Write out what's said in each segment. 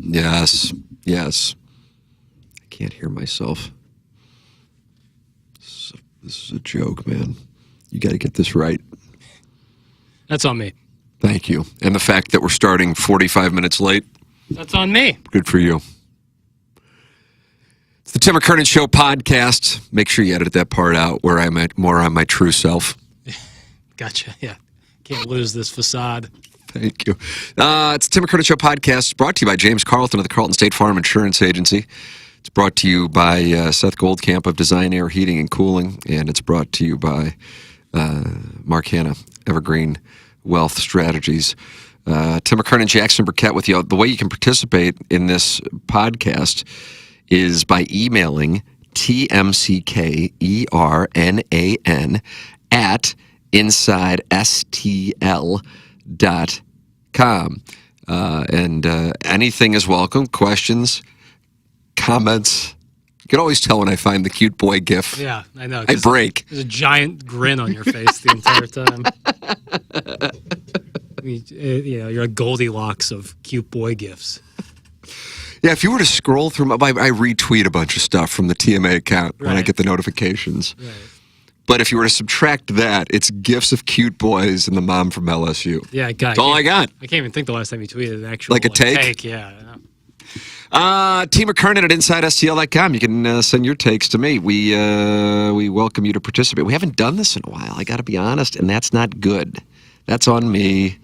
Yes. I can't hear myself. This is a joke, man. You got to get this right. That's on me. Thank you. And the fact that we're starting 45 minutes late. That's on me. Good for you. It's the Tim McKernan Show podcast. Make sure you edit that part out where I'm more on my true self. Gotcha. Yeah. Can't lose this facade. Thank you. It's the Tim McKernan Show podcast, brought to you by James Carlton of the Carlton State Farm Insurance Agency. It's brought to you by Seth Goldcamp of Design Air Heating and Cooling, and it's brought to you by Mark Hanna, Evergreen Wealth Strategies. Tim McKernan, Jackson Burkett with you. The way you can participate in this podcast is by emailing TMCKERNAN at InsideSTL.com. And anything is welcome. Questions, comments. You can always tell when I find the cute boy gif. Yeah, I know. I break. There's a giant grin on your face the entire time. You're a Goldilocks of cute boy gifs. Yeah, if you were to scroll through, I retweet a bunch of stuff from the TMA account when I get the notifications. Right. But if you were to subtract that, it's gifs of cute boys and the mom from LSU. Yeah, that's all I got. I can't even think the last time you tweeted an actual like a take. Yeah. Team McKernan at InsideSTL.com. You can send your takes to me. We welcome you to participate. We haven't done this in a while, I got to be honest, and that's not good. That's on me.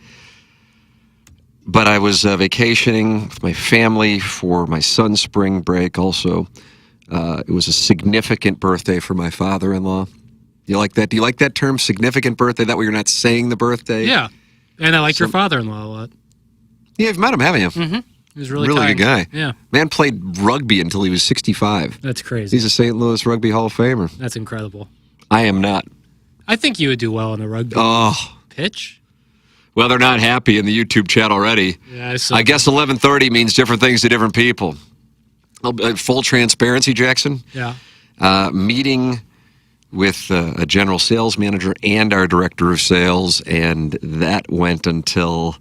But I was vacationing with my family for my son's spring break also. It was a significant birthday for my father-in-law. You like that? Do you like that term, significant birthday? That way you're not saying the birthday? Yeah. And I like your father-in-law a lot. Yeah, you've met him, haven't you? Mm-hmm. He was really good guy. Yeah. Man played rugby until he was 65. That's crazy. He's a St. Louis Rugby Hall of Famer. That's incredible. I am not. I think you would do well on the rugby pitch. Well, they're not happy in the YouTube chat already. Yeah, I guess 11:30 means different things to different people. Full transparency, Jackson. Yeah. Meeting with a general sales manager and our director of sales, and that went until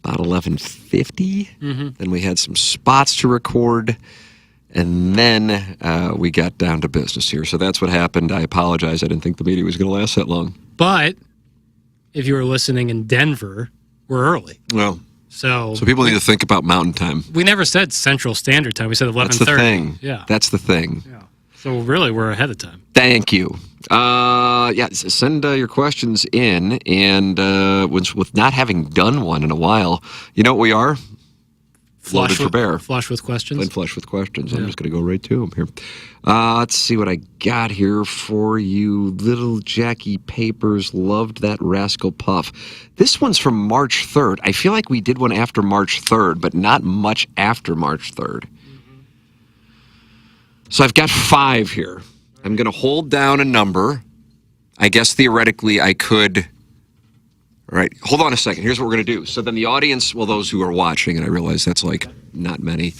about 11:50. Mm-hmm. Then we had some spots to record, and then we got down to business here. So that's what happened. I apologize. I didn't think the meeting was going to last that long. But if you were listening in Denver, we're early. Well, so people need to think about mountain time. We never said Central Standard Time. We said 11:30. That's the thing. Yeah. That's the thing. Yeah. So really, we're ahead of time. Thank you. Send your questions in, and with not having done one in a while, you know what we are? Loaded for bear. Flush with questions. And flush with questions. Yeah. I'm just going to go right to them here. Let's see what I got here for you. Little Jackie Papers loved that Rascal Puff. This one's from March 3rd. I feel like we did one after March 3rd, but not much after March 3rd. Mm-hmm. So I've got 5 here. I'm going to hold down a number. I guess theoretically I could. All right, hold on a second. Here's what we're going to do. So then the audience, well, those who are watching, and I realize that's like not many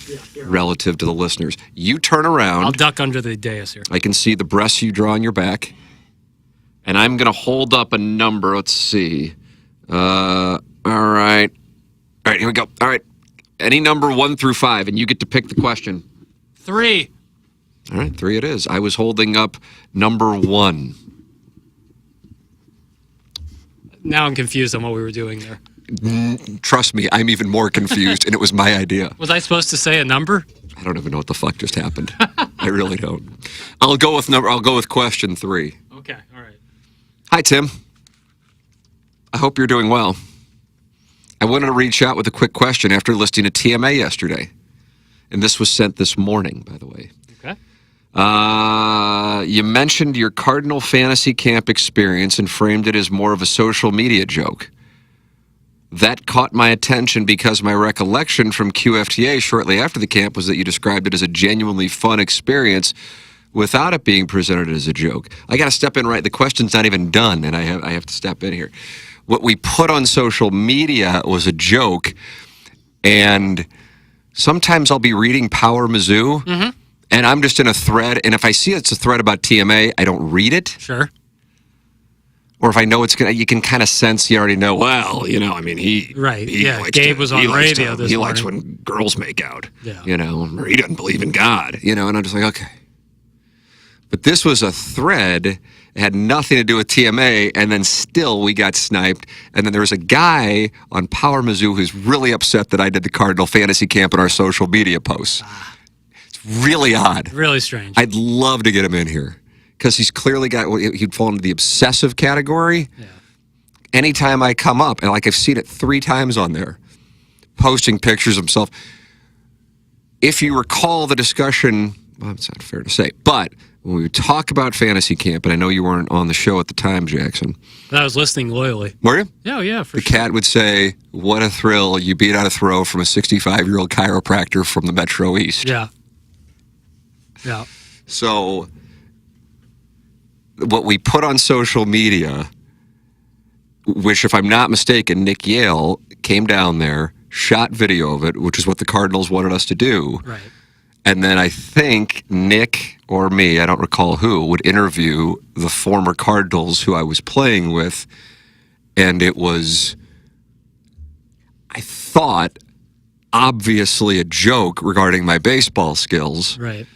relative to the listeners. You turn around. I'll duck under the dais here. I can see the breasts you draw on your back. And I'm going to hold up a number. Let's see. All right. All right, here we go. All right. Any number 1 through 5, and you get to pick the question. 3. All right, 3 it is. I was holding up number 1. Now I'm confused on what we were doing there. Trust me, I'm even more confused, and it was my idea. Was I supposed to say a number? I don't even know what the fuck just happened. I really don't. I'll go with question 3. Okay, all right. Hi, Tim. I hope you're doing well. I wanted to reach out with a quick question after listening to TMA yesterday. And this was sent this morning, by the way. Okay. You mentioned your Cardinal Fantasy Camp experience and framed it as more of a social media joke. That caught my attention because my recollection from QFTA shortly after the camp was that you described it as a genuinely fun experience without it being presented as a joke. I got to step in right. The question's not even done, and I have to step in here. What we put on social media was a joke, and sometimes I'll be reading Power Mizzou, and I'm just in a thread, and if I see it's a thread about TMA, I don't read it. Sure. Or if I know it's gonna, you can kind of sense. You already know. Well, I mean, he Right. He Yeah. likes Gabe was on radio this He morning. likes when girls make out. Yeah. Or he doesn't believe in God. And I'm just like, okay. But this was a thread. It had nothing to do with TMA, and then still we got sniped. And then there was a guy on Power Mizzou who's really upset that I did the Cardinal fantasy camp in our social media posts. It's really odd. Really strange. I'd love to get him in here. Because he's clearly he'd fall into the obsessive category. Yeah. Anytime I come up, and I've seen it 3 times on there, posting pictures of himself. If you recall the discussion, well, it's not fair to say, but when we talk about fantasy camp, and I know you weren't on the show at the time, Jackson. I was listening loyally. Were you? Yeah, for the sure. cat would say, what a thrill, you beat out a throw from a 65-year-old chiropractor from the Metro East. Yeah. Yeah. So what we put on social media, which, if I'm not mistaken, Nick Yale came down there, shot video of it, which is what the Cardinals wanted us to do. Right. And then I think Nick or me, I don't recall who, would interview the former Cardinals who I was playing with. And it was, I thought, obviously a joke regarding my baseball skills. Right.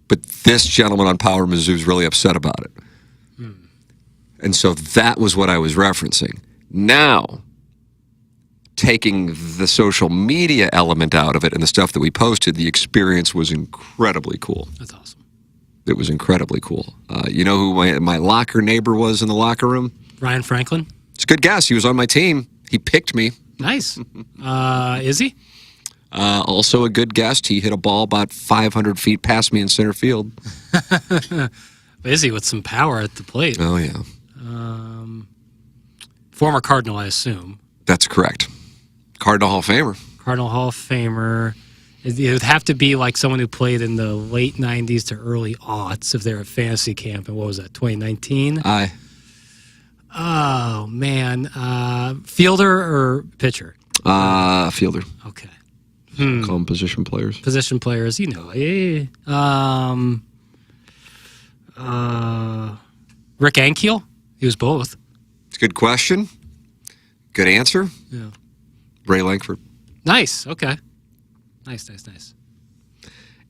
But this gentleman on Power Mizzou is really upset about it. And so that was what I was referencing. Now, taking the social media element out of it and the stuff that we posted, the experience was incredibly cool. That's awesome. It was incredibly cool. You know who my locker neighbor was in the locker room? Ryan Franklin. It's a good guess. He was on my team. He picked me. Nice. Is he? Also a good guest. He hit a ball about 500 feet past me in center field. Is he with some power at the plate? Oh, yeah. Former Cardinal, I assume. That's correct. Cardinal Hall of Famer. Cardinal Hall of Famer. It would have to be like someone who played in the late 90s to early aughts if they're at fantasy camp. And what was that, 2019? Aye. Oh, man. Fielder or pitcher? Fielder. Okay. Call them position players. Position players, Yeah. Rick Ankiel? He was both. It's a good question. Good answer. Yeah. Ray Langford. Nice. Okay. Nice.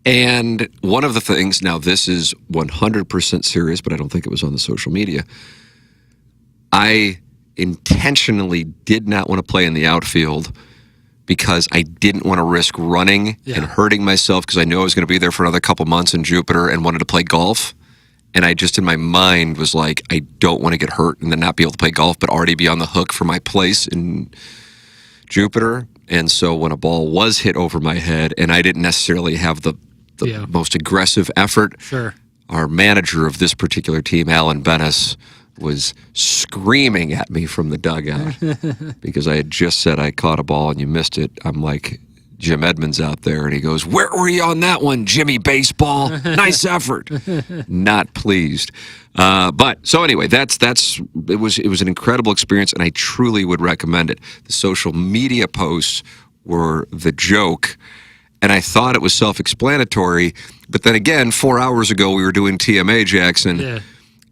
And one of the things, now this is 100% serious, but I don't think it was on the social media. I intentionally did not want to play in the outfield because I didn't want to risk running and hurting myself because I knew I was going to be there for another couple months in Jupiter and wanted to play golf. And I just, in my mind, was like, I don't want to get hurt and then not be able to play golf, but already be on the hook for my place in Jupiter. And so when a ball was hit over my head and I didn't necessarily have the most aggressive effort, Sure. Our manager of this particular team, Alan Bennis, was screaming at me from the dugout because I had just said I caught a ball and you missed it. I'm like Jim Edmonds out there, and he goes, "Where were you on that one, Jimmy Baseball? Nice effort." Not pleased. But so anyway, it was an incredible experience, and I truly would recommend it. The social media posts were the joke, and I thought it was self-explanatory. But then again, 4 hours ago, we were doing TMA, Jackson,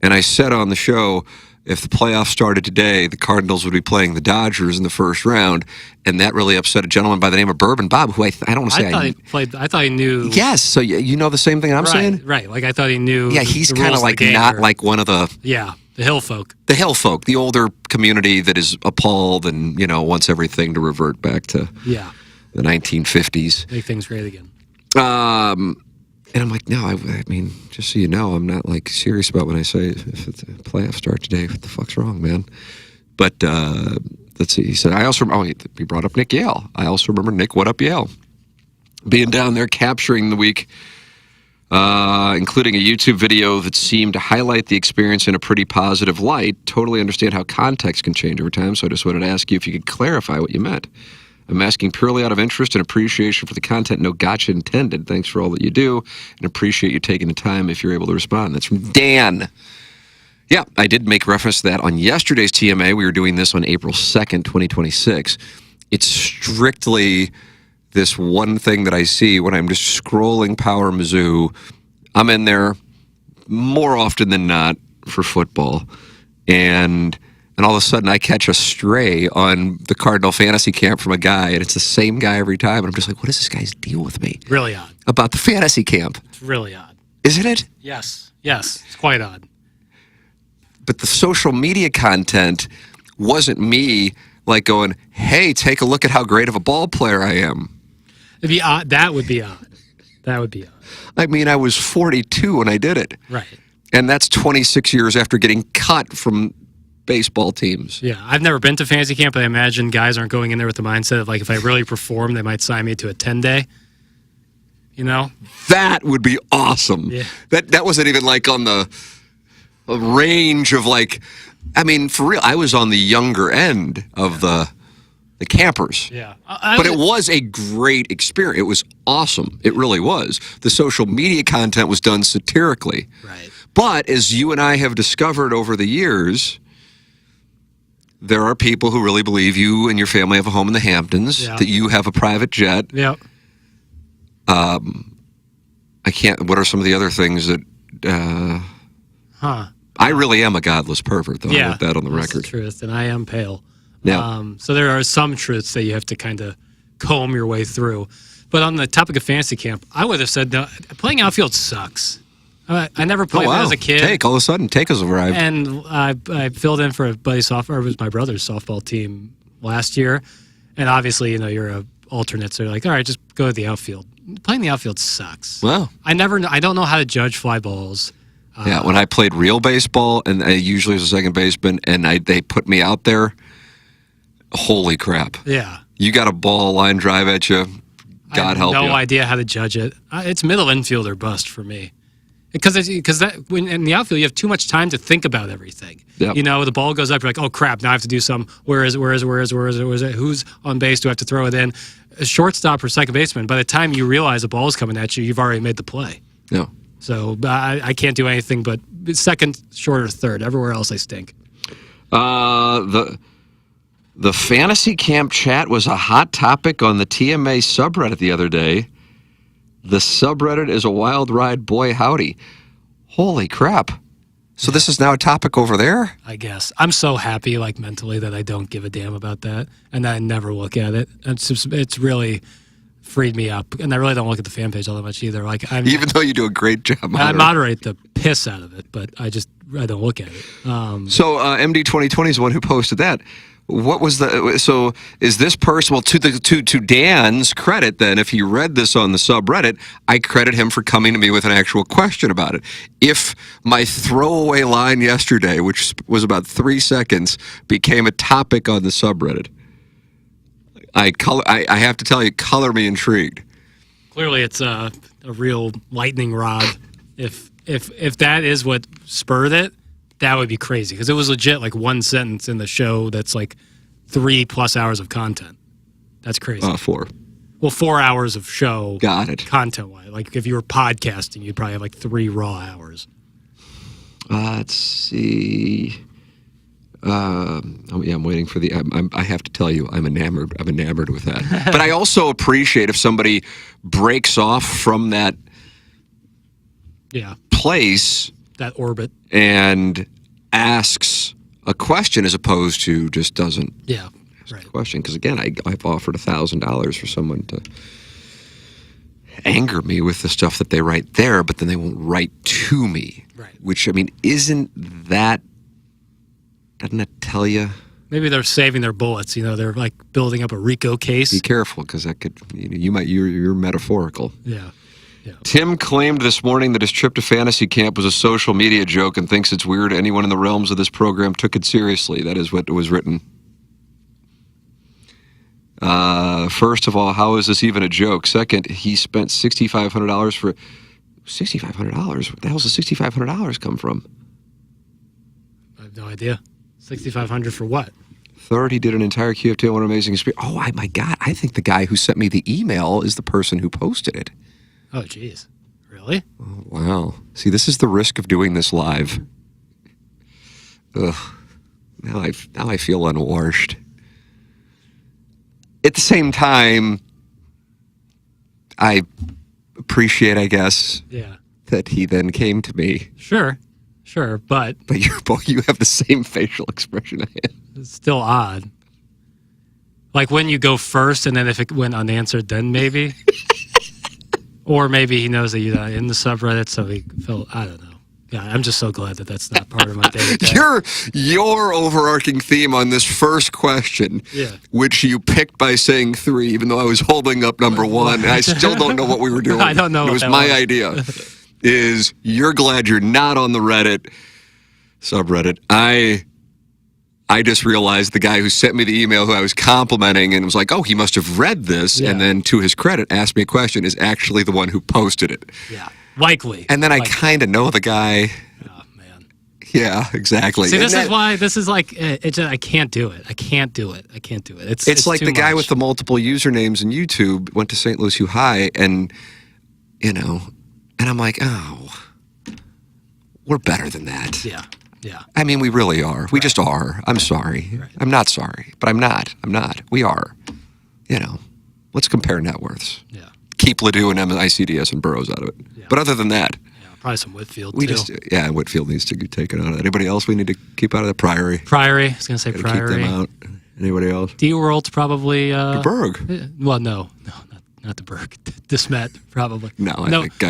and I said on the show, if the playoffs started today, the Cardinals would be playing the Dodgers in the first round, and that really upset a gentleman by the name of Bourbon Bob, who I don't want to say I thought he knew. Yes, so you know the same thing I'm saying? Right. Like I thought he knew. Yeah, he's kind of like not like one of the hill folk. The hill folk, the older community that is appalled and wants everything to revert back to the 1950s. Make things great again. And I'm like, no, I mean, just so you know, I'm not like serious about when I say if it's a playoff start today, what the fuck's wrong, man? But let's see. He said, he brought up Nick Yale. I also remember Nick, what up Yale? Being down there capturing the week, including a YouTube video that seemed to highlight the experience in a pretty positive light. Totally understand how context can change over time, so I just wanted to ask you if you could clarify what you meant. I'm asking purely out of interest and appreciation for the content. No gotcha intended. Thanks for all that you do and appreciate you taking the time if you're able to respond. That's from Dan. Yeah, I did make reference to that on yesterday's TMA. We were doing this on April 2nd, 2026. It's strictly this one thing that I see when I'm just scrolling Power Mizzou. I'm in there more often than not for football. and all of a sudden I catch a stray on the Cardinal fantasy camp from a guy, and it's the same guy every time. And I'm just like, what is this guy's deal with me? Really odd. About the fantasy camp. It's really odd. Isn't it? Yes. Yes. It's quite odd. But the social media content wasn't me like going, hey, take a look at how great of a ball player I am. It'd be odd. That would be odd. That would be odd. I mean, I was 42 when I did it. Right. And that's 26 years after getting cut from baseball teams. Yeah. I've never been to fantasy camp, but I imagine guys aren't going in there with the mindset of, like, if I really perform, they might sign me to a 10-day. You know? That would be awesome. Yeah. That wasn't even like on the range of, like, I mean, for real, I was on the younger end of the campers. Yeah. But it was a great experience. It was awesome. It really was. The social media content was done satirically. Right. But as you and I have discovered over the years, there are people who really believe you and your family have a home in the Hamptons, Yeah. that you have a private jet. Yep. I can't, what are some of the other things that, Huh. I really am a godless pervert, though. I Yeah. want that on the That's record. the truth, and I am pale. Yeah. So there are some truths that you have to kind of comb your way through. But on the topic of fantasy camp, I would have said, no, playing outfield sucks. I never played that as a kid. All of a sudden, Take has arrived. And I filled in for a buddy softball, or it was my brother's softball team last year. And obviously, you know, you're a alternate, so you're like, all right, just go to the outfield. Playing the outfield sucks. Well, I don't know how to judge fly balls. yeah, when I played real baseball, and I usually was a second baseman, and they put me out there, holy crap. Yeah. You got a ball line drive at you, God help I have you. no idea how to judge it. It's middle infield or bust for me. Because when in the outfield, you have too much time to think about everything. Yep. You know, the ball goes up, you're like, oh, crap, now I have to do some. Where is it? Who's on base? Do I have to throw it in? A shortstop or second baseman, by the time you realize the ball is coming at you, you've already made the play. No. So I can't do anything but second, short, or third. Everywhere else, I stink. The fantasy camp chat was a hot topic on the TMA subreddit the other day. The subreddit is a wild ride, boy howdy. Holy crap. So this is now a topic over there? I guess. I'm so happy, like, mentally, that I don't give a damn about that, and that I never look at it. It's really freed me up, and I really don't look at the fan page all that much either. Like, Even though you do a great job. I moderate the piss out of it, but I don't look at it. So MD 2020 is the one who posted that. What was so is this person, well, to Dan's credit then, if he read this on the subreddit, I credit him for coming to me with an actual question about it. If my throwaway line yesterday, which was about 3 seconds, became a topic on the subreddit, I have to tell you, color me intrigued. Clearly, it's a real lightning rod. If that is what spurred it, that would be crazy, because it was legit like one sentence in the show that's like 3+ hours of content. That's crazy. 4. Well, 4 hours of show. Got it. Content-wise. Like, if you were podcasting, you'd probably have like 3 raw hours. Let's see. Oh yeah, I'm waiting for the. I have to tell you, I'm enamored. I'm enamored with that. But I also appreciate if somebody breaks off from that place, that orbit, and asks a question as opposed to just doesn't. Yeah, ask a question. Because again, I've offered $1,000 for someone to anger me with the stuff that they write there, but then they won't write to me. Right. Which, I mean, isn't that? Doesn't that tell you? Maybe they're saving their bullets. You know, they're like building up a RICO case. Be careful, because that could. You're metaphorical. Yeah. Tim claimed this morning that his trip to fantasy camp was a social media joke and thinks it's weird anyone in the realms of this program took it seriously. That is what was written. First of all, how is this even a joke? Second, he spent $6,500 for $6,500. Where the hell does the $6,500 come from? I have no idea. $6,500 for what? Third, he did an entire QFTA. What an amazing experience. Oh, my God. I think the guy who sent me the email is the person who posted it. Oh, geez. Really? Oh, wow. See, this is the risk of doing this live. Ugh. Now I feel unwashed. At the same time, I appreciate, I guess, Yeah. that he then came to me. Sure. Sure, but you have the same facial expression I have. it's still odd. Like when you go first, and then if it went unanswered, then maybe. Or maybe he knows that you're not in the subreddit, so he felt, I don't know. Yeah, I'm just so glad that that's not part of my day-to-day. Your overarching theme on this first question, which you picked by saying 3, even though I was holding up number 1, and I still don't know what we were doing. I don't know. It was my idea. Is you're glad you're not on the Reddit subreddit. I just realized the guy who sent me the email, who I was complimenting, and was like, "Oh, he must have read this," and then, to his credit, asked me a question, is actually the one who posted it. Yeah, likely. And then I kind of know the guy. Oh man. Yeah, exactly. See, this is why this is like I can't do it. I can't do it. It's like the guy much. with the multiple usernames in YouTube went to St. Louis U High, and and I'm like, oh, we're better than that. Yeah. Yeah. I mean, we really are. We just are. I'm sorry. Right. I'm not sorry, but I'm not. We are. Let's compare net worths. Yeah. Keep Ledoux and ICDS and Burroughs out of it. Yeah. But other than that, probably some Whitfield too. Whitfield needs to get taken out of it. Anybody else we need to keep out of the Priory? I was going to say Gotta Priory. Keep them out. Anybody else? D-World's probably... DeBerg. Well, no, not DeBerg. DeSmet, probably. No, I think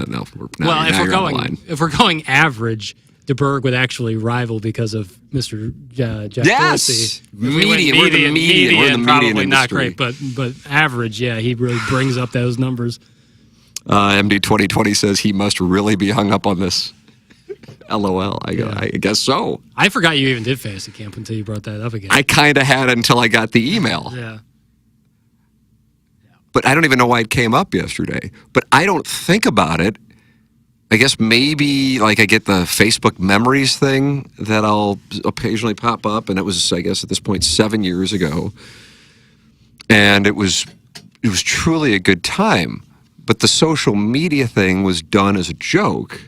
no. Well, if we're going average, DeBerg would actually rival because of Mr. Jack Yes! Median. We're the median. We're in the median probably industry. not great, but average, yeah, he really brings up those numbers. MD 2020 says he must really be hung up on this. LOL. I guess so. I forgot you even did fantasy camp until you brought that up again. I kind of had until I got the email. Yeah. But I don't even know why it came up yesterday. But I don't think about it. I guess maybe like I get the Facebook memories thing that I'll occasionally pop up, and it was, I guess at this point, 7 years ago, and it was truly a good time. But the social media thing was done as a joke,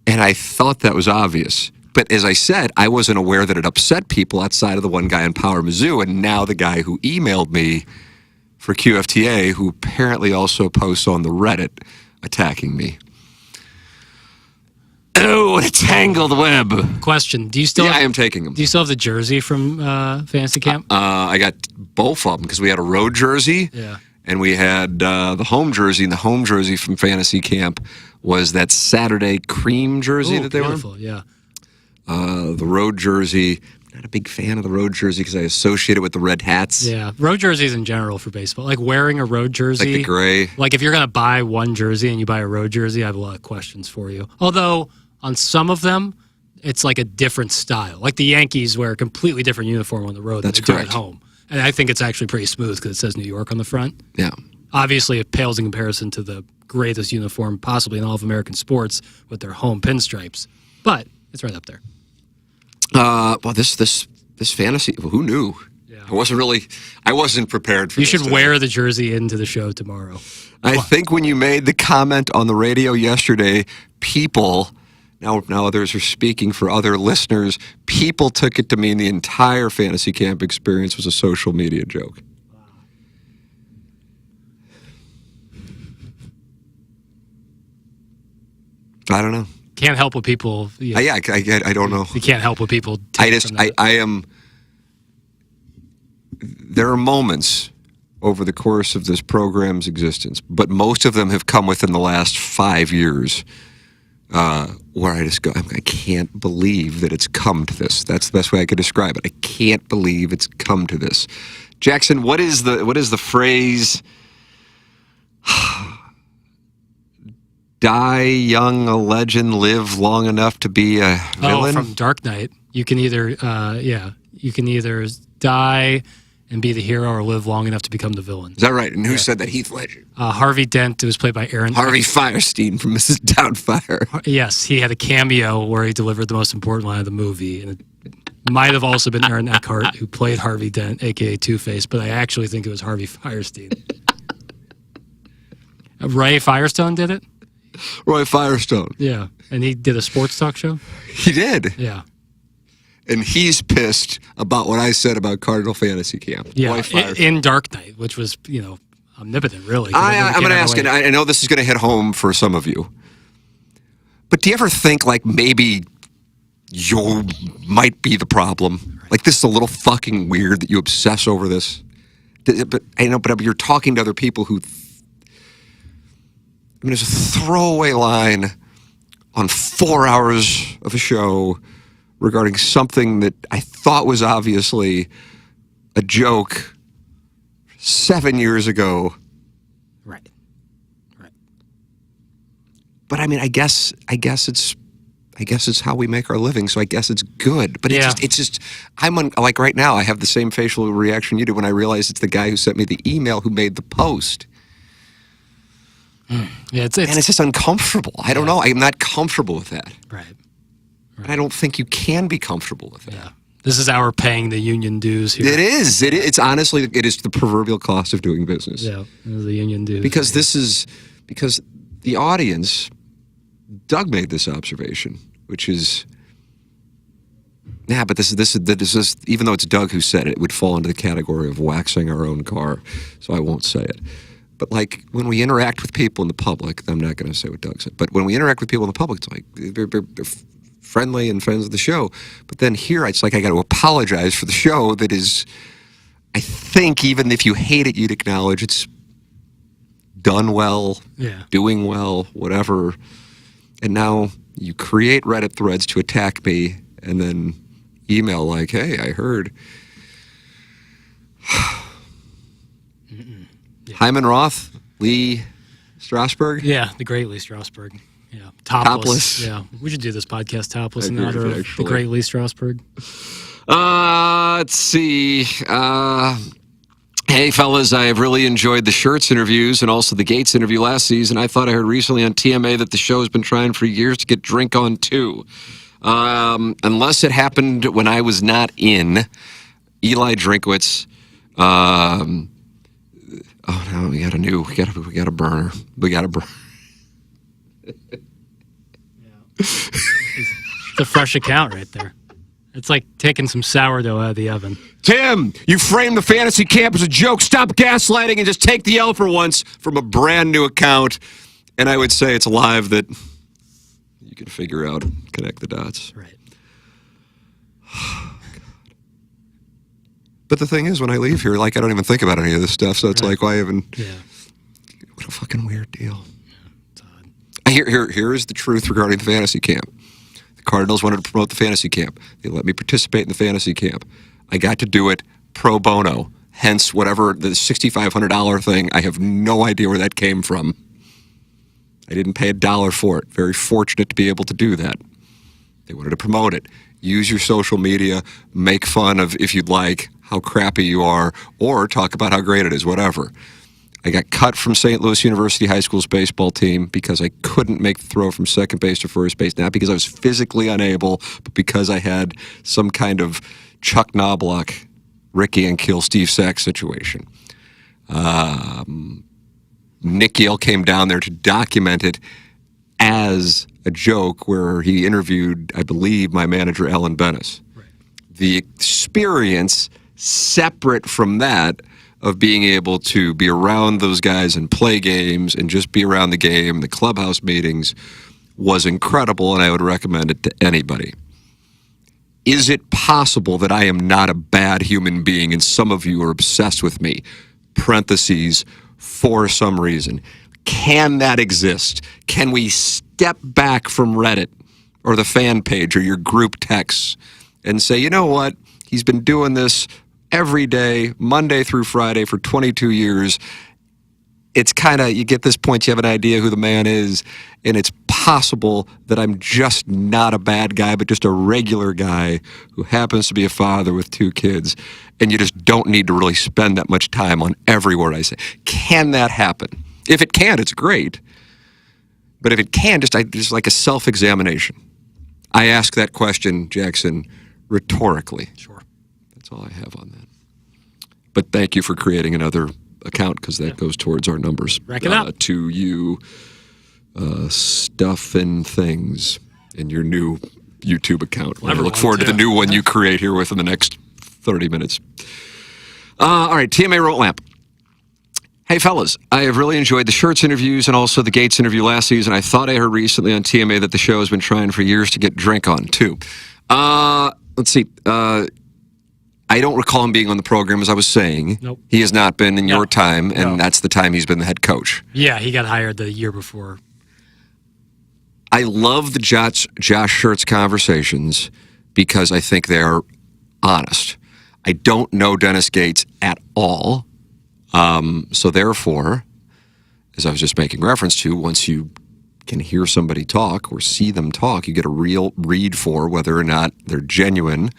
and I thought that was obvious. But as I said, I wasn't aware that it upset people outside of the one guy in Power Mizzou, and now the guy who emailed me for QFTA, who apparently also posts on the Reddit, attacking me. Oh, what a tangled web. Question: Do you still? I am taking them. Do you still have the jersey from fantasy camp? I got both of them because we had a road jersey, and we had the home jersey. And the home jersey from fantasy camp was that Saturday cream jersey that they were. Yeah. The road jersey. Not a big fan of the road jersey because I associate it with the red hats. Yeah, road jerseys in general for baseball. Like wearing a road jersey. Like the gray. Like if you're going to buy one jersey and you buy a road jersey, I have a lot of questions for you. Although on some of them, it's like a different style. Like the Yankees wear a completely different uniform on the road than they do at home. And I think it's actually pretty smooth because it says New York on the front. Yeah. Obviously, it pales in comparison to the greatest uniform possibly in all of American sports with their home pinstripes. But it's right up there. Well, this fantasy, who knew? Yeah. I wasn't prepared for this. You should wear the jersey into the show tomorrow. I think when you made the comment on the radio yesterday, people, now others are speaking for other listeners, people took it to mean the entire fantasy camp experience was a social media joke. I don't know. Can't help what people. I don't know. You can't help what people. There are moments over the course of this program's existence, but most of them have come within the last 5 years, where I just go, I can't believe that it's come to this. That's the best way I could describe it. I can't believe it's come to this. Jackson, what is the phrase? Die young, a legend, live long enough to be a villain? Oh, from Dark Knight. You can either die and be the hero or live long enough to become the villain. Is that right? And who said that? Heath Ledger. Harvey Dent, it was played by Harvey Firestein from Mrs. Doubtfire. Yes, he had a cameo where he delivered the most important line of the movie. And it might have also been Aaron Eckhart who played Harvey Dent, a.k.a. Two-Face, but I actually think it was Harvey Firestein. Ray Firestone did it? Roy Firestone. Yeah, and he did a sports talk show? He did. Yeah. And he's pissed about what I said about Cardinal Fantasy Camp. Yeah, in Dark Knight, which was, omnipotent, really. I'm going to ask, and I know this is going to hit home for some of you, But do you ever think, like, maybe you might be the problem? Right. Like, this is a little fucking weird that you obsess over this. But I know, but you're talking to other people who... I mean, there's a throwaway line on 4 hours of a show regarding something that I thought was obviously a joke 7 years ago. Right. But I mean, I guess it's how we make our living. So I guess it's good. But it's just like right now, I have the same facial reaction you do when I realize it's the guy who sent me the email who made the post. Yeah, it's just uncomfortable. I don't know. I'm not comfortable with that. Right. And I don't think you can be comfortable with that. Yeah. This is our paying the union dues here. It is. It's honestly, it is the proverbial cost of doing business. Yeah, the union dues. Because because the audience, Doug made this observation, which is, but this is, even though it's Doug who said it, it would fall into the category of waxing our own car, so I won't say it. But like when we interact with people in the public, I'm not going to say what Doug said, but when we interact with people in the public, it's like they're friendly and friends of the show. But then here, it's like I got to apologize for the show that is, I think even if you hate it, you'd acknowledge it's done well, doing well, whatever. And now you create Reddit threads to attack me and then email like, hey, I heard. Hyman Roth, Lee Strasberg. Yeah, the great Lee Strasberg. Yeah, topless. Yeah, we should do this podcast topless in honor of the great Lee Strasberg. Let's see. Hey, fellas, I have really enjoyed the Shirts interviews and also the Gates interview last season. I thought I heard recently on TMA that the show has been trying for years to get Drink On too. Unless it happened when I was not in, Eli Drinkwitz. Oh no, we got a burner. We got a burner. It's a fresh account right there. It's like taking some sourdough out of the oven. Tim, you framed the fantasy camp as a joke. Stop gaslighting and just take the L for once from a brand new account. And I would say it's live that you can figure out, connect the dots. Right. But the thing is, when I leave here, like, I don't even think about any of this stuff. So it's like, why even? Yeah. What a fucking weird deal. Yeah, it's odd. Here is the truth regarding the fantasy camp. The Cardinals wanted to promote the fantasy camp. They let me participate in the fantasy camp. I got to do it pro bono. Hence, whatever the $6,500 thing, I have no idea where that came from. I didn't pay $1 for it. Very fortunate to be able to do that. They wanted to promote it. Use your social media, make fun of, if you'd like, how crappy you are, or talk about how great it is, whatever. I got cut from St. Louis University High School's baseball team because I couldn't make the throw from second base to first base, not because I was physically unable, but because I had some kind of Chuck Knobloch, Ricky and Kill Steve Sachs situation. Nick Yale came down there to document it as a joke where he interviewed, I believe, my manager, Alan Bennis. Right. The experience separate from that of being able to be around those guys and play games and just be around the game, the clubhouse meetings, was incredible, and I would recommend it to anybody. Is it possible that I am not a bad human being and some of you are obsessed with me? Parentheses, for some reason. Can that exist? Can we step back from Reddit or the fan page or your group texts and say, you know what? He's been doing this every day, Monday through Friday for 22 years. It's kind of, you get this point, you have an idea who the man is, and it's possible that I'm just not a bad guy, but just a regular guy who happens to be a father with 2 kids, and you just don't need to really spend that much time on every word I say. Can that happen? If it can, it's great. But if it can, just like a self-examination. I ask that question, Jackson, rhetorically. Sure. That's all I have on that. But thank you for creating another account, because that goes towards our numbers. Rack it up. To you, stuff and things in your new YouTube account. I look forward to the new one you create here within the next 30 minutes. All right, TMA Rote Lamp Hey, fellas, I have really enjoyed the Shirts interviews and also the Gates interview last season. I thought I heard recently on TMA that the show has been trying for years to get Drink on, too. Let's see. I don't recall him being on the program, as I was saying. Nope. He has not been in your time, and No. that's the time he's been the head coach. Yeah, he got hired the year before. I love the Josh Shirts conversations because I think they're honest. I don't know Dennis Gates at all. So therefore, as I was just making reference to, once you can hear somebody talk or see them talk, you get a real read for whether or not they're genuine.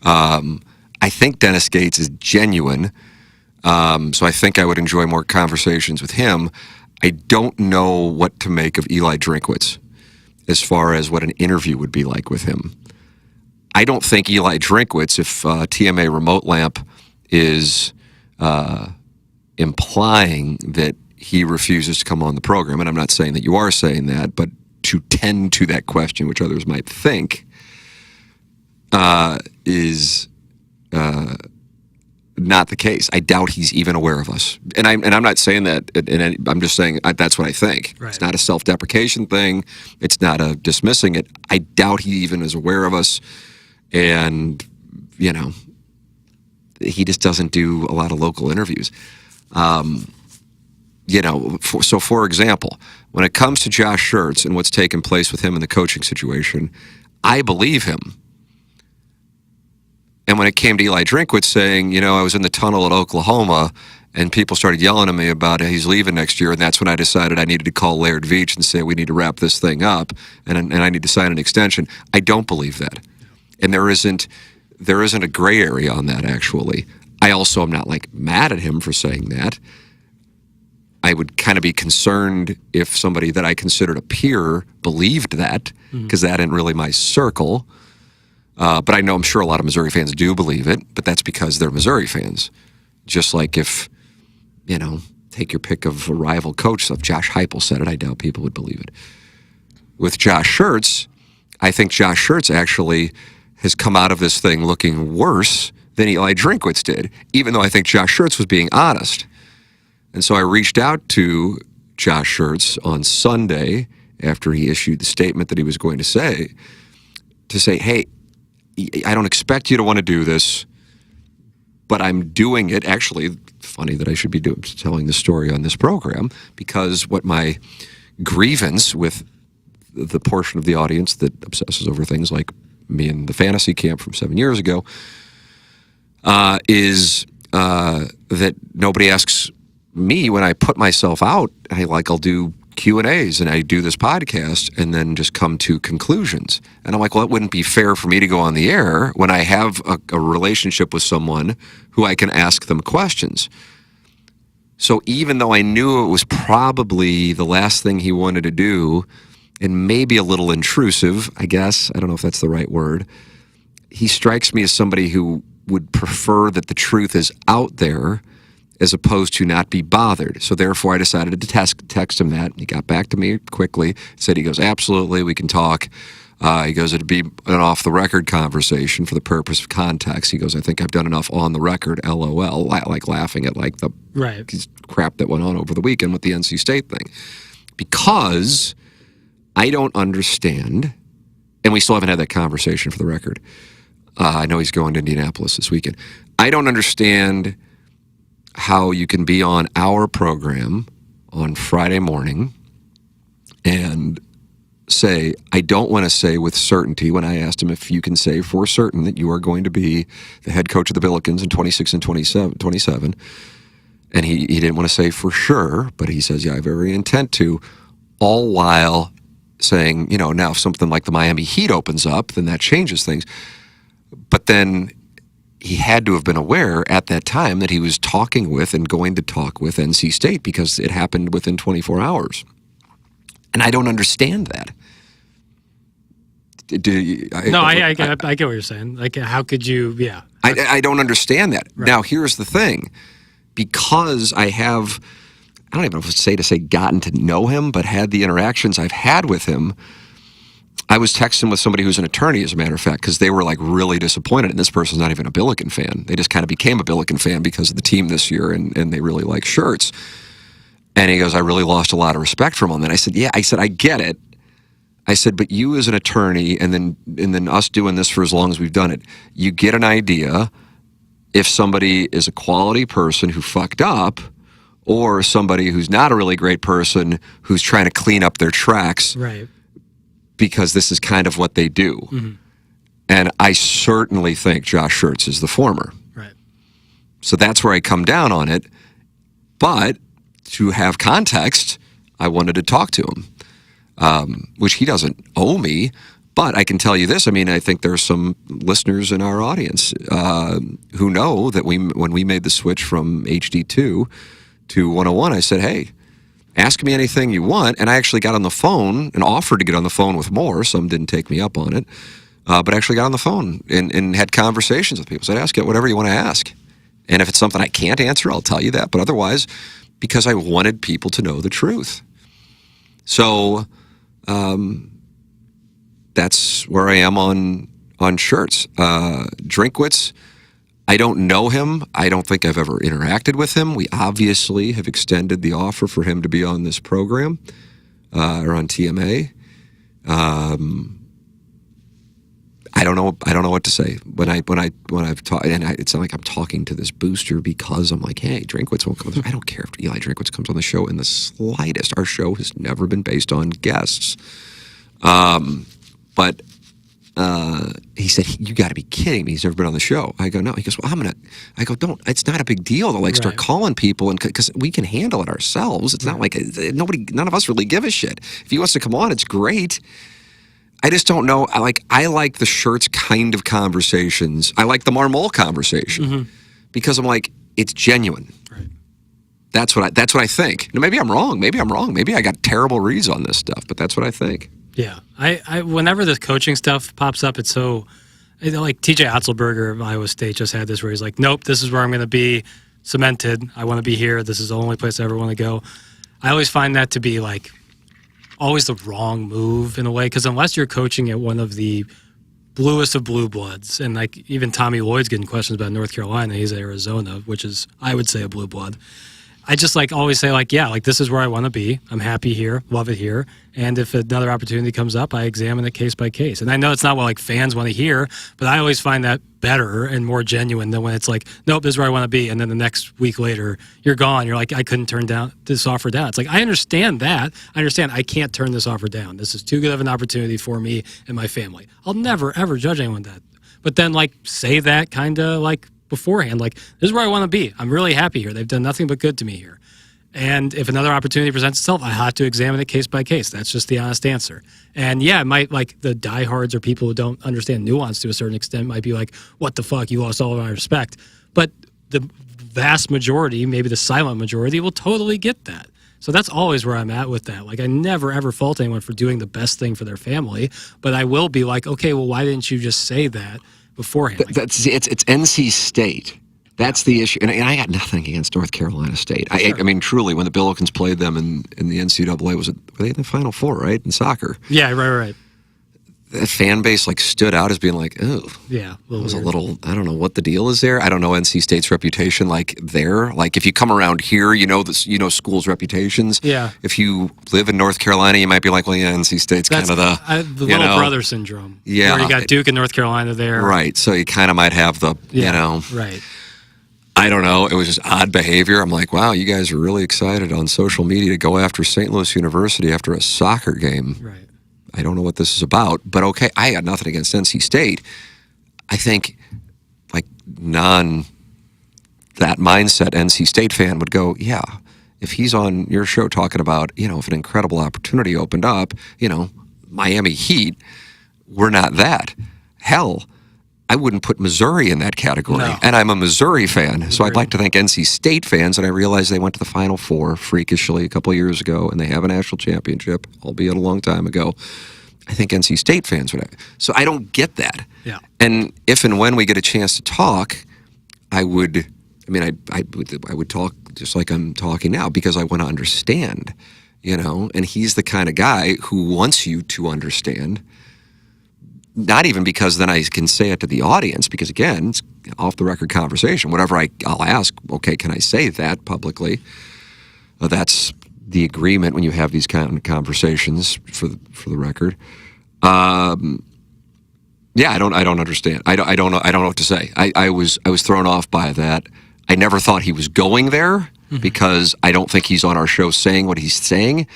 I think Dennis Gates is genuine, so I think I would enjoy more conversations with him. I don't know what to make of Eli Drinkwitz as far as what an interview would be like with him. I don't think Eli Drinkwitz, if TMA Remote Lamp is implying that he refuses to come on the program, and I'm not saying that you are saying that, but to tend to that question, which others might think, is not the case. I doubt he's even aware of us, and I'm not saying that. I'm just saying that's what I think. Right. It's not a self-deprecation thing. It's not a dismissing it. I doubt he even is aware of us, and he just doesn't do a lot of local interviews. For example, when it comes to Josh Shirts and what's taken place with him in the coaching situation, I believe him. And when it came to Eli Drinkwitz saying, I was in the tunnel at Oklahoma and people started yelling at me about he's leaving next year, and that's when I decided I needed to call Laird Veach and say we need to wrap this thing up and I need to sign an extension. I don't believe that. And there isn't a gray area on that, actually. I also am not mad at him for saying that. I would kind of be concerned if somebody that I considered a peer believed that, because that ain't really my circle. But I'm sure a lot of Missouri fans do believe it, but that's because they're Missouri fans. Just like if, take your pick of a rival coach. So if Josh Heupel said it, I doubt people would believe it. With Josh Shirts, I think Josh Shirts actually has come out of this thing looking worse than Eli Drinkwitz did, even though I think Josh Shirts was being honest. And so I reached out to Josh Shirts on Sunday after he issued the statement that he was going to say, hey, I don't expect you to want to do this, but I'm doing it. Actually, funny that I should be telling this story on this program, because what my grievance with the portion of the audience that obsesses over things like me and the fantasy camp from 7 years ago is that nobody asks me when I put myself out. I'll do Q&As and I do this podcast and then just come to conclusions. And I'm like, well, it wouldn't be fair for me to go on the air when I have a relationship with someone who I can ask them questions. So even though I knew it was probably the last thing he wanted to do, and maybe a little intrusive, I guess, I don't know if that's the right word, he strikes me as somebody who would prefer that the truth is out there as opposed to not be bothered. So therefore, I decided to text him that. He got back to me quickly, said, he goes, absolutely, we can talk. He goes, it'd be an off-the-record conversation for the purpose of context. He goes, I think I've done enough on the record, LOL, laughing at the crap that went on over the weekend with the NC State thing. Because I don't understand, and we still haven't had that conversation for the record. I know he's going to Indianapolis this weekend. I don't understand how you can be on our program on Friday morning and say, I don't want to say with certainty, when I asked him if you can say for certain that you are going to be the head coach of the Billikens in 26 and 27, and he didn't want to say for sure, but he says, yeah, I have every intent to, all while saying, now if something like the Miami Heat opens up, then that changes things. But then he had to have been aware at that time that he was talking with and going to talk with NC State, because it happened within 24 hours. And I don't understand that. I get what you're saying. How could you, yeah. I don't understand that. Right. Now, here's the thing. Because I don't even know if it's safe to say gotten to know him, but had the interactions I've had with him, I was texting with somebody who's an attorney, as a matter of fact, because they were like really disappointed. And this person's not even a Billiken fan. They just kind of became a Billiken fan because of the team this year, and they really like shirts. And he goes, I really lost a lot of respect from him. And I said, yeah, I said, I get it. I said, but you as an attorney, and then us doing this for as long as we've done it, you get an idea if somebody is a quality person who fucked up, or somebody who's not a really great person who's trying to clean up their tracks. Right. Because this is kind of what they do. Mm-hmm. And I certainly think Josh Schertz is the former. Right. So that's where I come down on it. But to have context, I wanted to talk to him, which he doesn't owe me. But I can tell you this. I mean, I think there are some listeners in our audience who know that when we made the switch from HD2 to 101, I said, hey, ask me anything you want. And I actually got on the phone and offered to get on the phone with more. Some didn't take me up on it. But I actually got on the phone and had conversations with people. Said, ask it whatever you want to ask. And if it's something I can't answer, I'll tell you that. But otherwise, because I wanted people to know the truth. So that's where I am on shirts. Drinkwitz, I don't know him. I don't think I've ever interacted with him. We obviously have extended the offer for him to be on this program or on TMA. I don't know what to say when I've talked, and it's not like I'm talking to this booster because I'm like, hey, Drinkwitz won't come. I don't care if Eli Drinkwitz comes on the show in the slightest. Our show has never been based on guests. But he said, you got to be kidding me. He's never been on the show. I go, no. He goes, well, I go, don't. It's not a big deal to like start calling people, and because we can handle it ourselves. It's not like none of us really give a shit. If he wants to come on, it's great. I just don't know. I like the Shirts kind of conversations. I like the Marmol conversation because I'm like, it's genuine. Right. That's what I think. Now, maybe I'm wrong. Maybe I got terrible reads on this stuff, but that's what I think. Yeah, I whenever this coaching stuff pops up, it's so like TJ Otzelberger of Iowa State just had this where he's like, nope, this is where I'm going to be cemented. I want to be here. This is the only place I ever want to go. I always find that to be like always the wrong move in a way, because unless you're coaching at one of the bluest of blue bloods, and like even Tommy Lloyd's getting questions about North Carolina, he's at Arizona, which is I would say a blue blood. I just like always say like, yeah, like this is where I want to be. I'm happy here, love it here. And if another opportunity comes up, I examine it case by case. And I know it's not what like fans want to hear, but I always find that better and more genuine than when it's like, nope, this is where I want to be. And then the next week later, you're gone. You're like, I couldn't turn down this offer down. It's like, I understand that. I understand I can't turn this offer down. This is too good of an opportunity for me and my family. I'll never, ever judge anyone that. But then like say that kind of like beforehand, like this is where I want to be. I'm really happy here. They've done nothing but good to me here. And if another opportunity presents itself, I have to examine it case by case. That's just the honest answer. And yeah, it might like the diehards or people who don't understand nuance to a certain extent might be like, what the fuck, you lost all of my respect. But the vast majority, maybe the silent majority, will totally get that. So that's always where I'm at with that. Like I never ever fault anyone for doing the best thing for their family, but I will be like, okay, well, why didn't you just say that beforehand? It's NC State. That's the issue. And I got nothing against North Carolina State. Sure. I mean, truly, when the Billikens played them in the NCAA, were they in the Final Four, right, in soccer? Yeah, right. That fan base like stood out as being like, oh, yeah, it was weird. A little. I don't know what the deal is there. I don't know NC State's reputation like there. Like if you come around here, you know this, schools' reputations. Yeah. If you live in North Carolina, you might be like, well, yeah, NC State's kind of the little brother syndrome. Yeah, where you got Duke and North Carolina there. Right. So you kind of might have the, right. I don't know. It was just odd behavior. I'm like, wow, you guys are really excited on social media to go after St. Louis University after a soccer game. Right. I don't know what this is about, but okay, I got nothing against NC State. I think, like, that mindset NC State fan would go, yeah, if he's on your show talking about, if an incredible opportunity opened up, Miami Heat, we're not that. Hell, I wouldn't put Missouri in that category. No. And I'm a Missouri fan, so I'd like to thank NC State fans, and I realize they went to the Final Four freakishly a couple of years ago, and they have a national championship, albeit a long time ago. I think NC State fans would have. So I don't get that. Yeah. And if and when we get a chance to talk, I would talk just like I'm talking now because I want to understand, and he's the kind of guy who wants you to understand. not even because then I can say it to the audience, because again, it's off the record conversation. Whatever I'll ask, okay, can I say that publicly? That's the agreement when you have these kind of conversations for the record. Yeah, I don't understand. I don't know what to say. I was thrown off by that. I never thought he was going there because I don't think he's on our show saying what he's saying.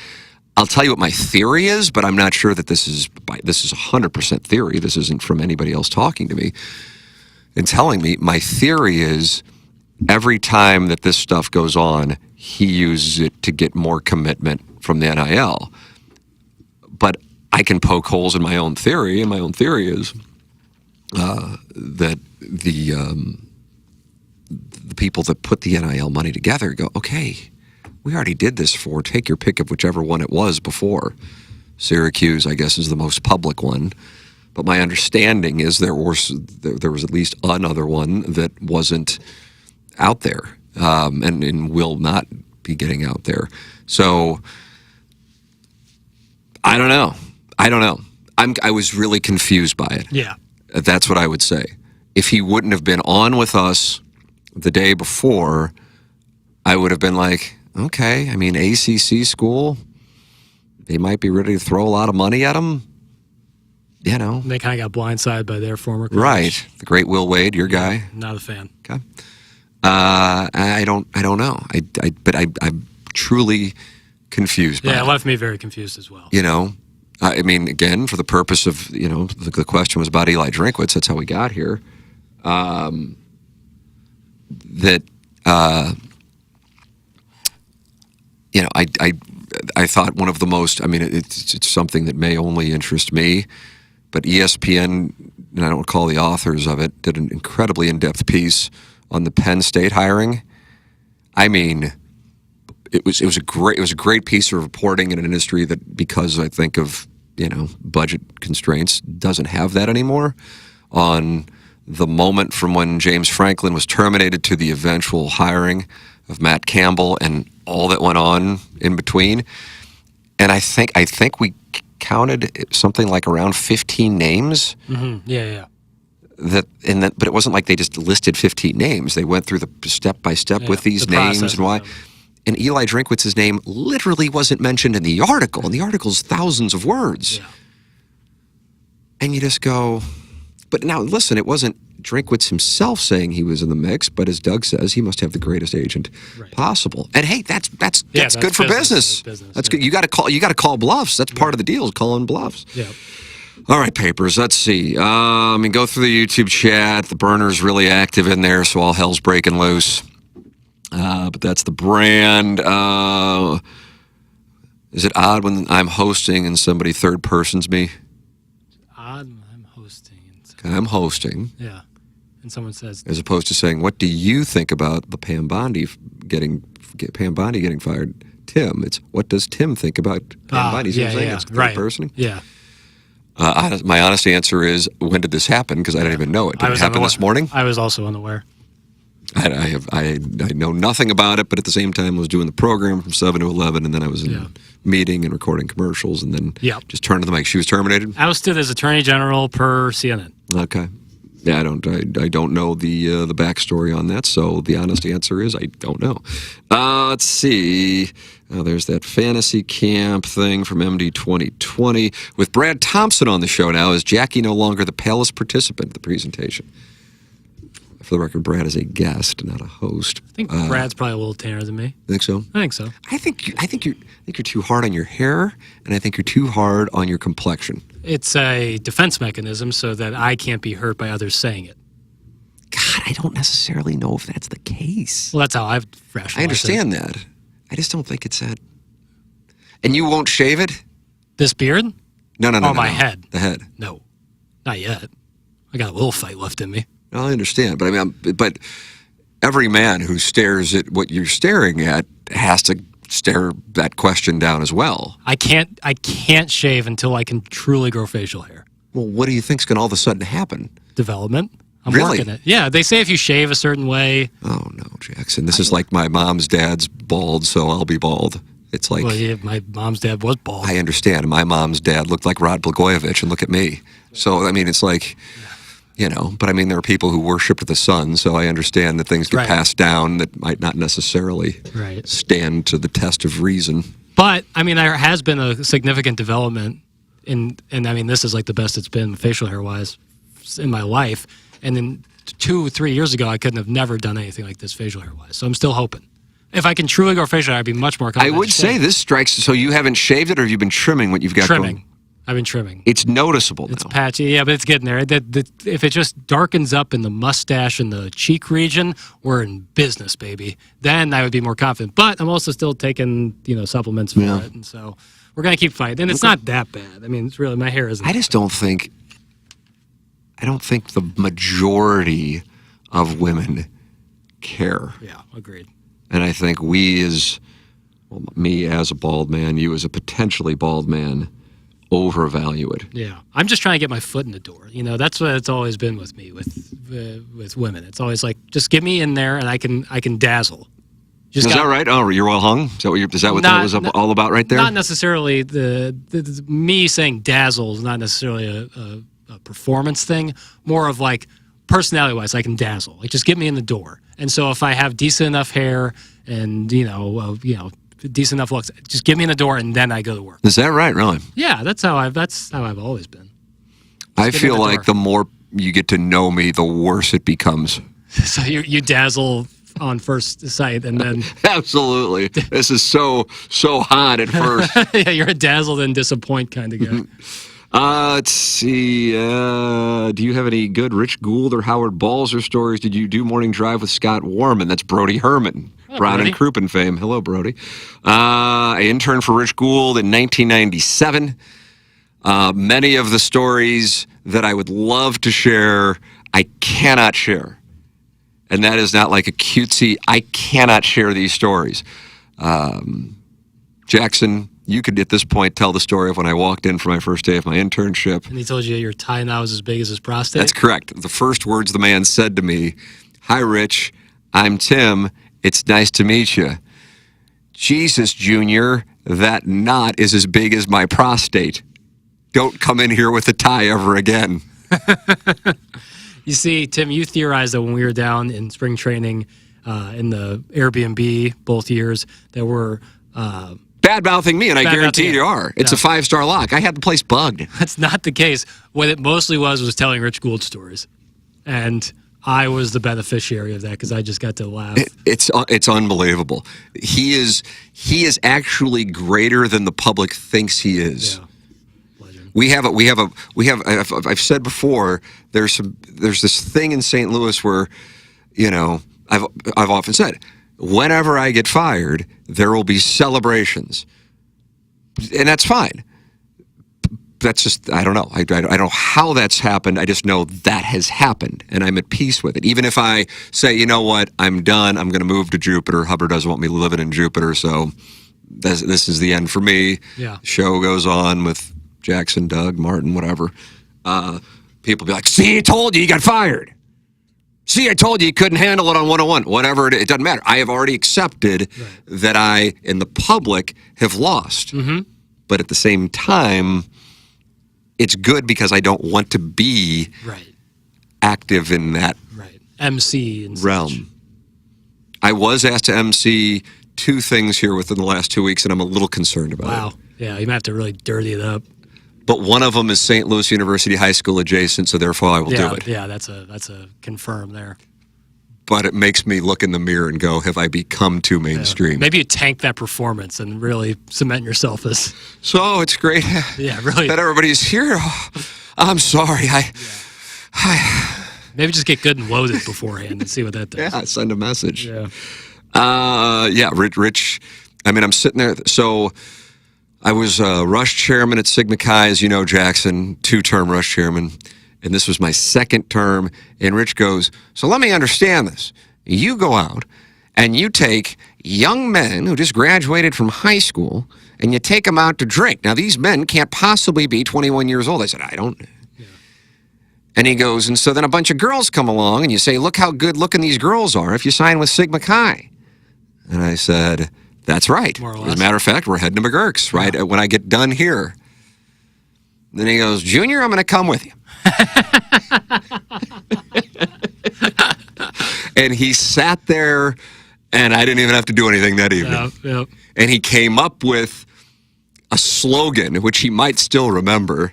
I'll tell you what my theory is, but I'm not sure that this is 100% theory. This isn't from anybody else talking to me and telling me. My theory is every time that this stuff goes on, he uses it to get more commitment from the NIL. But I can poke holes in my own theory, and my own theory is that the people that put the NIL money together go, okay, we already did this for, take your pick of whichever one it was before. Syracuse, I guess, is the most public one. But my understanding is there was at least another one that wasn't out there and will not be getting out there. So I don't know. I was really confused by it. Yeah. That's what I would say. If he wouldn't have been on with us the day before, I would have been like, okay, I mean, ACC school, they might be ready to throw a lot of money at him. You know. They kind of got blindsided by their former coach. Right. The great Will Wade, your guy. Not a fan. Okay. I don't know. But I'm truly confused by Yeah, it. it left me very confused as well. You know, I mean, again, for the purpose of, you know, the question was about Eli Drinkwitz. That's how we got here. You know, I thought one of the most, I mean, it's something that may only interest me, but ESPN, and I don't recall the authors of it, did an incredibly in-depth piece on the Penn State hiring. I mean, it was a great piece of reporting in an industry that, because I think of, you know, budget constraints, doesn't have that anymore. On the moment from when James Franklin was terminated to the eventual hiring of Matt Campbell and all that went on in between. And I think we counted something like around 15 names. Mm-hmm. Yeah. But it wasn't like they just listed 15 names. They went through the step by step with these names and why. And Eli Drinkwitz's name literally wasn't mentioned in the article. And the article's thousands of words. Yeah. And you just go, but now listen, it wasn't Drinkwitz himself saying he was in the mix, but as Doug says, he must have the greatest agent possible. And hey, that's good for business. That's good. You got to call bluffs. That's part of the deal, is calling bluffs. Yeah. All right, Papers, let's see. Go through the YouTube chat. The burner's really active in there, so all hell's breaking loose. But that's the brand. Is it odd when I'm hosting and somebody third persons me? Odd when I'm hosting. I'm hosting. Yeah. And someone says, as opposed to saying, what do you think about the Pam Bondi getting fired? Tim, it's what does Tim think about Pam Bondi? It's third person. Yeah. My honest answer is, when did this happen? Because I didn't even know it. Did it happen this morning? I was also unaware. I know nothing about it, but at the same time, I was doing the program from 7 to 11, and then I was in a meeting and recording commercials, and then just turned to the mic. She was terminated? Ousted as Attorney General per CNN. Okay. Yeah, I don't know the backstory on that, so the honest answer is I don't know. Let's see. There's that fantasy camp thing from MD 2020. With Brad Thompson on the show now, is Jackie no longer the palest participant in the presentation? For the record, Brad is a guest, not a host. I think Brad's probably a little tanner than me. Think so? I think so. I think you're too hard on your hair, and I think you're too hard on your complexion. It's a defense mechanism so that I can't be hurt by others saying it. God, I don't necessarily know if that's the case. Well, that's how I've rationalized it. I understand that. I just don't think it's that. And you won't shave it? This beard? No. My head. The head. No, not yet. I got a little fight left in me. I understand, but but every man who stares at what you're staring at has to stare that question down as well. I can't shave until I can truly grow facial hair. Well, what do you think's going to all of a sudden happen? Development. I'm really? working it. Yeah, they say if you shave a certain way. Oh no, Jackson! This is like my mom's dad's bald, so I'll be bald. It's like, Well, yeah, my mom's dad was bald. I understand. My mom's dad looked like Rod Blagojevich, and look at me. So, I mean, it's like, but I mean, there are people who worshiped the sun, so I understand that things get passed down that might not necessarily stand to the test of reason. But, I mean, there has been a significant development and I mean, this is like the best it's been facial hair-wise in my life. And then 2-3 years ago, I couldn't have never done anything like this facial hair-wise. So I'm still hoping. If I can truly grow facial hair, I'd be much more confident. I would say this strikes. So you haven't shaved it, or have you been trimming what you've got? Trimming. Going? I've been trimming. It's noticeable. It's now. patchy, yeah, but it's getting there. If it just darkens up in the mustache and the cheek region, we're in business, baby. Then I would be more confident. But I'm also still taking supplements for it, and so we're gonna keep fighting. And it's not that bad. I mean, it's really my hair isn't. I just don't think. I don't think the majority of women care. Yeah, agreed. And I think me as a bald man, you as a potentially bald man, overvalue it. Yeah, I'm just trying to get my foot in the door. That's what it's always been with me with women. It's always like, just get me in there and I can dazzle. Is that right? Oh, you're well hung? Is that what that was all about right there? Not necessarily me saying dazzle is not necessarily a performance thing. More of like personality-wise, I can dazzle. Like, just get me in the door. And so if I have decent enough hair and decent enough looks, just get me in the door and then I go to work. Is that right? Really? Yeah, that's how I've always been. I feel like the more you get to know me, the worse it becomes. So you dazzle on first sight, and then absolutely, this is so hot at first. Yeah, you're a dazzled and disappoint kind of guy. Let's see. Do you have any good Rich Gould or Howard Balzer stories? Did you do Morning Drive with Scott Warman? That's Brody Herman, Brown and Crouppen fame. Hello, Brody. I interned for Rich Gould in 1997. Many of the stories that I would love to share, I cannot share. And that is not like a cutesy, I cannot share these stories. Jackson, you could at this point tell the story of when I walked in for my first day of my internship. And he told you your tie now is as big as his prostate? That's correct. The first words the man said to me, "Hi, Rich. I'm Tim. It's nice to meet you." Jesus, Junior, that knot is as big as my prostate. Don't come in here with a tie ever again. You see, Tim, you theorized that when we were down in spring training in the Airbnb both years, that we're bad-mouthing me, and I guarantee you are. It's a 5-star lock. I had the place bugged. That's not the case. What it mostly was telling Rich Gould stories. And I was the beneficiary of that because I just got to laugh. It's unbelievable. He is actually greater than the public thinks he is. Yeah. I've said before, there's this thing in St. Louis where, I've often said, whenever I get fired, there will be celebrations. And that's fine. That's just, I don't know. I don't know how that's happened. I just know that has happened, and I'm at peace with it. Even if I say, you know what, I'm done, I'm going to move to Jupiter. Hubbard doesn't want me living in Jupiter, so this is the end for me. Yeah. Show goes on with Jackson, Doug, Martin, whatever. People be like, see, I told you got fired. See, I told you couldn't handle it on 101. Whatever it doesn't matter. I have already accepted that I, in the public, have lost. Mm-hmm. But at the same time, it's good because I don't want to be active in that MC and realm. Such. I was asked to MC 2 things here within the last 2 weeks, and I'm a little concerned about it. Wow. Yeah, you might have to really dirty it up. But one of them is St. Louis University High School adjacent, so therefore I will do it. Yeah, that's a confirm there. But it makes me look in the mirror and go, have I become too mainstream? Yeah. Maybe you tank that performance and really cement yourself as... So it's great really. that everybody's here. Oh, I'm sorry. Maybe just get good and loaded beforehand and see what that does. Yeah, send a message. Yeah. Rich. I mean, I'm sitting there. So I was rush chairman at Sigma Chi, as you know, Jackson, 2-term rush chairman. And this was my 2nd term. And Rich goes, so let me understand this. You go out and you take young men who just graduated from high school and you take them out to drink. Now, these men can't possibly be 21 years old. I said, I don't. Yeah. And he goes, and so then a bunch of girls come along and you say, look how good looking these girls are if you sign with Sigma Chi. And I said, That's right. More or As less. a matter of fact, we're heading to McGurk's, right? When I get done here. Then he goes, Junior, I'm going to come with you. And he sat there, and I didn't even have to do anything that evening. Yep. And he came up with a slogan, which he might still remember.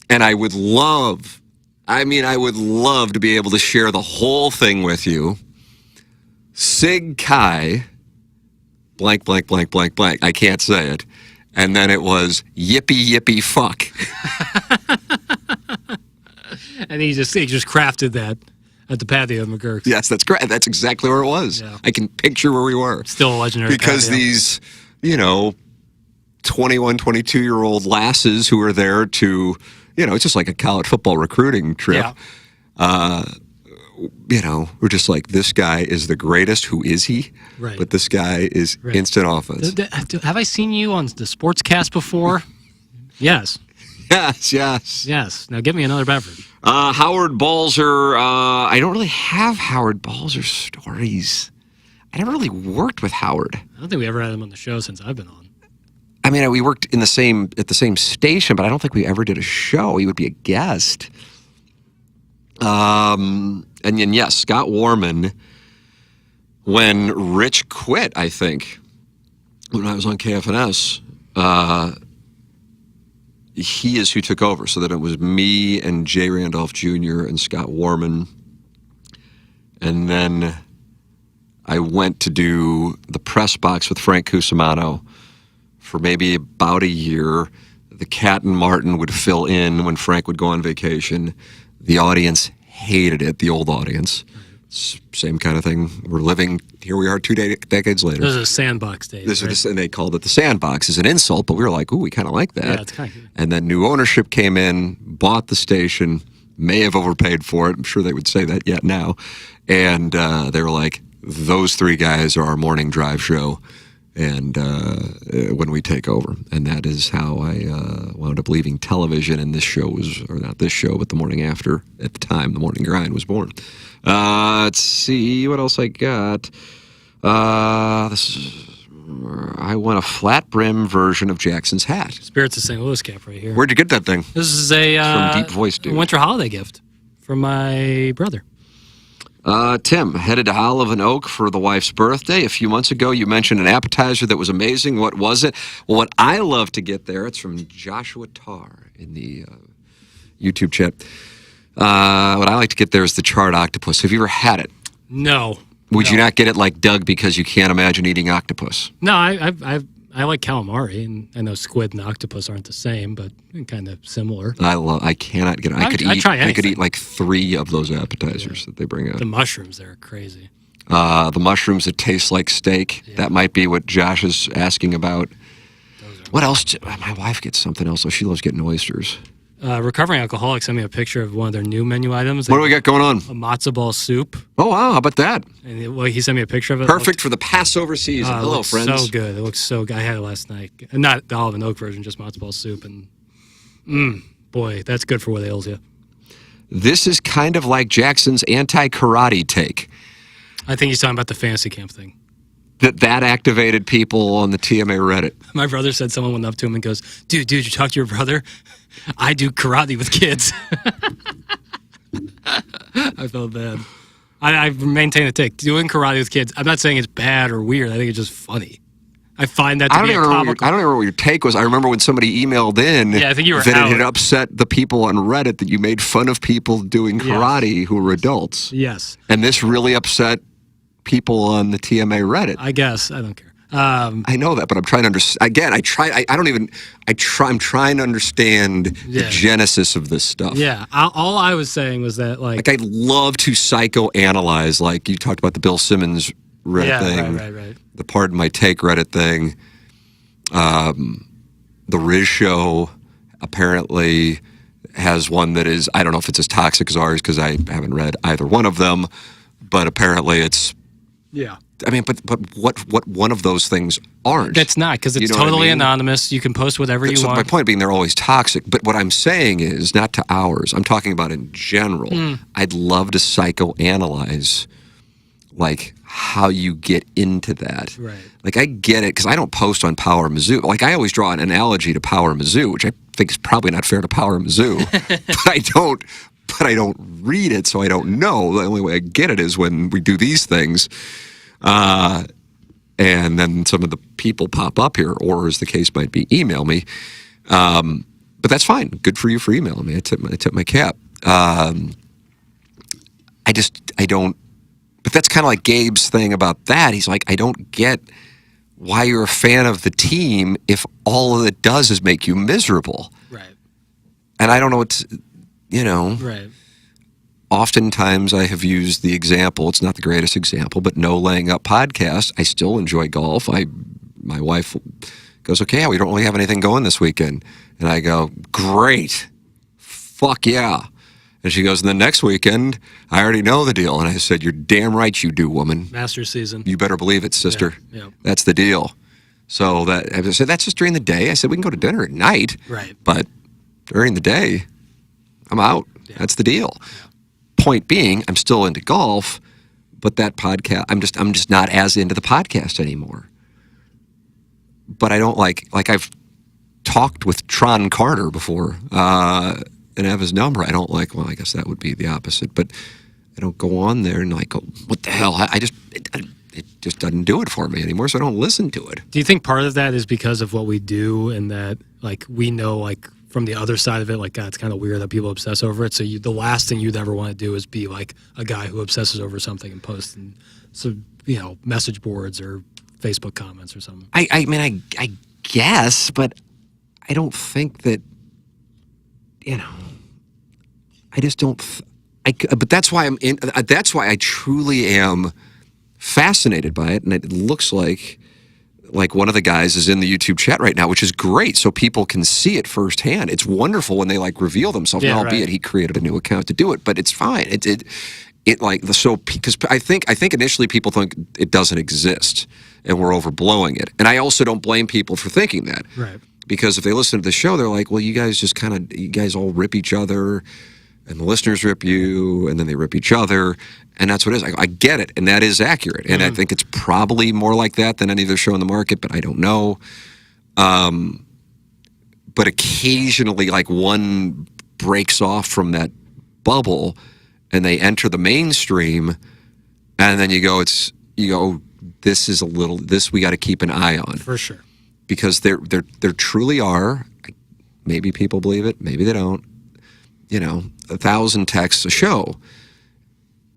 And I would love to be able to share the whole thing with you. Sig Kai, blank, blank, blank, blank, blank. I can't say it. And then it was yippee, yippee, fuck. And he just crafted that at the patio of McGurk's. Yes, that's great. That's exactly where it was. Yeah. I can picture where we were. Still a legendary Because patio. these, 21, 22-year-old lasses who are there to, it's just like a college football recruiting trip. Yeah. We're just like, this guy is the greatest. Who is he? Right. But this guy is instant offense. Have I seen you on the Sportscast before? Yes. Yes. Now get me another beverage. Howard Balzer. I don't really have Howard Balzer stories. I never really worked with Howard. I don't think we ever had him on the show since I've been on. I mean, we worked at the same station, but I don't think we ever did a show. He would be a guest. And then, yes, Scott Warman, when Rich quit, I think, when I was on KFNS, he is who took over. So that it was me and Jay Randolph Jr. and Scott Warman. And then I went to do the press box with Frank Cusimano for maybe about a year. The Cat and Martin would fill in when Frank would go on vacation. The audience hated it, the old audience. Same kind of thing. We're living, here we are 2 decades later. This is a sandbox days, right? And they called it the sandbox as an insult, but we were like, ooh, we kind of like that. Yeah, it's kind of good. And then new ownership came in, bought the station, may have overpaid for it. I'm sure they would say that yet now. And they were like, those three guys are our morning drive show. And when we take over. And that is how I wound up leaving television. And this show was, or not this show, but the morning after, at the time, the morning grind was born. Let's see what else I got. I won a flat brim version of Jackson's hat. Spirits of St. Louis cap right here. Where'd you get that thing? This is a From Deep Voice Dude. winter holiday gift from my brother. Tim, headed to Olive and Oak for the wife's birthday. A few months ago, you mentioned an appetizer that was amazing. What was it? Well, what I love to get there, it's from Joshua Tarr in the YouTube chat. What I like to get there is the charred octopus. Have you ever had it? No. Would you not get it like Doug because you can't imagine eating octopus? No, I like calamari, and I know squid and octopus aren't the same, but kind of similar. I cannot get it. I try anything. I could eat like 3 of those appetizers that they bring out. The mushrooms, they're crazy. The mushrooms that taste like steak. Yeah. That might be what Josh is asking about. What else? My wife gets something else. So she loves getting oysters. Recovering Alcoholic sent me a picture of one of their new menu items. What do we got going on? A matzo ball soup. Oh, wow. How about that? And he sent me a picture of it. Perfect for the Passover season. It Hello, looks friends. so good. It looks so good. I had it last night. Not the Olive and Oak version, just matzo ball soup. And boy, that's good for what ails you. This is kind of like Jackson's anti-karate take. I think he's talking about the fantasy camp thing. That activated people on the TMA Reddit. My brother said someone went up to him and goes, dude, you talk to your brother? I do karate with kids. I felt bad. I maintain a take. Doing karate with kids, I'm not saying it's bad or weird. I think it's just funny. I find that to be comical. I don't remember what your take was. I remember when somebody emailed in I think you were that out. it had upset the people on Reddit that you made fun of people doing karate who were adults. Yes. And this really upset people on the TMA Reddit. I guess. I don't care. I know that, but I'm trying to understand. Again, I'm trying to understand the genesis of this stuff. Yeah. All I was saying was that, like I'd love to psychoanalyze, like you talked about the Bill Simmons Reddit thing. Right. The Pardon My Take Reddit thing. The Riz Show apparently has one that is, I don't know if it's as toxic as ours because I haven't read either one of them, but apparently it's. Yeah. I mean, but what one of those things aren't? That's not, because it's You know what I totally mean? anonymous. You can post whatever you So want. my point being, they're always toxic. But what I'm saying is, not to ours. I'm talking about in general. I'd love to psychoanalyze, like how you get into that. Right. Like, I get it, because I don't post on Power Mizzou. Like, I always draw an analogy to Power Mizzou, which I think is probably not fair to Power Mizzou. but I don't read it, so I don't know. The only way I get it is when we do these things. And then some of the people pop up here, or as the case might be, email me. But that's fine. Good for you for emailing me. I tip my cap. I don't. But that's kind of like Gabe's thing about that. He's like, I don't get why you're a fan of the team if all it does is make you miserable. Right. And I don't know what Right. Oftentimes I have used the example, it's not the greatest example, but No Laying Up podcast. I still enjoy golf. My wife goes, okay, we don't really have anything going this weekend. And I go, great. Fuck yeah. And she goes, and then next weekend, I already know the deal. And I said, you're damn right you do, woman. Masters season. You better believe it, sister. Yeah. That's the deal. So I said, that's just during the day. I said, we can go to dinner at night. Right. But during the day, I'm out. Yeah. That's the deal. Yeah. Point being, I'm still into golf, but that podcast, I'm just not as into the podcast anymore. But I don't like I've talked with Tron Carter before, and have his number. I don't like, well, I guess that would be the opposite, but I don't go on there and like, go, what the hell? It just doesn't do it for me anymore, so I don't listen to it. Do you think part of that is because of what we do, and that like we know like from the other side of it, like, God, it's kind of weird that people obsess over it. So the last thing you'd ever want to do is be like a guy who obsesses over something and posts and message boards or Facebook comments or something. I mean, I guess, but I don't think that, I just don't. But that's why I'm in. That's why I truly am fascinated by it, and it looks like one of the guys is in the YouTube chat right now, which is great, so people can see it firsthand. It's wonderful when they like reveal themselves. Yeah, albeit he created a new account to do it, but it's fine. Because I think initially people think it doesn't exist and we're overblowing it, and I also don't blame people for thinking that. Right. Because if they listen to the show, they're like, well, you guys all rip each other, and the listeners rip you, and then they rip each other, and that's what it is. I get it, and that is accurate, and I think it's probably more like that than any other show in the market, but I don't know. But occasionally, like, one breaks off from that bubble, and they enter the mainstream, and then you go, this we got to keep an eye on. For sure. Because there truly are, maybe people believe it, maybe they don't, 1,000 texts a show.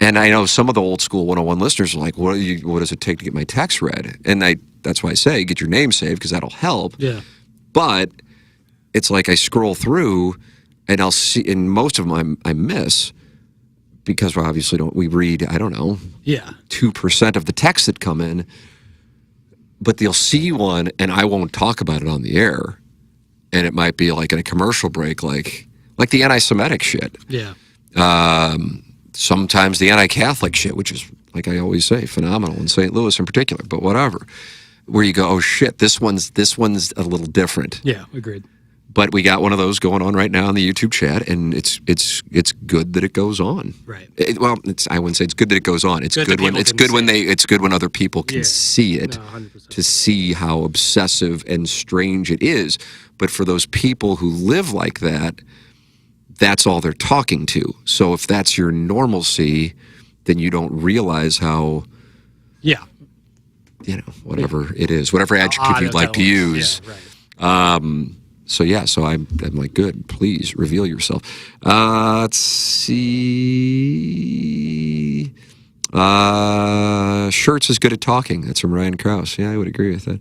And I know some of the old school 101 listeners are like, what does it take to get my text read? And that's why I say get your name saved, because that'll help. Yeah. But it's like I scroll through and I'll see, and most of them I miss, because we read, I don't know, 2% of the texts that come in. But they'll see one, and I won't talk about it on the air. And it might be like in a commercial break, like the anti-Semitic shit. Yeah. Sometimes the anti-Catholic shit, which is, like I always say, phenomenal in St. Louis in particular, but whatever. Where you go, oh shit, this one's a little different. Yeah, agreed. But we got one of those going on right now in the YouTube chat, and it's good that it goes on. Right. I wouldn't say it's good that it goes on. It's good when other people can see it, 100%. to see how obsessive and strange it is. But for those people who live like that, that's all they're talking to. So if that's your normalcy, then you don't realize how. Yeah. Whatever it is, whatever adjective you'd like to use. Yeah, right. So I'm like, good, please reveal yourself. Let's see. Shirts is good at talking. That's from Ryan Krause. Yeah, I would agree with that.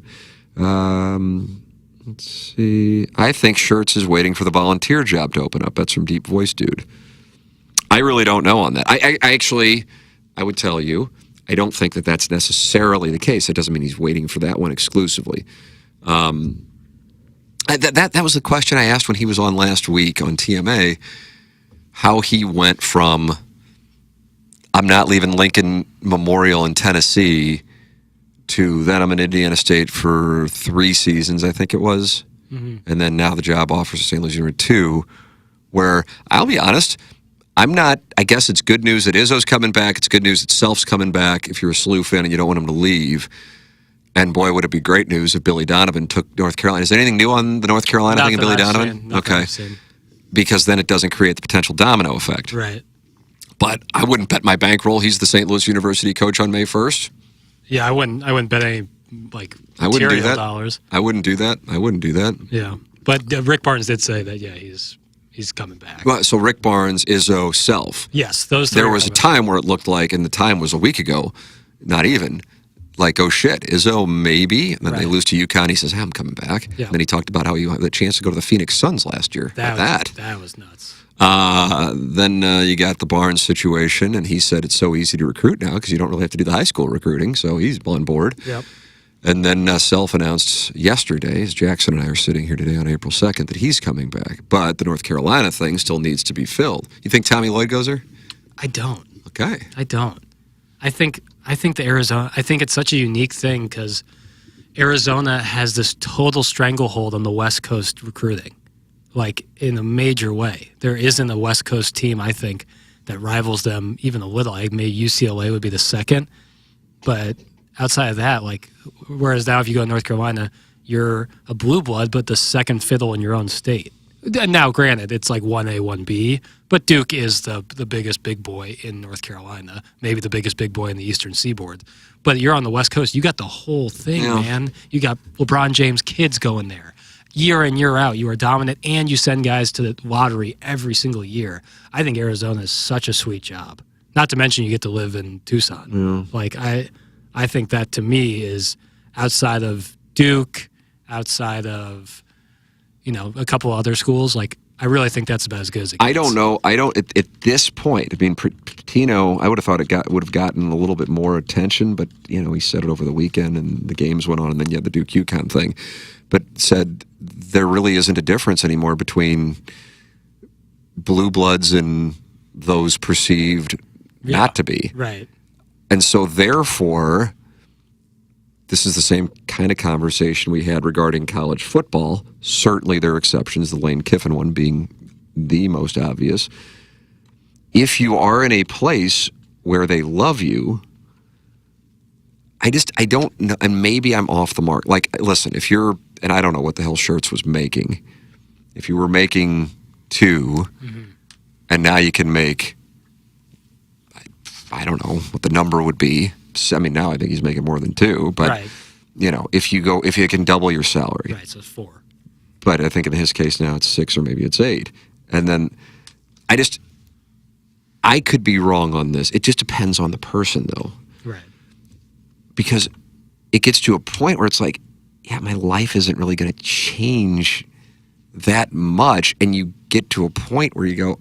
Let's see. I think Shirts is waiting for the volunteer job to open up. That's from Deep Voice Dude. I really don't know on that. I actually would tell you, I don't think that that's necessarily the case. It doesn't mean he's waiting for that one exclusively. That was the question I asked when he was on last week on TMA, how he went from, I'm not leaving Lincoln Memorial in Tennessee, to then I'm in Indiana State for 3 seasons, I think it was. Mm-hmm. And then now the job offers at St. Louis University 2, where I'll be honest, I'm not. I guess it's good news that Izzo's coming back. It's good news that Self's coming back. If you're a SLU fan and you don't want him to leave, and boy, would it be great news if Billy Donovan took North Carolina. Is there anything new on the North Carolina thing of Billy Donovan? Okay, because then it doesn't create the potential domino effect. Right. But I wouldn't bet my bankroll he's the St. Louis University coach on May 1st. Yeah, I wouldn't bet any I wouldn't do that. dollars. I wouldn't do that. Yeah, but Rick Barnes did say that. Yeah, he's coming back. Well, so Rick Barnes, Izzo, Self. Yes, those three. There was a time where it looked like, and the time was a week ago, not even. Like, oh shit, Izzo maybe, and then they lose to UConn. He says, "Hey, I'm coming back." Yeah. And then he talked about how he had the chance to go to the Phoenix Suns last year. That was nuts. Then you got the Barnes situation, and he said it's so easy to recruit now because you don't really have to do the high school recruiting, so he's on board. Yep. And then Self announced yesterday, as Jackson and I are sitting here today on April 2nd, that he's coming back. But the North Carolina thing still needs to be filled. You think Tommy Lloyd goes there? I don't. Okay. I don't. I think the Arizona. I think it's such a unique thing because Arizona has this total stranglehold on the West Coast recruiting, like in a major way. There isn't a West Coast team, I think, that rivals them even a little. I maybe UCLA would be the second, but outside of that, like, whereas now if you go to North Carolina, you're a blue blood, but the second fiddle in your own state. Now, granted, it's like 1A, 1B, but Duke is the biggest big boy in North Carolina, maybe the biggest big boy in the Eastern Seaboard. But you're on the West Coast, you got the whole thing, man. You got LeBron James kids going there. Year in, year out, you are dominant, and you send guys to the lottery every single year. I think Arizona is such a sweet job. Not to mention you get to live in Tucson. Yeah. Like, I think that, to me, is outside of Duke, outside of, a couple other schools, like, I really think that's about as good as it gets. I don't know. At this point, I mean, Pitino, I would have thought would have gotten a little bit more attention, but, he said it over the weekend and the games went on, and then you had the Duke UConn thing, but said there really isn't a difference anymore between blue bloods and those perceived not to be. Right. And so, therefore, this is the same kind of conversation we had regarding college football. Certainly there are exceptions, the Lane Kiffin one being the most obvious. If you are in a place where they love you, I don't know, and maybe I'm off the mark. Like, listen, if you're, and I don't know what the hell Schertz was making. If you were making 2, and now you can make, I don't know what the number would be. I mean, now I think he's making more than 2, but if you can double your salary, right? So it's 4. But I think in his case now it's 6 or maybe it's 8, and then I could be wrong on this. It just depends on the person, though, right? Because it gets to a point where it's like, yeah, my life isn't really going to change that much, and you get to a point where you go,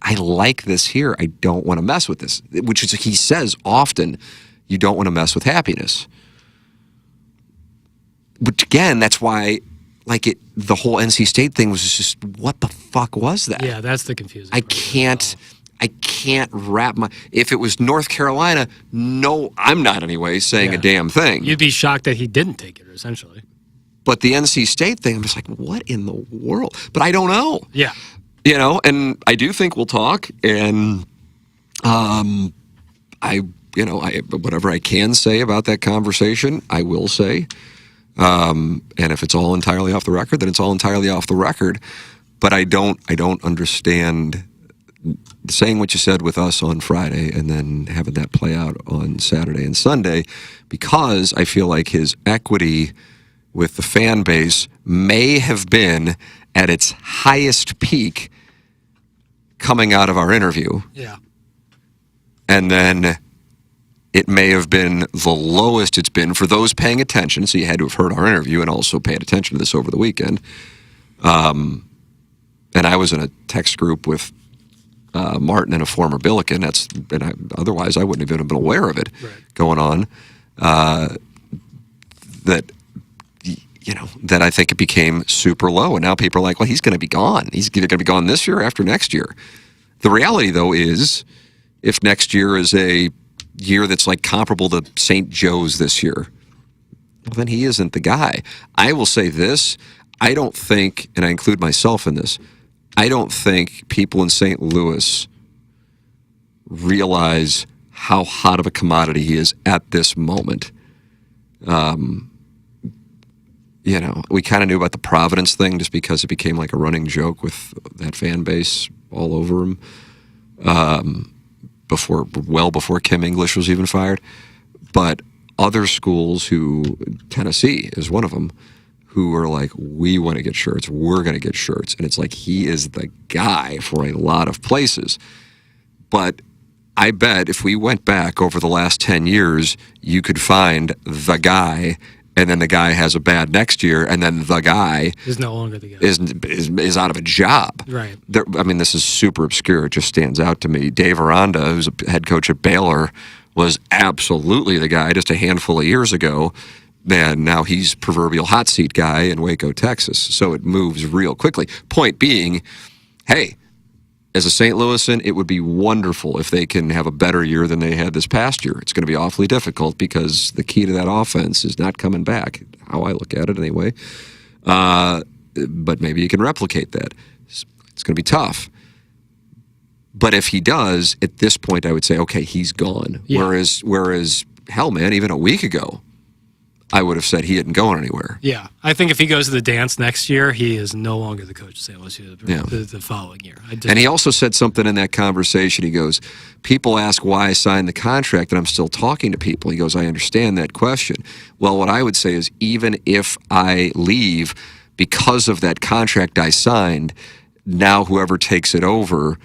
I like this here. I don't want to mess with this, which is, he says often, you don't want to mess with happiness. But again, that's why, the whole NC State thing was just, what the fuck was that? Yeah, that's the confusing part. I can't wrap if it was North Carolina, no, I'm not anyway saying a damn thing. You'd be shocked that he didn't take it, essentially. But the NC State thing, I'm just like, what in the world? But I don't know. Yeah. And I do think we'll talk, and whatever I can say about that conversation, I will say. And if it's all entirely off the record, then it's all entirely off the record. But I don't understand saying what you said with us on Friday and then having that play out on Saturday and Sunday, because I feel like his equity with the fan base may have been at its highest peak coming out of our interview. Yeah. And then it may have been the lowest it's been for those paying attention. So you had to have heard our interview and also paid attention to this over the weekend. And I was in a text group with Martin and a former Billiken. Otherwise, I wouldn't have been aware of it going on. That I think it became super low. And now people are like, well, he's going to be gone. He's either going to be gone this year or after next year. The reality, though, is if next year is a year that's like comparable to St. Joe's this year, well, then he isn't the guy. I will say this. I don't think, and I include myself in this, I don't think people in St. Louis realize how hot of a commodity he is at this moment. You know, we kind of knew about the Providence thing just because it became like a running joke with that fan base all over him well before Kim English was even fired. But other schools Tennessee is one of them, who are like, we want to get shirts, we're going to get shirts. And it's like, he is the guy for a lot of places. But I bet if we went back over the last 10 years, you could find the guy, and then the guy has a bad next year, and then the guy is no longer the guy. Is out of a job. Right. I mean, this is super obscure. It just stands out to me. Dave Aranda, who's a head coach at Baylor, was absolutely the guy just a handful of years ago. And now he's proverbial hot seat guy in Waco, Texas. So it moves real quickly. Point being, hey, as a St. Louisan, it would be wonderful if they can have a better year than they had this past year. It's going to be awfully difficult because the key to that offense is not coming back, how I look at it anyway. But maybe you can replicate that. It's going to be tough. But if he does, at this point, I would say, okay, he's gone. Yeah. Whereas, hell, man, even a week ago, I would have said he isn't going anywhere. Yeah, I think if he goes to the dance next year, he is no longer the coach of St. Louis the following year. And he also said something in that conversation. He goes, people ask why I signed the contract and I'm still talking to people. He goes, I understand that question. Well, what I would say is even if I leave because of that contract I signed, now whoever takes it over,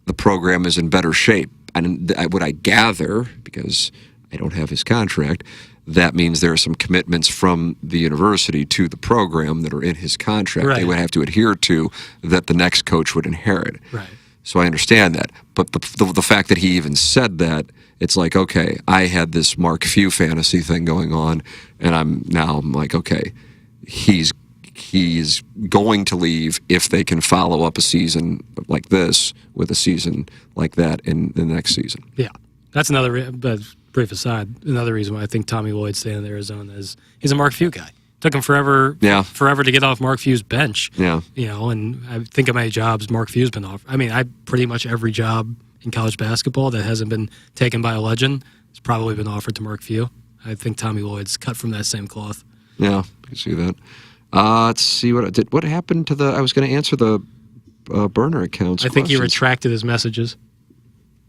the program is in better shape. And what I gather, because I don't have his contract, that means there are some commitments from the university to the program that are in his contract. Right. They would have to adhere to that the next coach would inherit. Right. So I understand that. But the fact that he even said that, it's like, okay, I had this Mark Few fantasy thing going on, and I'm like, okay, he's going to leave if they can follow up a season like this with a season like that in the next season. Yeah. That's another brief aside. Another reason why I think Tommy Lloyd's staying in Arizona is he's a Mark Few guy. Took him forever to get off Mark Few's bench. Yeah. You know, and I think of my jobs Mark Few's been off. I mean, pretty much every job in college basketball that hasn't been taken by a legend has probably been offered to Mark Few. I think Tommy Lloyd's cut from that same cloth. Yeah, I can see that. Let's see what happened to the. I was going to answer the burner accounts. I think he retracted his messages.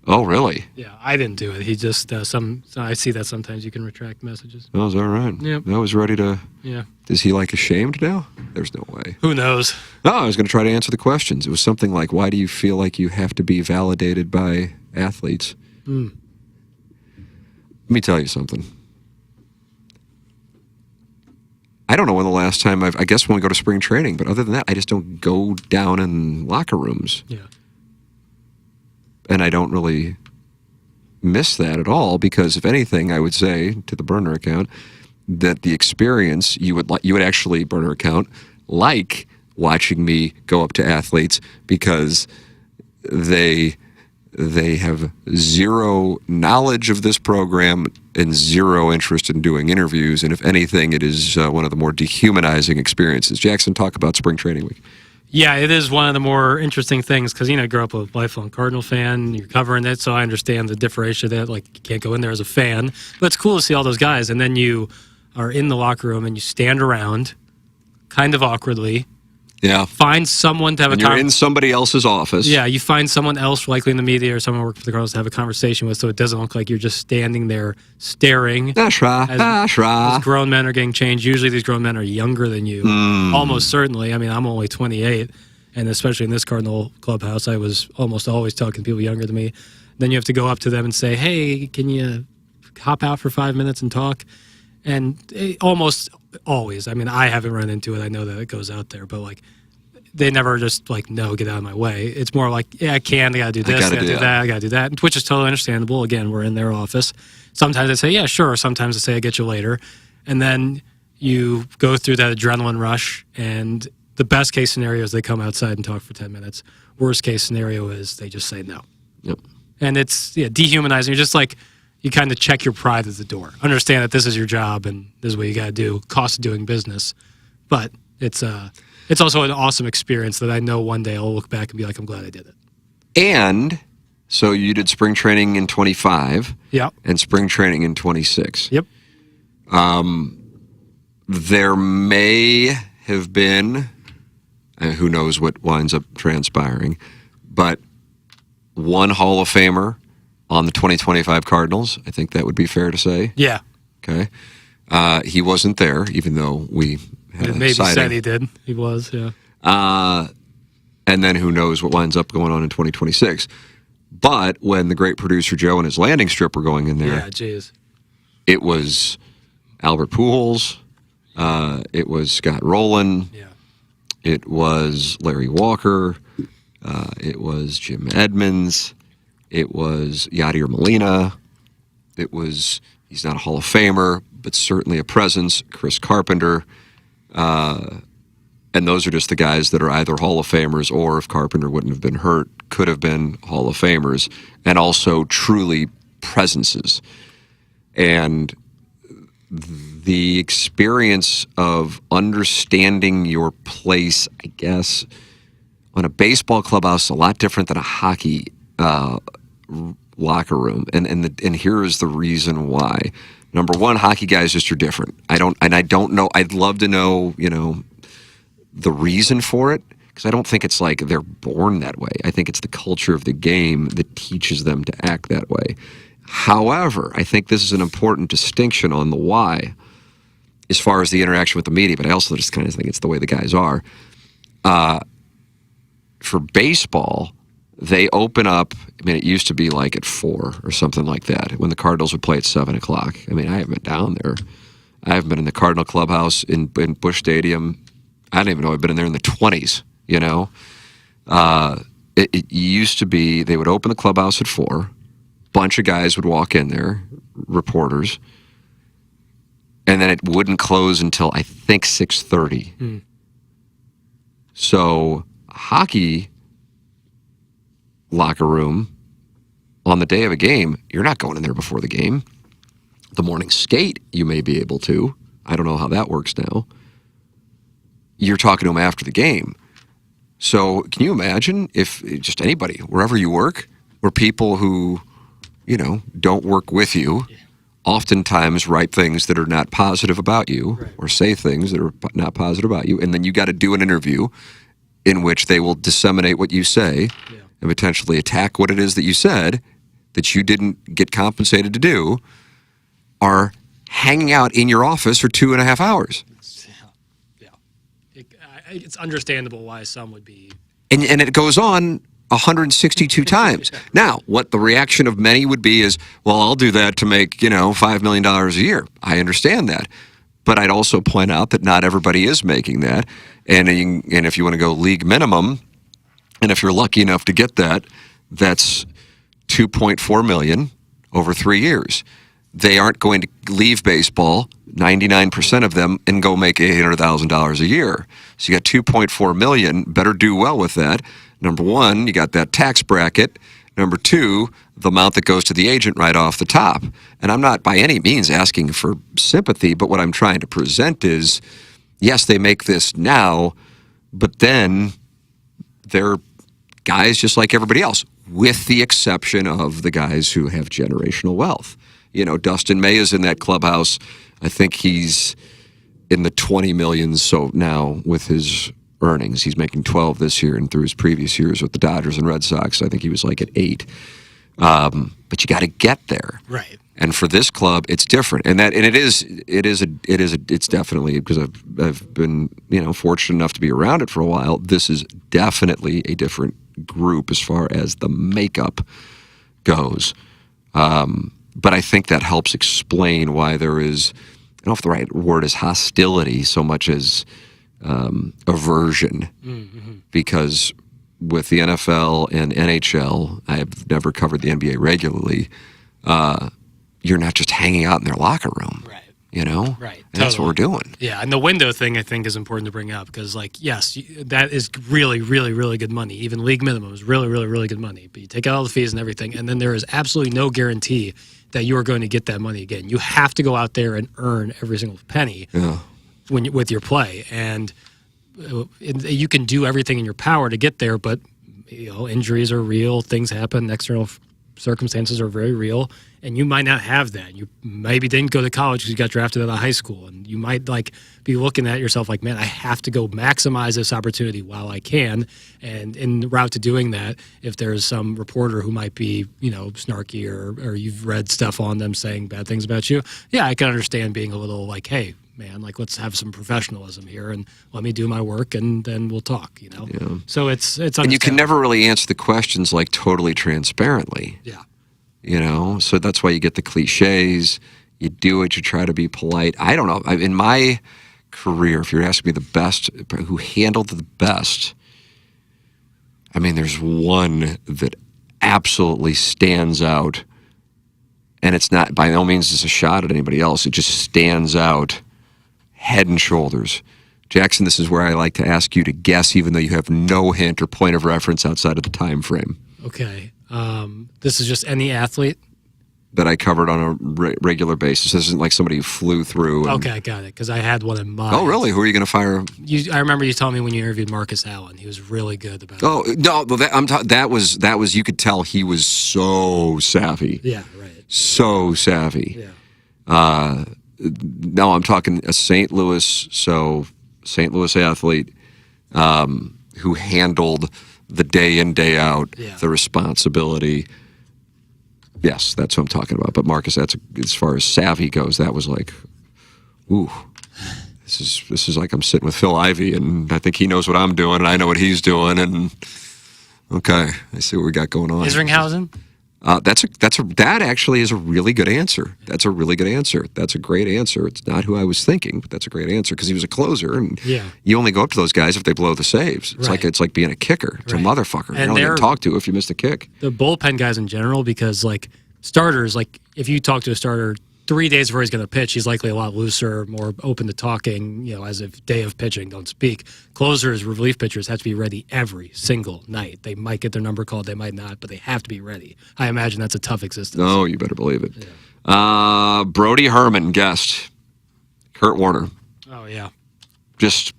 Oh, really? Yeah, I didn't do it. He just I see that sometimes you can retract messages. Oh, is that right? Yep. I was ready to. Yeah. Is he like ashamed now? There's no way. Who knows? No, I was going to try to answer the questions. It was something like, why do you feel like you have to be validated by athletes? Let me tell you something. I don't know when the last time I guess when we go to spring training, but other than that, I just don't go down in locker rooms. Yeah. And I don't really miss that at all because, if anything, I would say to the burner account that the experience you would actually, burner account, like watching me go up to athletes because they have zero knowledge of this program and zero interest in doing interviews. And if anything, it is one of the more dehumanizing experiences. Jackson, talk about spring training week. Yeah, it is one of the more interesting things because, you know, I grew up a lifelong Cardinal fan. You're covering it, so I understand the differentiation of that. Like, you can't go in there as a fan. But it's cool to see all those guys. And then you are in the locker room and you stand around kind of awkwardly. Yeah. Find someone to have and a you're in somebody else's office. Yeah, you find someone else, likely in the media or someone working for the Cardinals, to have a conversation with so it doesn't look like you're just standing there staring. As grown men are getting changed. Usually these grown men are younger than you. Almost certainly. I mean, I'm only 28, and especially in this Cardinal clubhouse, I was almost always talking to people younger than me. Then you have to go up to them and say, hey, can you hop out for 5 minutes and talk? And almost always, I mean, I haven't run into it. I know that it goes out there, but like, they never just like, no, get out of my way. It's more like, yeah, I can, I gotta do this, I gotta do that, I gotta do that, which is totally understandable. Again, we're in their office. Sometimes I say, yeah, sure. Sometimes I say, I'll get you later. And then you go through that adrenaline rush, and the best case scenario is they come outside and talk for 10 minutes. Worst case scenario is they just say no. Yep. And it's dehumanizing. You're just like, you kind of check your pride at the door. Understand that this is your job and this is what you got to do. Cost of doing business, but it's also an awesome experience that I know one day I'll look back and be like, I'm glad I did it. And So you did spring training in 25 Yep. and spring training in 26. Yep. There may have been, who knows what winds up transpiring, but one Hall of Famer on the 2025 Cardinals. I think that would be fair to say. Yeah. Okay. He wasn't there, even though we had a Maybe sighting. said he did. He was, yeah. And then who knows what winds up going on in 2026. But when the great producer Joe and his landing strip were going in there, Yeah, jeez. it was Albert Pujols, it was Scott Rowland, Yeah. it was Larry Walker, it was Jim Edmonds, it was Yadier Molina, it was, he's not a Hall of Famer, but certainly a presence, Chris Carpenter, and those are just the guys that are either Hall of Famers or, if Carpenter wouldn't have been hurt, could have been Hall of Famers, and also truly presences. And the experience of understanding your place, I guess, on a baseball clubhouse is a lot different than a hockey locker room. And here is the reason why. Number one, hockey guys just are different. I don't know. I'd love to know, the reason for it, because I don't think it's like they're born that way. I think it's the culture of the game that teaches them to act that way. However, I think this is an important distinction on the why, as far as the interaction with the media, but I also just kind of think it's the way the guys are. For baseball, they open up, it used to be like at 4 or something like that, when the Cardinals would play at 7 o'clock. I haven't been down there. I haven't been in the Cardinal clubhouse in Busch Stadium. I don't even know. I've been in there in the 20s, It used to be they would open the clubhouse at 4. Bunch of guys would walk in there, reporters, and then it wouldn't close until, I think, 6:30. So hockey locker room on the day of a game, you're not going in there before the game. The morning skate, you may be able to. I don't know how that works now. You're talking to them after the game. So can you imagine if just anybody, wherever you work, where people who, don't work with you, oftentimes write things that are not positive about you, right, or say things that are not positive about you, and then you got to do an interview in which they will disseminate what you say, yeah, and potentially attack what it is that you said that you didn't get compensated to do, are hanging out in your office for 2.5 hours. It's understandable why some would be. And it goes on 162 times. Now, what the reaction of many would be is, well, I'll do that to make, $5 million a year. I understand that. But I'd also point out that not everybody is making that. And if you want to go league minimum, and if you're lucky enough to get that, that's $2.4 million over 3 years. They aren't going to leave baseball, 99% of them, and go make $800,000 a year. So you got $2.4 million. Better do well with that. Number one, you got that tax bracket. Number two, the amount that goes to the agent right off the top. And I'm not by any means asking for sympathy, but what I'm trying to present is, yes, they make this now, but then they're guys just like everybody else, with the exception of the guys who have generational wealth. Dustin May is in that clubhouse. I think he's in the 20 millions so now with his earnings. He's making 12 this year, and through his previous years with the Dodgers and Red Sox, I think he was like at 8. But you got to get there, right? And for this club, it's different, and it's definitely, because I've been fortunate enough to be around it for a while. This is definitely a different group as far as the makeup goes. But I think that helps explain why there is, I don't know if the right word is hostility so much as aversion. Mm-hmm. Because with the NFL and NHL, I have never covered the NBA regularly, you're not just hanging out in their locker room. Right. Right. And that's what we're doing. Yeah, and the window thing I think is important to bring up because, yes, that is really, really, really good money. Even league minimum is really, really, really good money. But you take out all the fees and everything, and then there is absolutely no guarantee that you are going to get that money again. You have to go out there and earn every single penny with your play. And you can do everything in your power to get there, but injuries are real, things happen, external circumstances are very real, and you might not have that. You maybe didn't go to college because you got drafted out of high school, and you might be looking at yourself like, man, I have to go maximize this opportunity while I can. And in the route to doing that, if there's some reporter who might be, snarky or you've read stuff on them saying bad things about you, yeah, I can understand being a little like, hey, man, let's have some professionalism here and let me do my work and then we'll talk, Yeah. So it's and you can never really answer the questions totally transparently. Yeah. So that's why you get the cliches. You do it, you try to be polite. I don't know. In my career, if you're asking me the best, who handled the best, there's one that absolutely stands out, and it's not, by no means is a shot at anybody else. It just stands out head and shoulders. Jackson, this is where I like to ask you to guess, even though you have no hint or point of reference outside of the time frame. Okay. This is just any athlete that I covered on a regular basis. This isn't like somebody who flew through. Okay, I got it. Because I had one in mind. Oh, really? Who are you going to fire? I remember you telling me when you interviewed Marcus Allen, he was really good about. Oh no, that was you could tell he was so savvy. Yeah, right. So savvy. Yeah. No, I'm talking a St. Louis athlete who handled the day in, day out, the responsibility. Yes, that's what I'm talking about. But Marcus, that's as far as savvy goes, that was like, ooh, this is like I'm sitting with Phil Ivey, and I think he knows what I'm doing, and I know what he's doing, and okay, I see what we got going on. Isringhausen? That actually is a really good answer. That's a really good answer. That's a great answer. It's not who I was thinking, but that's a great answer because he was a closer, and you only go up to those guys if they blow the saves. It's like being a kicker. It's a motherfucker. And you don't get talked to if you missed a kick. The bullpen guys in general, because starters, if you talk to a starter 3 days before he's going to pitch, he's likely a lot looser, more open to talking, as of day of pitching, don't speak. Closers, relief pitchers have to be ready every single night. They might get their number called, they might not, but they have to be ready. I imagine that's a tough existence. Oh, you better believe it. Yeah. Brody Herman guessed Kurt Warner. Oh, yeah. Just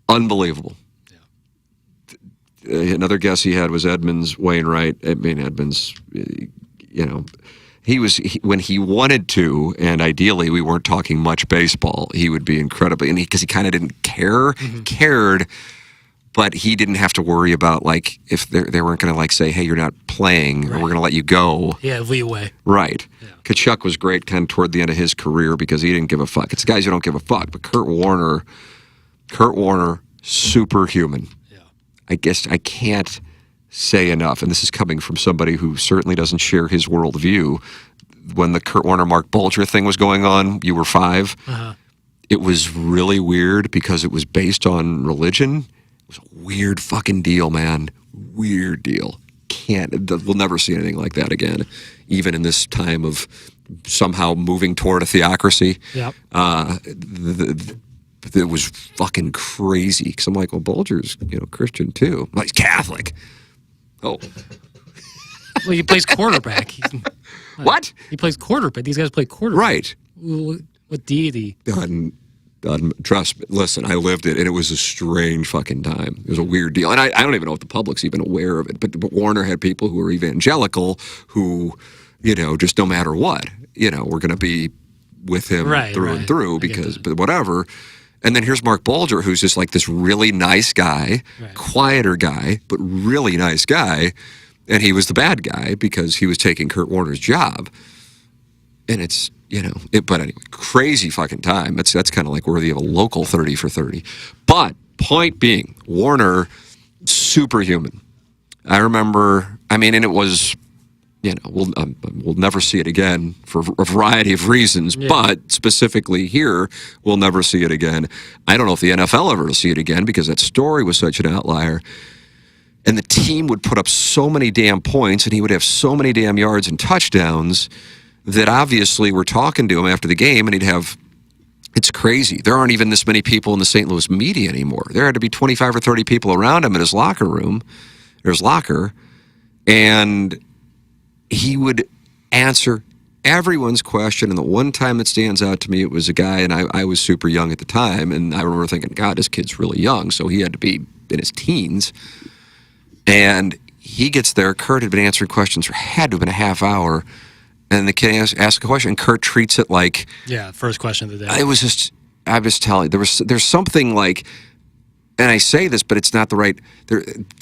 unbelievable. Yeah. Another guess he had was Edmonds Wainwright. Edmonds, when he wanted to, and ideally we weren't talking much baseball, he would be incredibly, and because he kind of didn't care, cared, but he didn't have to worry about if they weren't going to say, hey, you're not playing, or we're going to let you go. Yeah, leeway. Right. Yeah. Kachuk was great kind of toward the end of his career because he didn't give a fuck. It's guys who don't give a fuck, but Kurt Warner, superhuman. Yeah. I guess I can't say enough, and this is coming from somebody who certainly doesn't share his worldview. When the Kurt Warner Mark Bulger thing was going on, you were 5. It was really weird because it was based on religion. It was a weird fucking deal, man. Weird deal. We'll never see anything like that again, even in this time of somehow moving toward a theocracy. Yep. It was fucking crazy because I'm like, well, Bulger's Christian too. Well, he's Catholic. Oh. Well, he plays quarterback. What? He plays quarterback. These guys play quarterback. Right. What deity? Trust me. Listen, I lived it, and it was a strange fucking time. It was a weird deal. And I don't even know if the public's even aware of it. But Warner had people who were evangelical who, just no matter what, were going to be with him through and through because, but whatever. And then here's Mark Bulger, who's just this really nice guy, quieter guy, but really nice guy. And he was the bad guy because he was taking Kurt Warner's job. And it's, but anyway, crazy fucking time. That's kind of worthy of a local 30 for 30. But point being, Warner, superhuman. I remember, and it was, we'll never see it again for a variety of reasons, but specifically here, we'll never see it again. I don't know if the NFL ever will see it again because that story was such an outlier. And the team would put up so many damn points and he would have so many damn yards and touchdowns that obviously we're talking to him after the game and he'd have, it's crazy. There aren't even this many people in the St. Louis media anymore. There had to be 25 or 30 people around him in his locker room, or his locker, and he would answer everyone's question. And the one time that stands out to me, it was a guy, and I was super young at the time, and I remember thinking, God, this kid's really young, so he had to be in his teens. And he gets there. Kurt had been answering questions for had to have been a half hour. And the kid asks a question, and Kurt treats it like... Yeah, first question of the day. It was just... I was telling you, there's something like... And I say this, but it's not the right...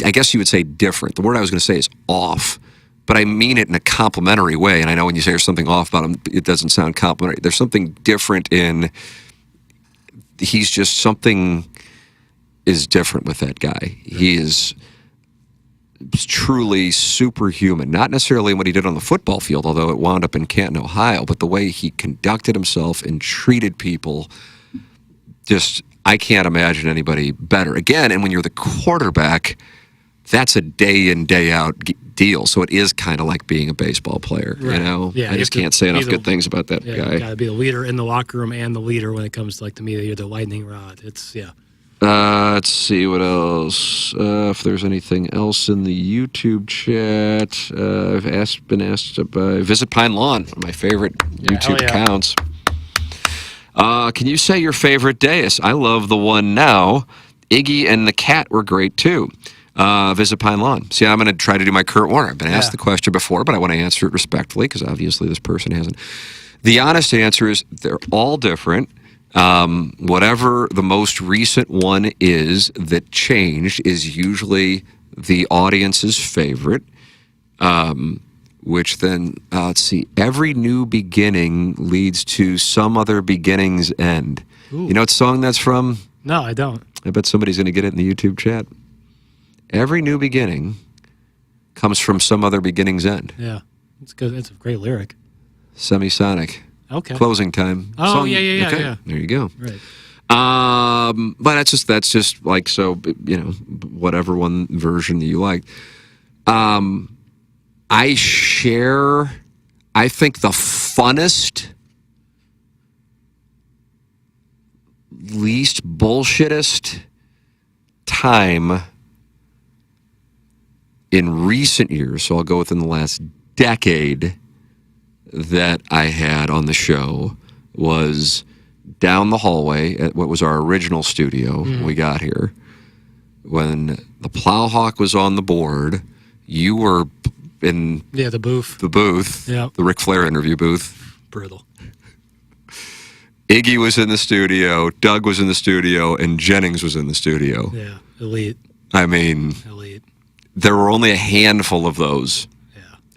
I guess you would say different. The word I was going to say is off. But I mean it in a complimentary way. And I know when you say there's something off about him, it doesn't sound complimentary. There's something different in... He's just... Something is different with that guy. He is... truly superhuman, not necessarily in what he did on the football field, although it wound up in Canton, Ohio, but the way he conducted himself and treated people, just, I can't imagine anybody better. Again, and when you're the quarterback, that's a day in, day out deal. So it is kind of like being a baseball player, right. you know? Yeah, I just can't say enough good things about that guy. You got to be the leader in the locker room and the leader when it comes to, like, to me, you're the lightning rod. It's, yeah. Let's see what else. If there's anything else in the YouTube chat, I've been asked about Visit Pine Lawn, one of my favorite YouTube accounts. Can you say your favorite dais? I love the one now. Iggy and the cat were great too. Visit Pine Lawn. See, I'm going to try to do my Kurt Warner. I've been asked the question before, but I want to answer it respectfully because obviously this person hasn't. The honest answer is they're all different. Whatever the most recent one is that changed is usually the audience's favorite, which then, let's see, every new beginning leads to some other beginning's end. Ooh. You know what song that's from? No, I don't. I bet somebody's going to get it in the YouTube chat. Every new beginning comes from some other beginning's end. Yeah, it's good. It's a great lyric. Semisonic. Okay. Closing time. Oh, song. Yeah. There you go. Right. But that's just like, so, you know, whatever one version you like. I think the funnest, least bullshittest time in recent years, so I'll go within the last decade, that I had on the show was down the hallway at what was our original studio when we got here. When the Plowhawk was on the board, you were in the booth. The Ric Flair interview booth. Brutal. Iggy was in the studio, Doug was in the studio, and Jennings was in the studio. Yeah, elite. I mean, elite. There were only a handful of those.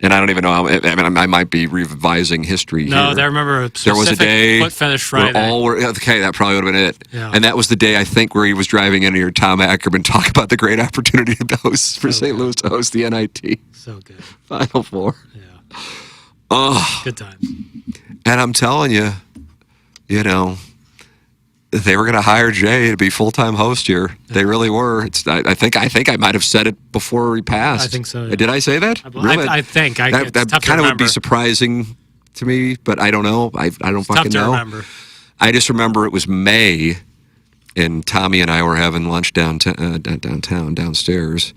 And I don't even know how. I mean, I might be revising history here. No, I remember a specific there was a day Foot Fetish Friday. Where all were, okay, that probably would have been it. Yeah. And that was the day, I think, where he was driving in here, Tom Ackerman, talk about the great opportunity to host for St. Louis to host the NIT. So good. Final Four. Yeah. Oh. Good time. And I'm telling you, you know, they were going to hire Jay to be full-time host here. They really were. I think I might have said it before he passed. I think so. Yeah. Did I say that? Really? I think. That kind of would be surprising to me, but I don't know. I don't fucking know. Remember. I just remember it was May, and Tommy and I were having lunch downtown, downstairs,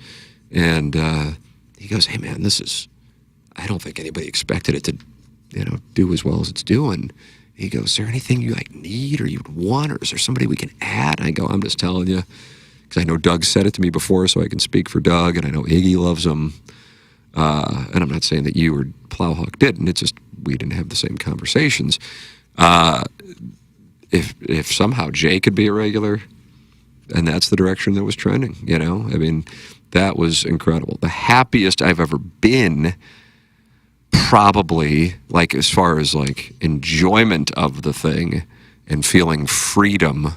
and he goes, "Hey man, I don't think anybody expected it to, you know, do as well as it's doing." He goes, "Is there anything you like need or you'd want, or is there somebody we can add?" And I go, "I'm just telling you, because I know Doug said it to me before, so I can speak for Doug, and I know Iggy loves him. And I'm not saying that you or Plowhawk didn't. It's just we didn't have the same conversations. If somehow Jay could be a regular, and that's the direction that was trending, you know, I mean, that was incredible. The happiest I've ever been." Probably, like, as far as like enjoyment of the thing and feeling freedom,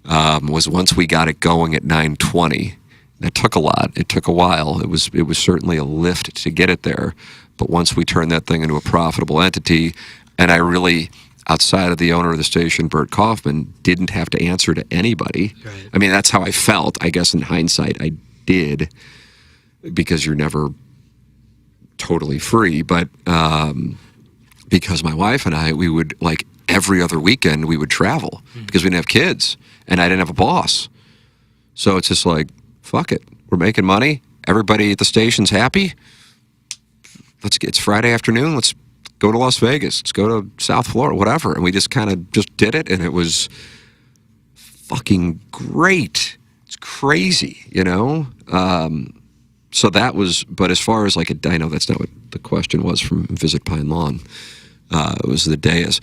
was once we got it going at 9:20. That took a lot. It took a while. It was certainly a lift to get it there, but once we turned that thing into a profitable entity, and I really, outside of the owner of the station, Bert Kaufman, didn't have to answer to anybody. Right. I mean, that's how I felt. I guess in hindsight, I did, because you're never totally free, but because my wife and I, we would, like, every other weekend we would travel because we didn't have kids and I didn't have a boss. So it's just like, fuck it, we're making money, everybody at the station's happy, it's Friday afternoon, let's go to Las Vegas, let's go to South Florida, whatever. And we just kind of just did it, and it was fucking great. It's crazy, you know. So that was, but as far as like I know that's not what the question was from Visit Pine Lawn. It was the Deus.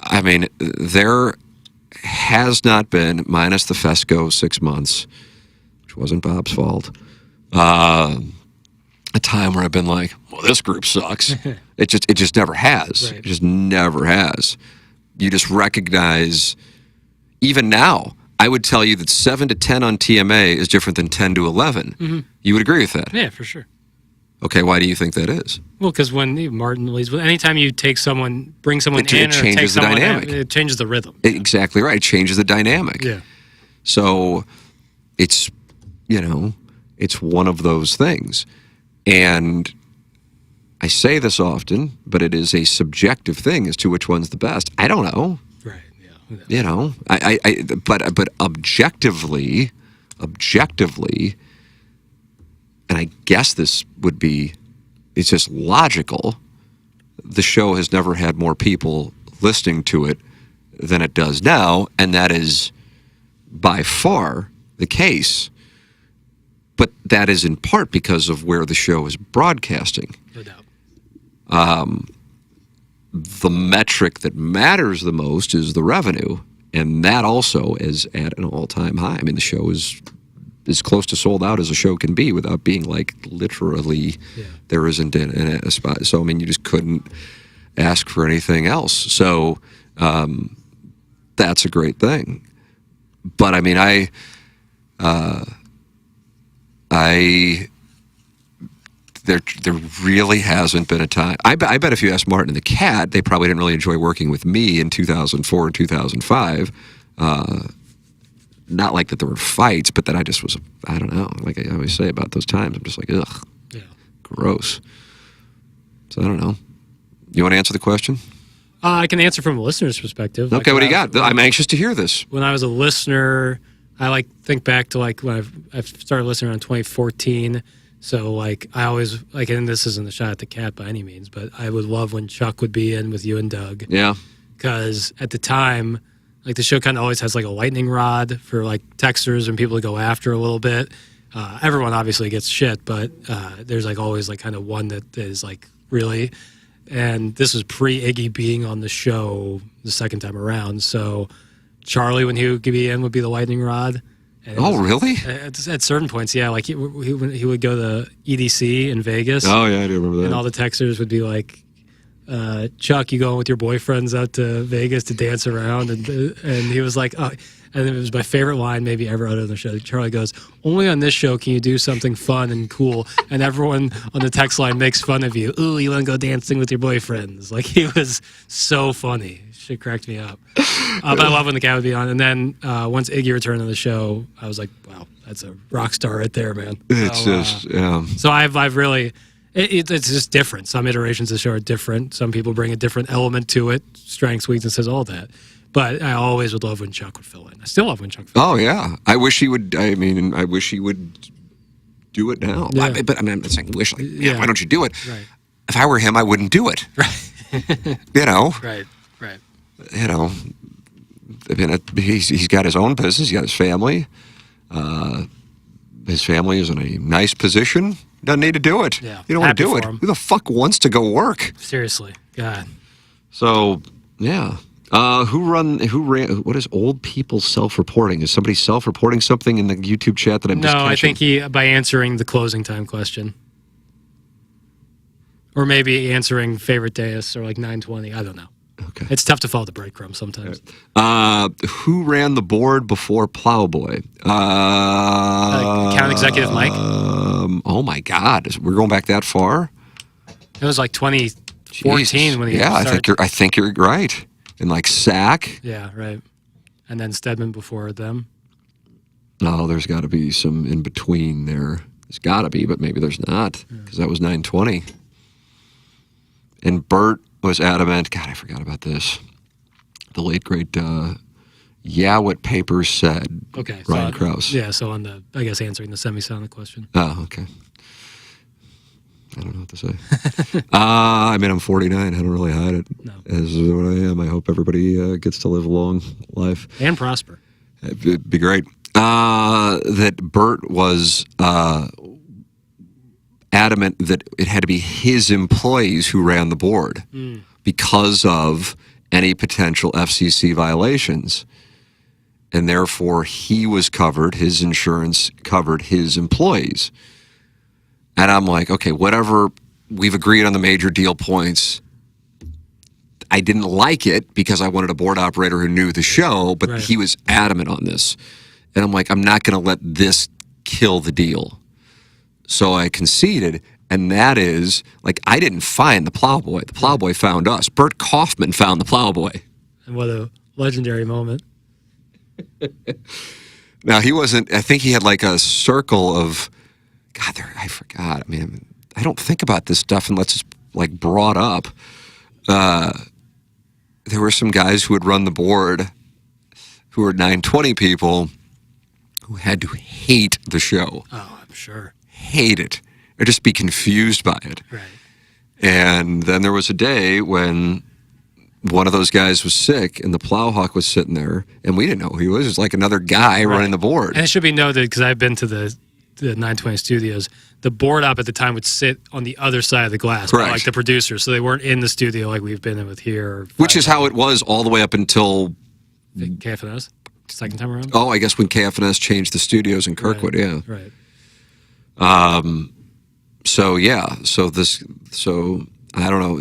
I mean, there has not been, minus the Fesco 6 months, which wasn't Bob's fault, a time where I've been like, well, this group sucks. It just never has. Right. It just never has. You just recognize, even now, I would tell you that 7 to 10 on TMA is different than 10 to 11. Mm-hmm. You would agree with that? Yeah, for sure. Okay, why do you think that is? Well, because when Martin leaves, anytime you take someone, bring someone It in, or take changes the someone dynamic. out, it changes the rhythm. Exactly right. It changes the dynamic. Yeah. So it's, it's one of those things. And I say this often, but it is a subjective thing as to which one's the best. I don't know. Right. Yeah. But objectively, and I guess this would be, it's just logical, the show has never had more people listening to it than it does now, and that is by far the case. But that is in part because of where the show is broadcasting. No doubt. The metric that matters the most is the revenue, and that also is at an all-time high. I mean, the show is as close to sold out as a show can be without being like literally there isn't a spot. So, I mean, you just couldn't ask for anything else. So that's a great thing. But, I mean, there really hasn't been a time. I bet if you asked Martin and the Cat, they probably didn't really enjoy working with me in 2004 and 2005. Not like that there were fights, but that I just was, I don't know, like I always say about those times, I'm just like, ugh, gross. So I don't know. You want to answer the question? I can answer from a listener's perspective. Okay, what do you got? I'm anxious to hear this. When I was a listener, I think back to when I've started listening around 2014. So I always and this isn't a shot at the Cat by any means, but I would love when Chuck would be in with you and Doug. Yeah. Because at the time, the show kind of always has a lightning rod for texters and people to go after a little bit. Everyone obviously gets shit, but there's always kind of one that is really. And this was pre-Iggy being on the show the second time around. So Charlie, when he would be in, would be the lightning rod. And really? At certain points, yeah. He would go to EDC in Vegas. Oh, yeah, I do remember that. And all the texters would be like, Chuck, you going with your boyfriends out to Vegas to dance around? And he was like, oh. And it was my favorite line maybe ever uttered on the show. Charlie goes, only on this show can you do something fun and cool. And everyone on the text line makes fun of you. Ooh, you want to go dancing with your boyfriends. He was so funny. Shit cracked me up. But I love when the Cat would be on. And then once Iggy returned on the show, I was like, wow, that's a rock star right there, man. It's So I've really... It's just different. Some iterations of the show are different. Some people bring a different element to it, strengths, weaknesses, all that. But I always would love when Chuck would fill in. I still love when Chuck fills in. Oh, yeah. I wish he would. I mean, I wish he would do it now. Yeah. I'm not saying wish. Why don't you do it? Right. If I were him, I wouldn't do it. Right. Right. I mean, he's got his own business. He's got his family. His family is in a nice position. Doesn't need to do it. Yeah. You don't want to do it. for him. Who the fuck wants to go work? Seriously. God. So, yeah. Who ran, what is old people self-reporting? Is somebody self-reporting something in the YouTube chat that I'm just No, I catching? think by answering the closing time question. Or maybe answering favorite Deus or 920. I don't know. Okay. It's tough to follow the breadcrumbs sometimes. Who ran the board before Plowboy? Account executive Mike? Oh my God. We're going back that far? It was 2014 Jesus. when he Yeah, started. I think you're right. And SAC. Yeah, right. And then Stedman before them. No, there's got to be some in between there. There's got to be, but maybe there's not, because that was 920. And Bert was adamant. God, I forgot about this. The late, great, what papers said. Okay. Ryan Krause. Yeah, so on answering the semi-silent question. Oh, okay. I don't know what to say. I mean, I'm 49. I don't really hide it. No. As what I am. I hope everybody gets to live a long life. And prosper. It'd be great. That Bert was adamant that it had to be his employees who ran the board because of any potential FCC violations. And therefore, he was covered, his insurance covered his employees. And I'm like, okay, whatever, we've agreed on the major deal points. I didn't like it because I wanted a board operator who knew the show, but he was adamant on this. And I'm like, I'm not going to let this kill the deal. So I conceded, and that is, like, I didn't find the Plowboy. The Plowboy found us. Bert Kaufman found the Plowboy. And what a legendary moment. Now, he wasn't, I think he had like a circle of, God, I forgot. I mean, I don't think about this stuff unless it's like brought up. There were some guys who would run the board who were 920 people who had to hate the show. Oh, I'm sure. Hate it. Or just be confused by it. Right. And then there was a day when one of those guys was sick and the Plowhawk was sitting there and we didn't know who he was. It was like another guy running the board. And it should be noted, because I've been to the 920 studios, the board op at the time would sit on the other side of the glass, like the producers, so they weren't in the studio like we've been in with here. Which is how it was all the way up until KFNS, second time around. Oh, I guess when KFNS changed the studios in Kirkwood, Right. So I don't know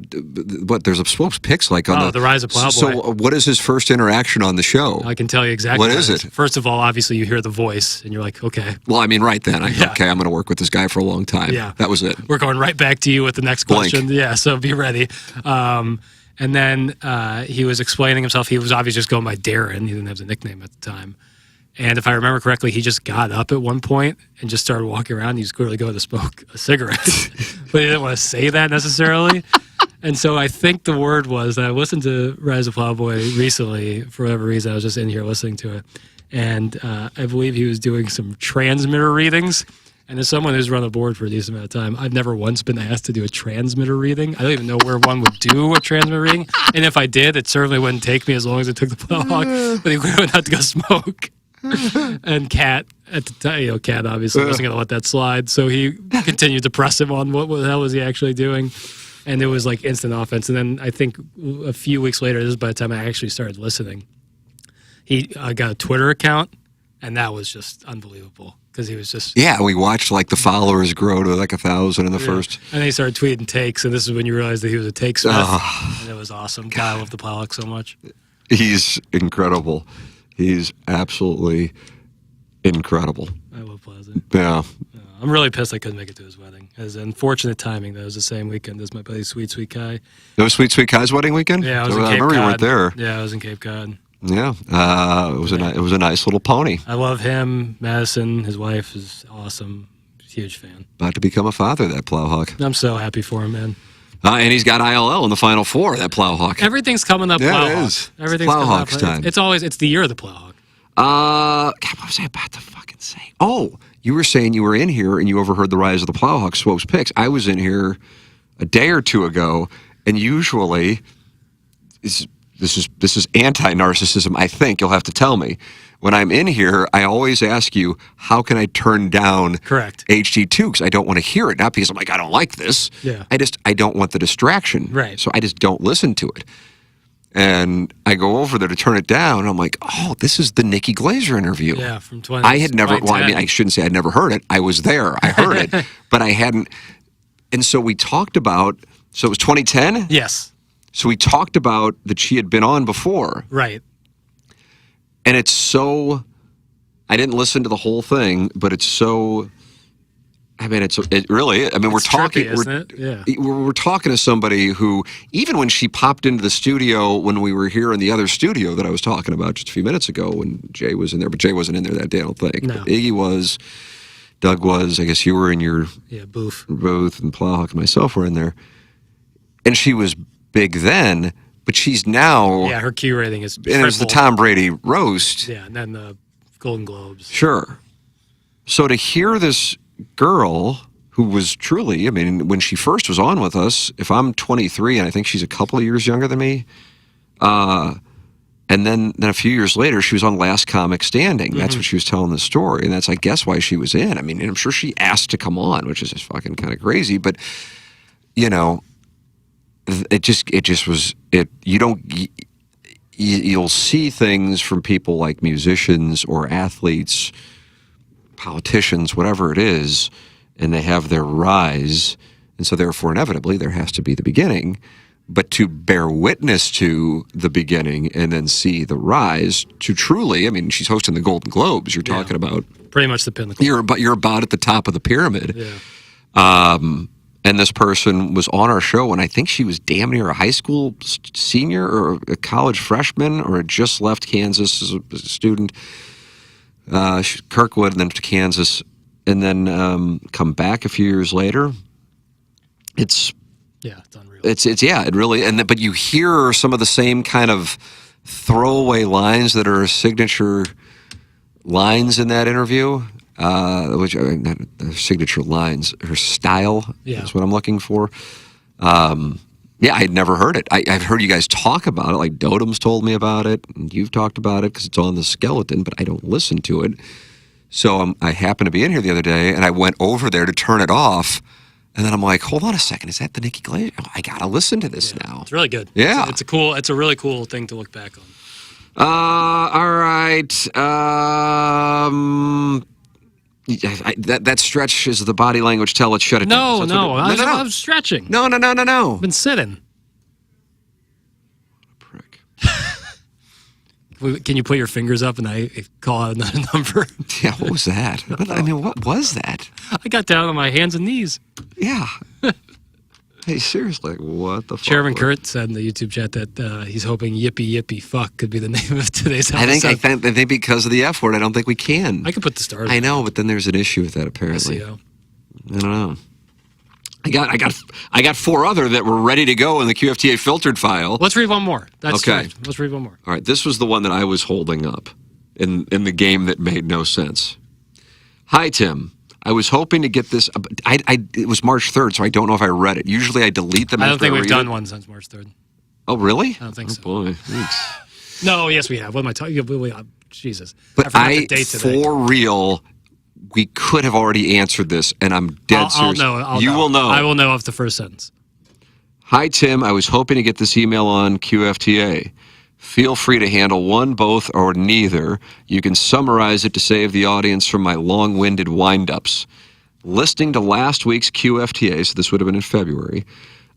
what there's a Swopes Picks like on the Rise of Plowboy. So what is his first interaction on the show? I can tell you exactly what is it. First of all, obviously you hear the voice and you're like, okay. Well, I mean, right then, okay, I'm going to work with this guy for a long time. Yeah, that was it. We're going right back to you with the next question. Yeah, so be ready. And then he was explaining himself. He was obviously just going by Darren. He didn't have the nickname at the time. And if I remember correctly, he just got up at one point and just started walking around. He was clearly going to smoke a cigarette, but he didn't want to say that necessarily. And so I think the word was, I listened to Rise of Plowboy recently for whatever reason. I was just in here listening to it. And I believe he was doing some transmitter readings. And as someone who's run a board for a decent amount of time, I've never once been asked to do a transmitter reading. I don't even know where one would do a transmitter reading. And if I did, it certainly wouldn't take me as long as it took the Plowhawk. But he clearly would have to go smoke. And Cat at the time, Cat obviously wasn't going to let that slide, so he continued to press him on what the hell was he actually doing, and it was like instant offense. And then I think a few weeks later, this is by the time I actually started listening, he got a Twitter account, and that was just unbelievable because he was just we watched like the followers grow to like 1,000 in the first, and then he started tweeting takes, and this is when you realized that he was a take smith, and it was awesome. God, I love the Plowhawk so much. He's incredible. He's absolutely incredible. I love Plaza. Yeah. I'm really pissed I couldn't make it to his wedding. It was unfortunate timing. That was the same weekend as my buddy Sweet Sweet Kai. That was Sweet Sweet Kai's wedding weekend? Yeah, I was in Cape Cod. I remember you weren't there. Yeah, I was in Cape Cod. Yeah. It was a nice little pony. I love him. Madison, his wife, is awesome. Huge fan. About to become a father, that Plowhawk. I'm so happy for him, man. And he's got ILL in the Final Four, that Plowhawk. Everything's coming up Plowhawk. It is. Everything's Plowhawk's time. It's the year of the Plowhawk. God, what was I about to fucking say? Oh, you were saying you were in here and you overheard the Rise of the Plowhawk Swopes Picks. I was in here a day or two ago, and usually, this is anti-narcissism, I think. You'll have to tell me. When I'm in here, I always ask you, how can I turn down HD2? Because I don't want to hear it. Not because I'm like, I don't like this. Yeah. I don't want the distraction. Right. So I just don't listen to it. And I go over there to turn it down. And I'm like, oh, this is the Nikki Glaser interview. Yeah, from 20. I had never, well, I mean, I shouldn't say I'd never heard it. I was there. I heard it. But I hadn't. And so we talked about, so it was 2010? Yes. So we talked about that she had been on before. Right. And it's so, I didn't listen to the whole thing, but it's so, I mean, it really, I mean, we're talking, trippy, isn't it? Yeah. We're talking to somebody who, even when she popped into the studio when we were here in the other studio that I was talking about just a few minutes ago when Jay was in there, but Jay wasn't in there that day, I don't think. No. But Iggy was, Doug was, I guess you were in your booth, and Plowhawk and myself were in there. And she was big then, but she's now. Yeah, her Q rating is triple. And it was the Tom Brady roast. Yeah, and then the Golden Globes. Sure. So to hear this girl who was truly, I mean, when she first was on with us, if I'm 23 and I think she's a couple of years younger than me, and And then a few years later, she was on Last Comic Standing. That's what she was telling the story. And that's, I guess, why she was in. I mean, and I'm sure she asked to come on, which is just fucking kind of crazy. But, you know, it just was, you'll see things from people like musicians or athletes, politicians, whatever it is, and they have their rise. And so therefore, inevitably, there has to be the beginning. But to bear witness to the beginning and then see the rise to truly, I mean, she's hosting the Golden Globes. You're talking about pretty much the pinnacle. You're about at the top of the pyramid. Yeah. And this person was on our show, and I think she was damn near a high school senior or a college freshman, or had just left Kansas as a student. Kirkwood, and then to Kansas, and then come back a few years later. It's unreal. It's it really, but you hear some of the same kind of throwaway lines that are signature lines in that interview, which are not signature lines, her style is what I'm looking for. I had never heard it. I've heard you guys talk about it, like Dodom's told me about it, and you've talked about it because it's on the Skeleton, but I don't listen to it. So I happened to be in here the other day, and I went over there to turn it off. And then I'm like, hold on a second, is that the Nikki Glaser? Oh, I gotta listen to this now. It's really good. Yeah, it's a really cool thing to look back on. All right. That stretch is the body language. Tell it, shut it down. No. I was stretching. No. I've been sitting. Prick. Can you put your fingers up and I call out another number? Yeah, what was that? What was that? I got down on my hands and knees. Yeah. Hey, seriously, what the fuck? Chairman Kurt said in the YouTube chat that he's hoping yippee yippee fuck could be the name of today's episode. I think because of the F word, I don't think we can. I could put the stars. I know, but then there's an issue with that apparently. I don't know. I got four other that were ready to go in the QFTA filtered file. Let's read one more. Okay. Let's read one more. All right, this was the one that I was holding up in the game that made no sense. Hi, Tim. I was hoping to get this. It was March 3rd, so I don't know if I read it. Usually I delete them. I don't think we've done one since March 3rd. Oh, really? I don't think so. Boy, thanks. No, yes, we have. What am I talking? Jesus. But I forgot the date today. For real, we could have already answered this, and I'm dead serious. You will know. I will know off the first sentence. Hi, Tim. I was hoping to get this email on QFTA. Feel free to handle one, both, or neither. You can summarize it to save the audience from my long-winded wind-ups. Listening to last week's QFTA, so this would have been in February,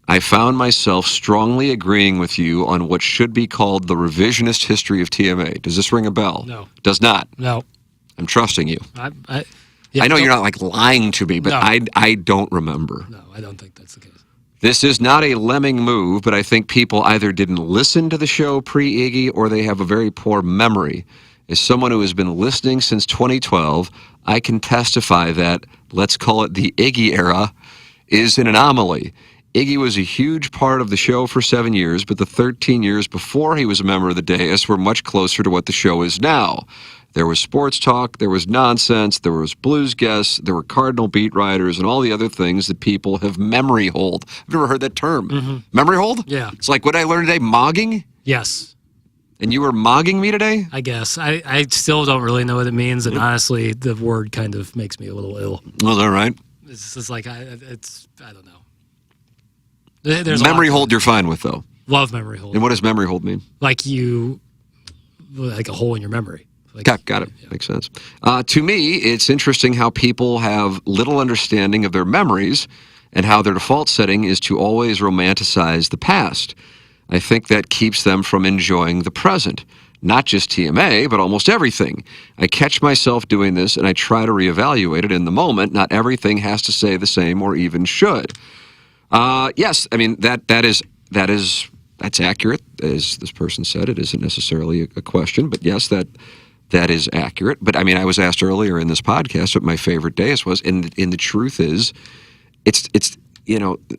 I found myself strongly agreeing with you on what should be called the revisionist history of TMA. Does this ring a bell? No. Does not? No. I'm trusting you. I know you're not like lying to me, but No. I don't remember. No, I don't think that's the case. This is not a lemming move, but I think people either didn't listen to the show pre-Iggy or they have a very poor memory. As someone who has been listening since 2012, I can testify that, let's call it the Iggy era, is an anomaly. Iggy was a huge part of the show for 7 years, but the 13 years before he was a member of the dais were much closer to what the show is now. There was sports talk, there was nonsense, there was blues guests, there were Cardinal beat writers, and all the other things that people have memory hold. I've never heard that term. Mm-hmm. Memory hold? Yeah. It's like what I learned today, mogging? Yes. And you were mogging me today? I guess. I still don't really know what it means, and honestly, the word kind of makes me a little ill. Well, all right. It's just like, I don't know. There's memory hold you're fine with, though. Love memory hold. And what does memory hold mean? Like a hole in your memory. Got it. Yeah. Makes sense. To me, it's interesting how people have little understanding of their memories and how their default setting is to always romanticize the past. I think that keeps them from enjoying the present. Not just TMA, but almost everything. I catch myself doing this and I try to reevaluate it in the moment. Not everything has to say the same or even should. Yes, I mean, that's accurate. As this person said, it isn't necessarily a question, but yes, that is accurate. But I mean, I was asked earlier in this podcast what my favorite dais was, and the truth is, it's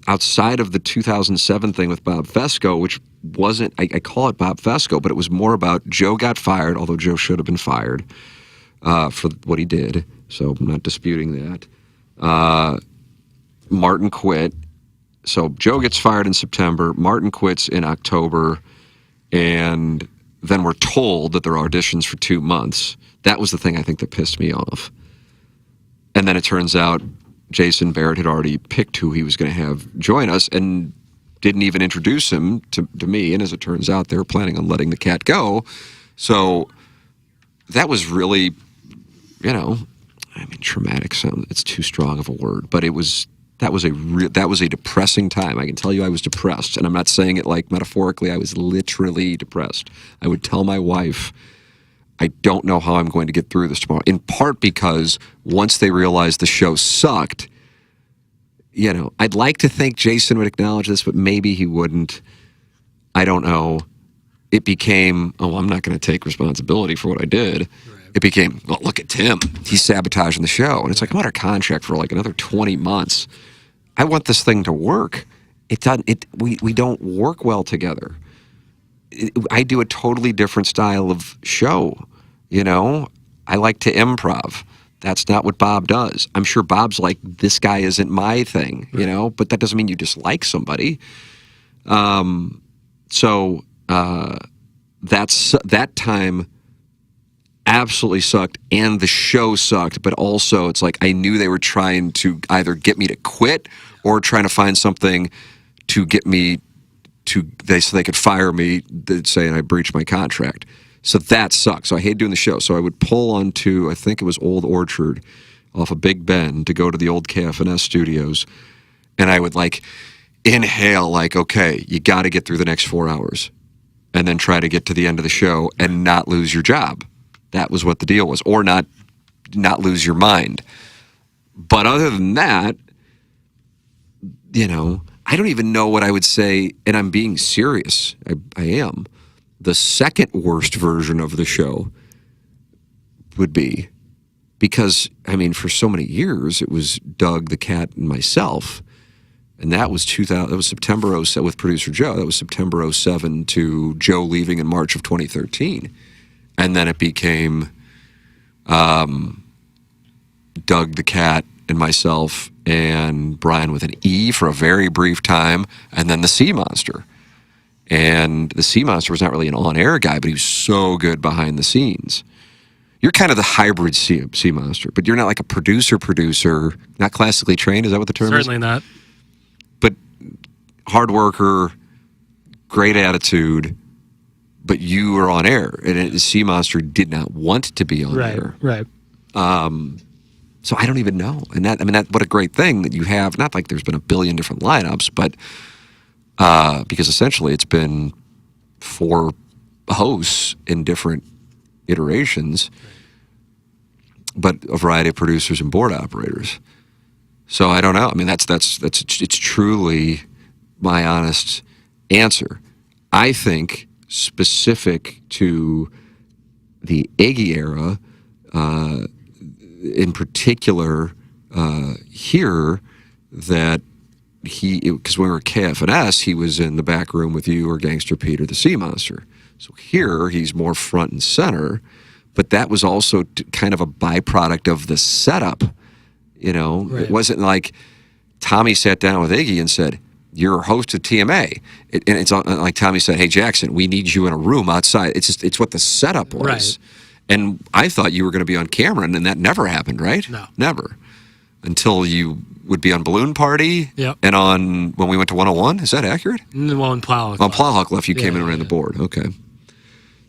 outside of the 2007 thing with Bob Fesco, which wasn't, I call it Bob Fesco, but it was more about Joe got fired, although Joe should have been fired for what he did. So I'm not disputing that. Martin quit. So Joe gets fired in September. Martin quits in October, and then we're told that there are auditions for 2 months. That was the thing I think that pissed me off. And then it turns out Jason Barrett had already picked who he was going to have join us and didn't even introduce him to me. And as it turns out, they were planning on letting the cat go. So that was really, traumatic sound. It's too strong of a word, but that was a depressing time. I can tell you I was depressed, and I'm not saying it like metaphorically. I was literally depressed. I would tell my wife, I don't know how I'm going to get through this tomorrow, in part because once they realized the show sucked, I'd like to think Jason would acknowledge this, but maybe he wouldn't. I don't know. It became, I'm not going to take responsibility for what I did. Right. It became, look at Tim. He's sabotaging the show. And it's like, I'm under contract for like another 20 months. I want this thing to work. We don't work well together. I do a totally different style of show. I like to improv. That's not what Bob does. I'm sure Bob's like, this guy isn't my thing, but that doesn't mean you dislike somebody. That time absolutely sucked, and the show sucked, but also it's like I knew they were trying to either get me to quit or trying to find something to get me so they could fire me, saying I breached my contract. So that sucked. So I hated doing the show. So I would pull onto, I think it was Old Orchard off of Big Ben to go to the old KFNS studios. And I would inhale, okay, you got to get through the next 4 hours and then try to get to the end of the show and not lose your job. That was what the deal was, or not lose your mind. But other than that, I don't even know what I would say, and I'm being serious. I am. The second worst version of the show would be, because, for so many years, it was Doug, the cat, and myself. And that was September 07 with producer Joe. That was September 07 to Joe leaving in March of 2013. And then it became Doug, the cat, and myself, and Brian with an E for a very brief time, and then the Sea Monster. And the Sea Monster was not really an on-air guy, but he was so good behind the scenes. You're kind of the hybrid sea Monster, but you're not like a producer, not classically trained. Is that what the term is? Certainly not. But hard worker, great attitude, but you were on air. And the Sea Monster did not want to be on air. Right. So I don't even know. And what a great thing that you have. Not like there's been a billion different lineups, but because essentially it's been 4 hosts in different iterations, but a variety of producers and board operators. So I don't know. It's truly my honest answer. I think specific to the Iggy era, in particular, here, that because when we were KFNS, he was in the back room with you or Gangster Pete or the Sea Monster. So here, he's more front and center, but that was also kind of a byproduct of the setup. Right. It wasn't like Tommy sat down with Iggy and said, "You're a host of TMA." And it's like Tommy said, "Hey, Jackson, we need you in a room outside." It's what the setup was. Right. And I thought you were going to be on camera, and that never happened, right? No. Never. Until you would be on Balloon Party. Yep. And when we went to 101. Is that accurate? Well, when Plowhawk on Plowhawk left, you came in and ran the board. Okay.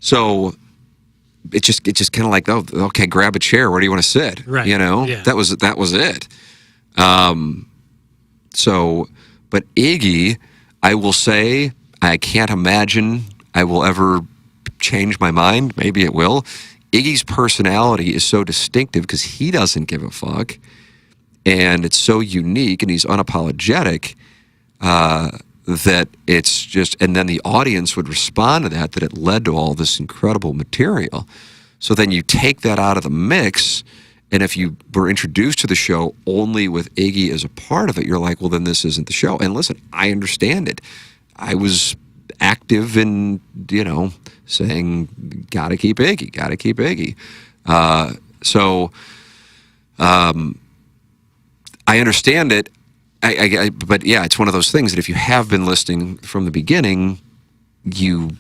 So it just kind of like, okay, grab a chair. Where do you want to sit? Right. Yeah. That was it. But Iggy, I will say, I can't imagine I will ever change my mind. Maybe it will. Iggy's personality is so distinctive because he doesn't give a fuck, and it's so unique, and he's unapologetic, that it's just, and then the audience would respond to that it led to all this incredible material. So then you take that out of the mix, and if you were introduced to the show only with Iggy as a part of it, you're like, well, then this isn't the show. And listen, I understand it. I was active in, saying, gotta keep Iggy. I understand it. But yeah, it's one of those things that if you have been listening from the beginning, you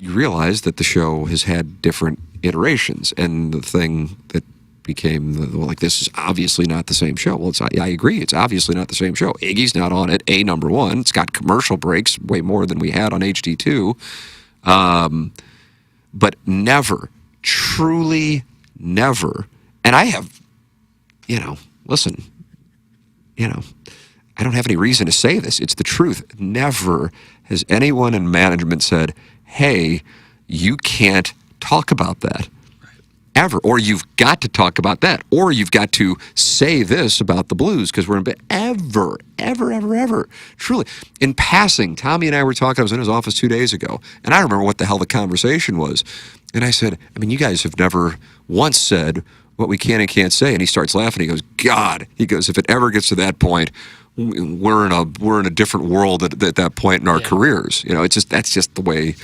you realize that the show has had different iterations, and the thing that became this is obviously not the same show. Well, I agree, it's obviously not the same show. Iggy's not on it. Number one, it's got commercial breaks way more than we had on HD2, but never, truly never. And I have, listen, I don't have any reason to say this. It's the truth. Never has anyone in management said, hey, you can't talk about that. Ever. Or you've got to talk about that. Or you've got to say this about the Blues because we're in bed. Ever. Truly. In passing, Tommy and I were talking. I was in his office 2 days ago, and I remember what the hell the conversation was. And I said, you guys have never once said what we can and can't say. And he starts laughing. He goes, God. He goes, if it ever gets to that point, we're in a different world at that point in our careers. That's just the way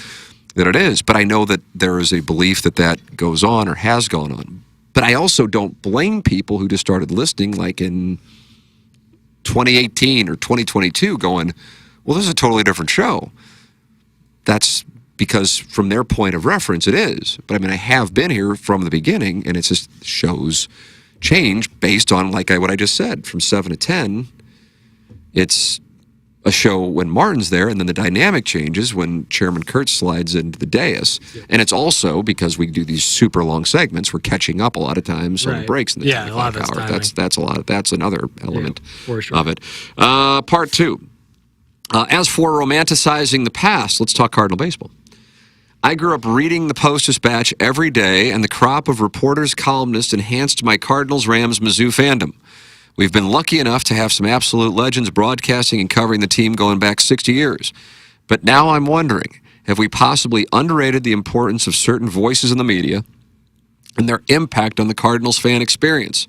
that it is. But I know that there is a belief that goes on or has gone on. But I also don't blame people who just started listening like in 2018 or 2022 going, well, this is a totally different show. That's because from their point of reference, it is. But I have been here from the beginning, and it's just shows change based on what I just said. From 7 to 10, it's a show when Martin's there, and then the dynamic changes when Chairman Kurtz slides into the dais. And it's also because we do these super long segments, we're catching up a lot of times on the breaks in the 10 o'clock hour. That's a lot. That's another element of it. Part two. As for romanticizing the past, let's talk Cardinal baseball. I grew up reading the Post-Dispatch every day, and the crop of reporters, columnists enhanced my Cardinals, Rams, Mizzou fandom. We've been lucky enough to have some absolute legends broadcasting and covering the team going back 60 years. But now I'm wondering, have we possibly underrated the importance of certain voices in the media and their impact on the Cardinals fan experience?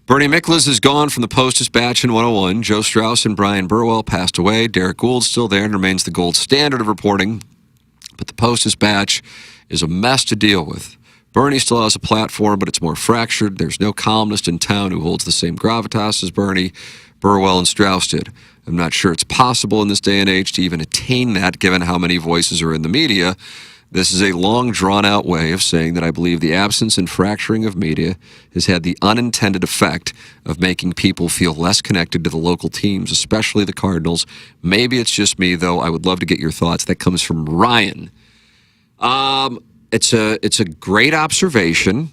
Bernie Miklasz is gone from the Post-Dispatch in 101. Joe Strauss and Brian Burwell passed away. Derek Gould's still there and remains the gold standard of reporting. But the Post-Dispatch is a mess to deal with. Bernie still has a platform, but it's more fractured. There's no columnist in town who holds the same gravitas as Bernie, Burwell, and Strauss did. I'm not sure it's possible in this day and age to even attain that, given how many voices are in the media. This is a long, drawn-out way of saying that I believe the absence and fracturing of media has had the unintended effect of making people feel less connected to the local teams, especially the Cardinals. Maybe it's just me, though. I would love to get your thoughts. That comes from Ryan. It's a great observation.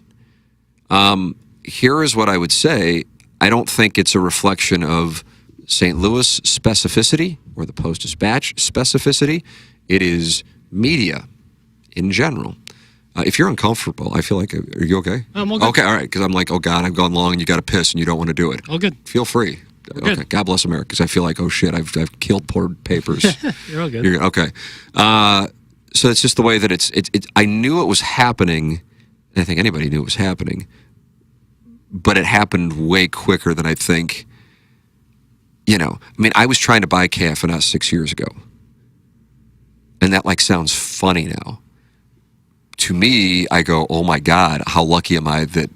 Here is what I would say. I don't think it's a reflection of St. Louis specificity or the Post-Dispatch specificity. It is media in general. If you're uncomfortable, I feel like, are you okay? I'm all good. Okay, all right, because I'm like, oh God, I've gone long and you got to piss and you don't want to do it. All good. Feel free. Okay. Good. God bless America, because I feel like, oh shit, I've killed poor papers. You're all good. Okay. So it's just the way that it's. I knew it was happening. And I think anybody knew it was happening, but it happened way quicker than I think. I was trying to buy KFNS 6 years ago, and that sounds funny now. To me, I go, oh my God, how lucky am I that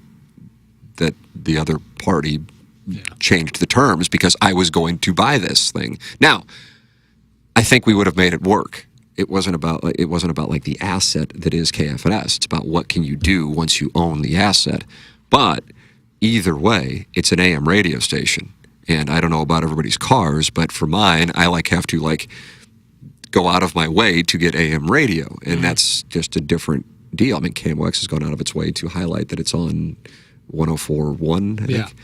the other party changed the terms, because I was going to buy this thing. Now, I think we would have made it work. It wasn't about the asset that is KFNS. It's about what can you do once you own the asset. But either way, it's an AM radio station. And I don't know about everybody's cars, but for mine, I have to go out of my way to get AM radio. And that's just a different deal. KMOX has gone out of its way to highlight that it's on 104.1, I think.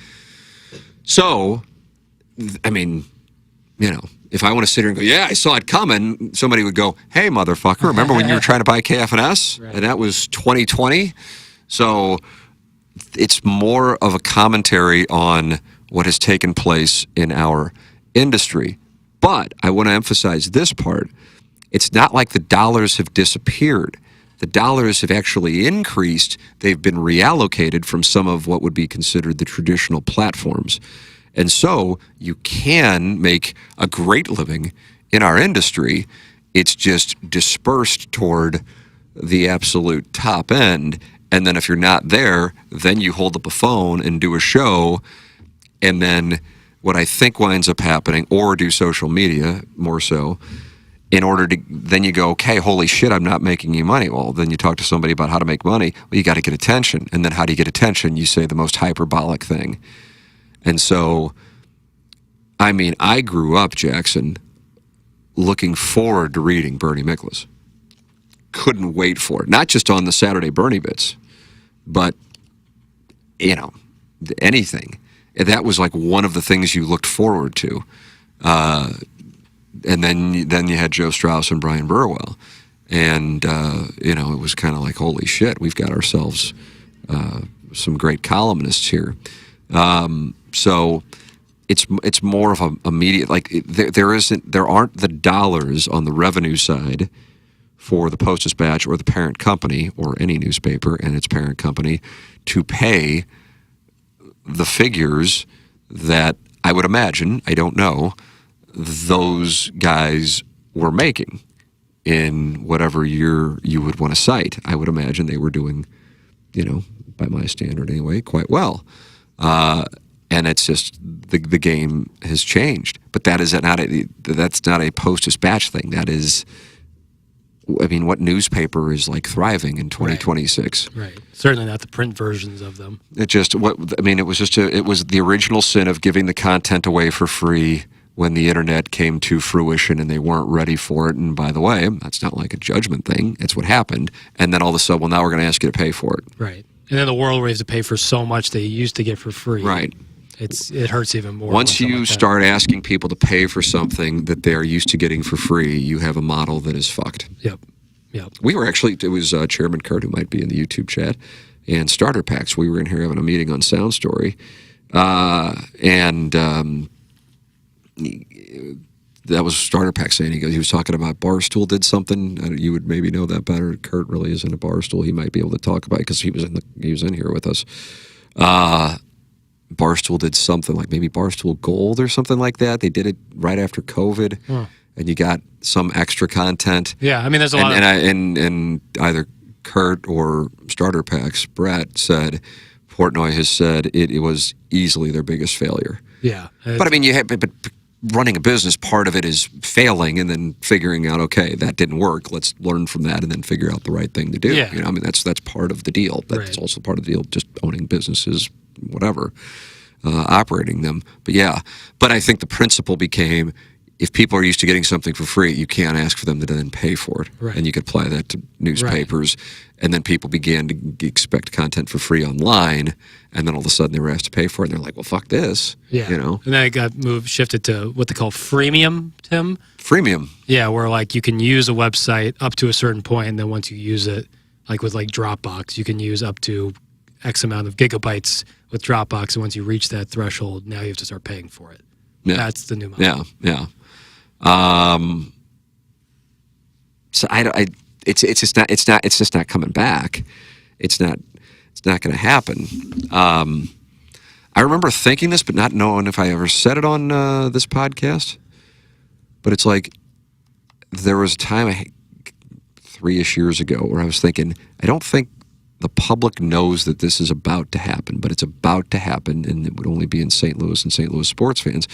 So, if I want to sit here and go, yeah, I saw it coming, somebody would go, hey, motherfucker, remember when you were trying to buy KFNS? Right. And that was 2020. So it's more of a commentary on what has taken place in our industry. But I want to emphasize this part. It's not like the dollars have disappeared. The dollars have actually increased. They've been reallocated from some of what would be considered the traditional platforms. And so you can make a great living in our industry. It's just dispersed toward the absolute top end. And then if you're not there, then you hold up a phone and do a show. And then what I think winds up happening, or do social media more so, in order to, then you go, okay, holy shit, I'm not making any money. Well, then you talk to somebody about how to make money. Well, you got to get attention. And then how do you get attention? You say the most hyperbolic thing. And so, I mean, I grew up, Jackson, looking forward to reading Bernie Miklasz. Couldn't wait for it. Not just on the Saturday Bernie bits, but, you know, anything. That was like one of the things you looked forward to. And then you had Joe Strauss and Brian Burwell. And, you know, it was kind of like, holy shit, we've got ourselves some great columnists here. So it's more of a immediate, like there aren't the dollars on the revenue side for the Post-Dispatch or the parent company or any newspaper and its parent company to pay the figures that I would imagine, I don't know, those guys were making in whatever year you would want to cite. I would imagine they were doing, you know, by my standard anyway, quite well. And it's just the game has changed. But that's not a Post-Dispatch thing. That is, I mean, what newspaper is like thriving in 2026? Right. Certainly not the print versions of them. It was the original sin of giving the content away for free when the internet came to fruition and they weren't ready for it. And by the way, that's not like a judgment thing. It's what happened. And then all of a sudden, well, now we're going to ask you to pay for it. Right. And then the world where you have to pay for so much they used to get for free. Right. It hurts even more. Once you start asking people to pay for something that they're used to getting for free, you have a model that is fucked. Yep. We were actually, it was Chairman Kurt, who might be in the YouTube chat, and Starter Packs. We were in here having a meeting on Sound Story. That was Starter Pack saying, he was talking about Barstool did something. You would maybe know that better. Kurt really isn't a Barstool. He might be able to talk about it because he was in here with us. Barstool did something like maybe Barstool Gold or something like that. They did it right after COVID, and you got some extra content. Yeah, I mean, there's a lot. And either Kurt or Starter Packs, Brett said, Portnoy has said it was easily their biggest failure. Yeah, but I mean, but running a business, part of it is failing and then figuring out, okay, that didn't work. Let's learn from that and then figure out the right thing to do. Yeah. You know, I mean, that's part of the deal. That's also part of the deal, just owning businesses, whatever, operating them. But I think the principle became, if people are used to getting something for free, you can't ask for them to then pay for it. Right. And you could apply that to newspapers. And then people began to expect content for free online. And then all of a sudden they were asked to pay for it. And they're like, well, fuck this. Yeah. You know? And then it got shifted to what they call freemium, Tim. Freemium. Yeah, where like you can use a website up to a certain point, and then once you use it, like with like Dropbox, you can use up to X amount of gigabytes with Dropbox. And once you reach that threshold, now you have to start paying for it. Yeah. That's the new model. Yeah. So it's just not coming back. It's not going to happen. I remember thinking this, but not knowing if I ever said it on this podcast. But it's like there was a time 3-ish years ago where I was thinking, I don't think the public knows that this is about to happen, but it's about to happen, and it would only be in St. Louis and St. Louis sports fans.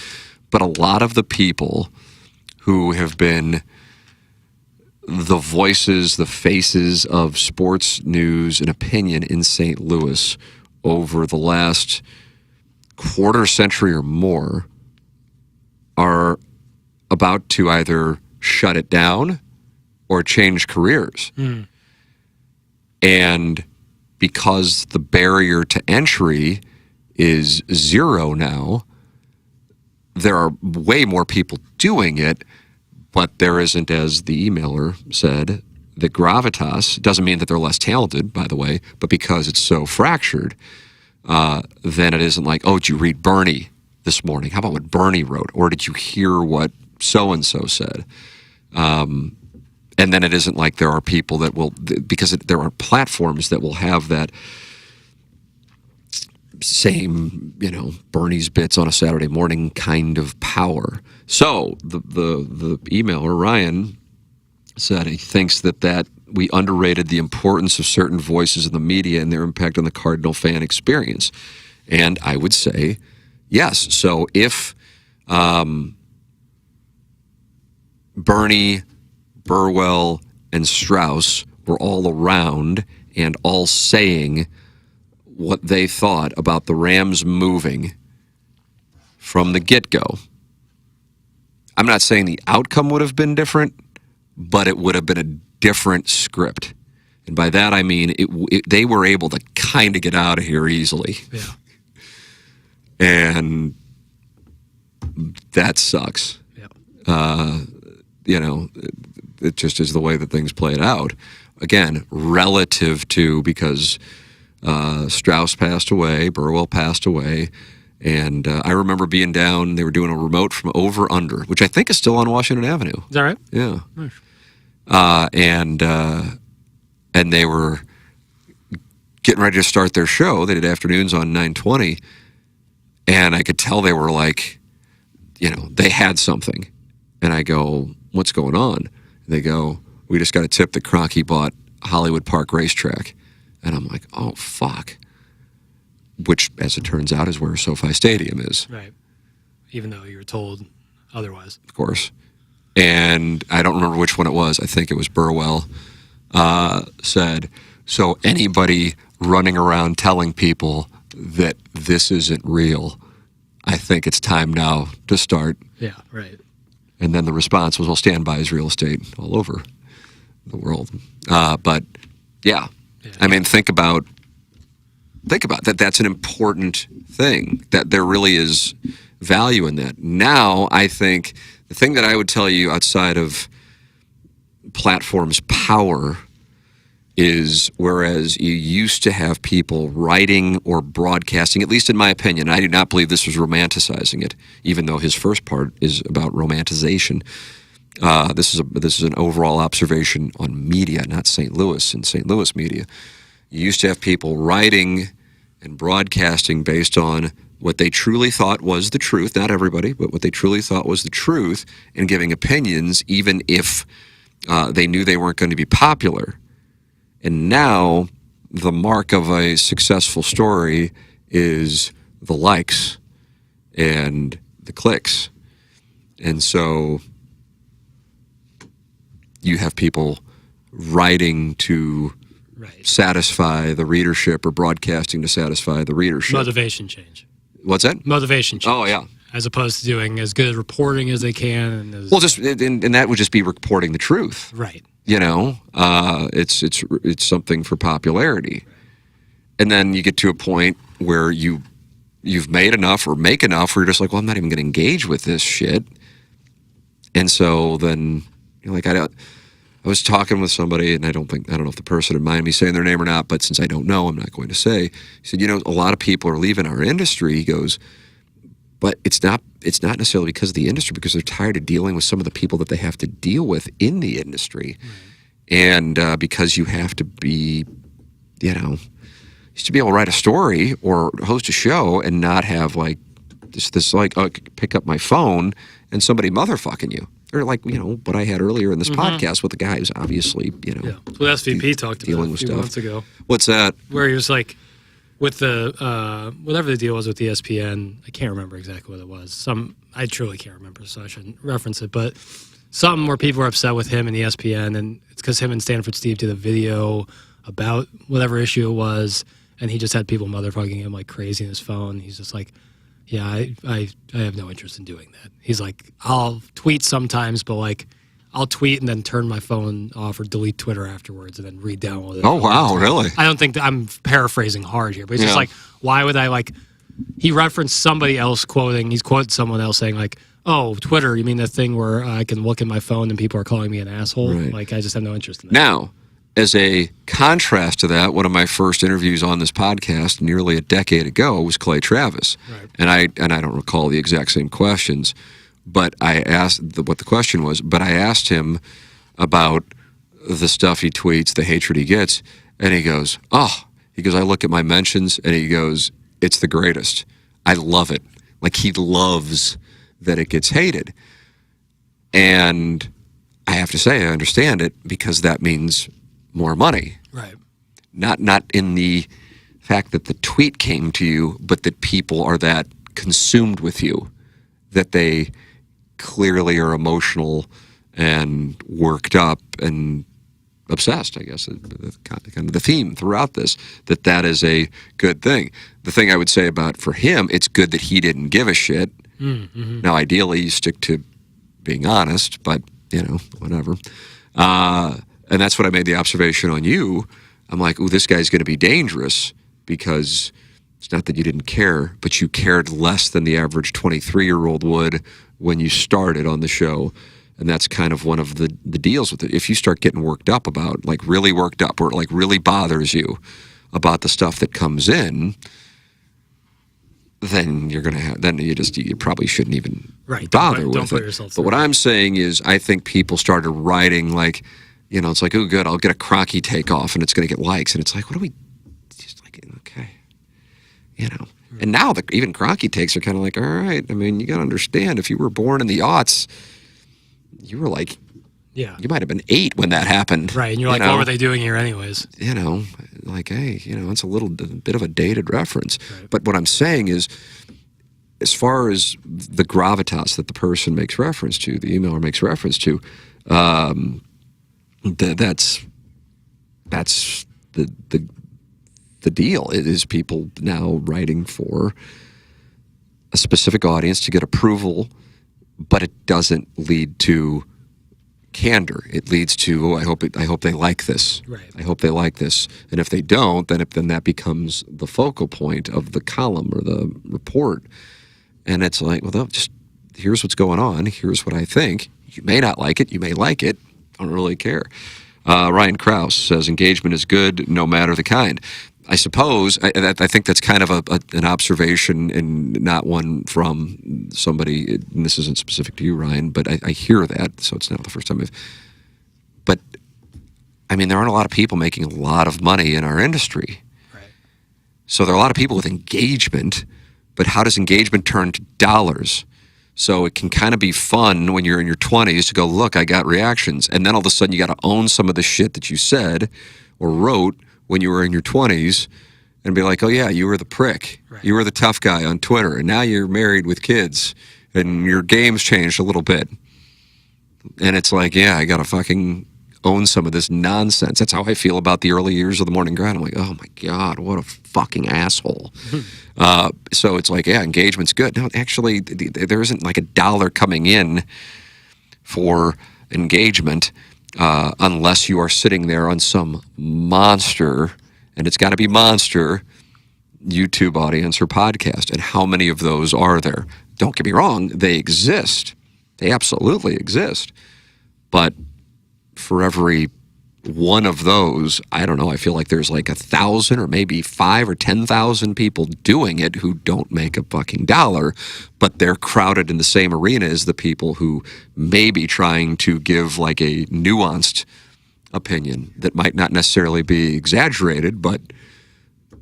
But a lot of the people who have been the voices, the faces of sports news and opinion in St. Louis over the last quarter century or more are about to either shut it down or change careers. And because the barrier to entry is zero now, there are way more people doing it, but there isn't, as the emailer said, the gravitas. Doesn't mean that they're less talented, by the way, but because it's so fractured, then it isn't like, oh, did you read Bernie this morning? How about what Bernie wrote? Or did you hear what so-and-so said? And then it isn't like there are people that will, because there are platforms that will have that same, Bernie's bits on a Saturday morning kind of power. So the emailer, Ryan, said he thinks that we underrated the importance of certain voices in the media and their impact on the Cardinal fan experience. And I would say, yes. So if Bernie Burwell and Strauss were all around and all saying what they thought about the Rams moving from the get-go. I'm not saying the outcome would have been different, but it would have been a different script. And by that I mean they were able to kind of get out of here easily. Yeah. And that sucks. Yeah. It just is the way that things played out. Again, relative to, because Strauss passed away, Burwell passed away, and I remember being down, they were doing a remote from Over Under, which I think is still on Washington Avenue. Is that right? Yeah. Nice. And they were getting ready to start their show. They did afternoons on 920, and I could tell they were like, they had something. And I go, what's going on? And they go, we just got a tip that Kroenke bought Hollywood Park Racetrack. And I'm like, oh, fuck. Which, as it turns out, is where SoFi Stadium is. Right. Even though you were told otherwise. Of course. And I don't remember which one it was. I think it was Burwell said, so anybody running around telling people that this isn't real, I think it's time now to start. Yeah, right. And then the response was, well, stand by is real estate all over the world. But, yeah. I mean, think about that. That's an important thing, that there really is value in that. Now, I think the thing that I would tell you outside of platforms' power is, whereas you used to have people writing or broadcasting, at least in my opinion, I do not believe this was romanticizing it, even though his first part is about romanticization. This is an overall observation on media, not St. Louis and St. Louis media. You used to have people writing and broadcasting based on what they truly thought was the truth, not everybody, but what they truly thought was the truth, and giving opinions even if they knew they weren't going to be popular. And now the mark of a successful story is the likes and the clicks. And so you have people writing to satisfy the readership or broadcasting to satisfy the readership. Motivation change. What's that? Motivation change. Oh, yeah. As opposed to doing as good reporting as they can. And and that would just be reporting the truth. Right. It's something for popularity. And then you get to a point where you've made enough or make enough where you're just like, well, I'm not even going to engage with this shit. And so then you're like, I was talking with somebody, and I don't know if the person would mind me saying their name or not, but since I don't know, I'm not going to say. He said, a lot of people are leaving our industry. He goes, but it's not necessarily because of the industry, because they're tired of dealing with some of the people that they have to deal with in the industry. And because you have to be, used to be able to write a story or host a show and not have like this like, oh, I could pick up my phone and somebody motherfucking you. Or like, what I had earlier in this podcast with the guy who's obviously, Yeah. That's what SVP talked about a few months ago. What's that? Where he was like, with the, whatever the deal was with ESPN, I can't remember exactly what it was. I truly can't remember, so I shouldn't reference it. But something where people were upset with him and ESPN, and it's because him and Stanford Steve did a video about whatever issue it was, and he just had people motherfucking him like crazy on his phone. He's just like, yeah, I have no interest in doing that. He's like, I'll tweet sometimes, but like, I'll tweet and then turn my phone off or delete Twitter afterwards and then re-download it. Oh, wow, really? I don't think I'm paraphrasing hard here, but it's just like, why would I he referenced somebody else he's quoted someone else saying like, oh, Twitter, you mean the thing where I can look at my phone and people are calling me an asshole? Right. Like, I just have no interest in that. Now, as a contrast to that, one of my first interviews on this podcast nearly a decade ago was Clay Travis. Right. And I don't recall the exact same questions, but I asked what the question was, but I asked him about the stuff he tweets, the hatred he gets, and he goes, I look at my mentions, and he goes, it's the greatest. I love it. Like, he loves that it gets hated. And I have to say, I understand it, because that means more money. Right. Not in the fact that the tweet came to you, but that people are that consumed with you that they clearly are emotional and worked up and obsessed, I guess, kind of the theme throughout this, that is a good thing. The thing I would say about for him, it's good that he didn't give a shit. Mm-hmm. Now, ideally, you stick to being honest, but, whatever. And that's what I made the observation on you. I'm like, ooh, this guy's going to be dangerous because it's not that you didn't care, but you cared less than the average 23-year-old would when you started on the show. And that's kind of one of the deals with it. If you start getting worked up about, like really worked up, or it like really bothers you about the stuff that comes in, then you're going to have, then you probably shouldn't even bother with it. But what I'm saying is, I think people started writing like, it's like, oh, good, I'll get a Crocky take off and it's going to get likes. And it's like, what are we, just like, okay, And now even Crocky takes are kind of like, all right, I mean, you got to understand, if you were born in the aughts, you were like, you might have been 8 when that happened. Right, and you're like, what were they doing here anyways? Like, hey, it's a bit of a dated reference. Right. But what I'm saying is, as far as the gravitas that the person makes reference to, the emailer makes reference to, that's the deal. It is people now writing for a specific audience to get approval, but it doesn't lead to candor. It leads to, I hope they like this. Right. I hope they like this. And if they don't, then that becomes the focal point of the column or the report. And it's like, well, just here's what's going on. Here's what I think. You may not like it. You may like it. I don't really care. Ryan Krause says engagement is good no matter the kind. I suppose, I think that's kind of an observation and not one from somebody, and this isn't specific to you, Ryan, but I hear that, so it's not the first time but, I mean, there aren't a lot of people making a lot of money in our industry. Right. So there are a lot of people with engagement, but how does engagement turn to dollars? So it can kind of be fun when you're in your 20s to go, look, I got reactions. And then all of a sudden you got to own some of the shit that you said or wrote when you were in your 20s and be like, oh, yeah, you were the prick. Right. You were the tough guy on Twitter. And now you're married with kids and your game's changed a little bit. And it's like, yeah, I got to fucking own some of this nonsense. That's how I feel about the early years of the morning grind. I'm like, oh, my God, what a fucking asshole. So it's like, yeah, engagement's good. No, actually, there isn't like $1 coming in for engagement unless you are sitting there on some monster, and it's got to be monster, YouTube audience or podcast. And how many of those are there? Don't get me wrong, they exist. They absolutely exist. But for every one of those, I don't know, I feel like there's like 1,000 or maybe 5,000 or 10,000 people doing it who don't make a fucking dollar, but they're crowded in the same arena as the people who may be trying to give like a nuanced opinion that might not necessarily be exaggerated, but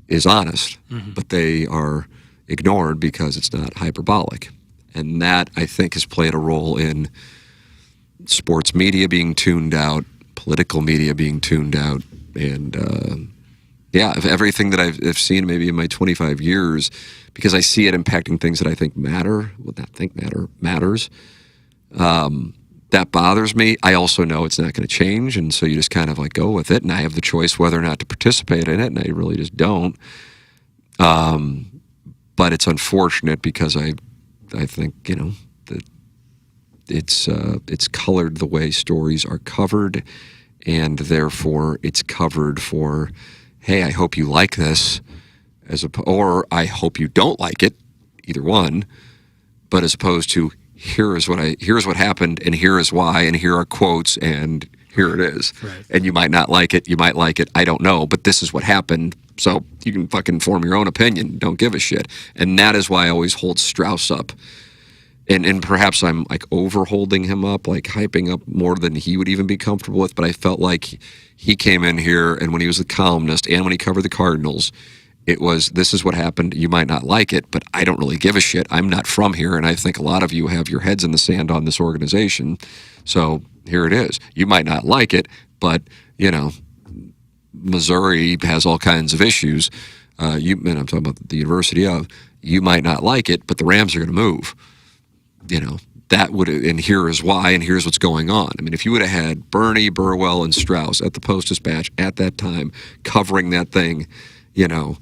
is honest. Mm-hmm. But they are ignored because it's not hyperbolic. And that, I think, has played a role in sports media being tuned out, political media being tuned out, and everything that I've seen maybe in my 25 years, because I see it impacting things that I think matters. That bothers me. I also know it's not going to change, and so you just kind of like go with it, and I have the choice whether or not to participate in it, and I really just don't. But it's unfortunate because I think, that it's colored the way stories are covered, and therefore it's covered for, hey, I hope you like this, or I hope you don't like it, either one, but as opposed to here's what happened, and here is why, and here are quotes, and here it is. Right. And you might not like it, you might like it, I don't know, but this is what happened, so you can fucking form your own opinion, don't give a shit. And that is why I always hold Strauss up. And perhaps I'm like overholding him up, like hyping up more than he would even be comfortable with, but I felt like he came in here, and when he was the columnist and when he covered the Cardinals, it was, this is what happened, you might not like it, but I don't really give a shit. I'm not from here, and I think a lot of you have your heads in the sand on this organization, so here it is. You might not like it, but, Missouri has all kinds of issues, and I'm talking about the University of, you might not like it, but the Rams are going to move. that would, and here is why, and here's what's going on. I mean, if you would have had Bernie, Burwell, and Strauss at the Post-Dispatch at that time covering that thing, you know,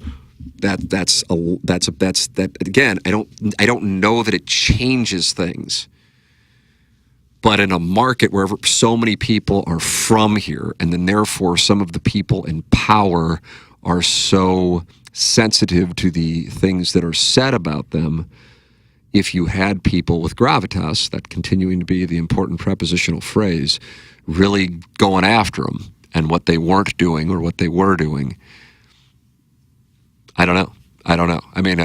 that's that again. I don't know that it changes things, but in a market where so many people are from here, and then therefore some of the people in power are so sensitive to the things that are said about them. If you had people with gravitas, that continuing to be the important prepositional phrase, really going after them and what they weren't doing or what they were doing, I don't know. I mean,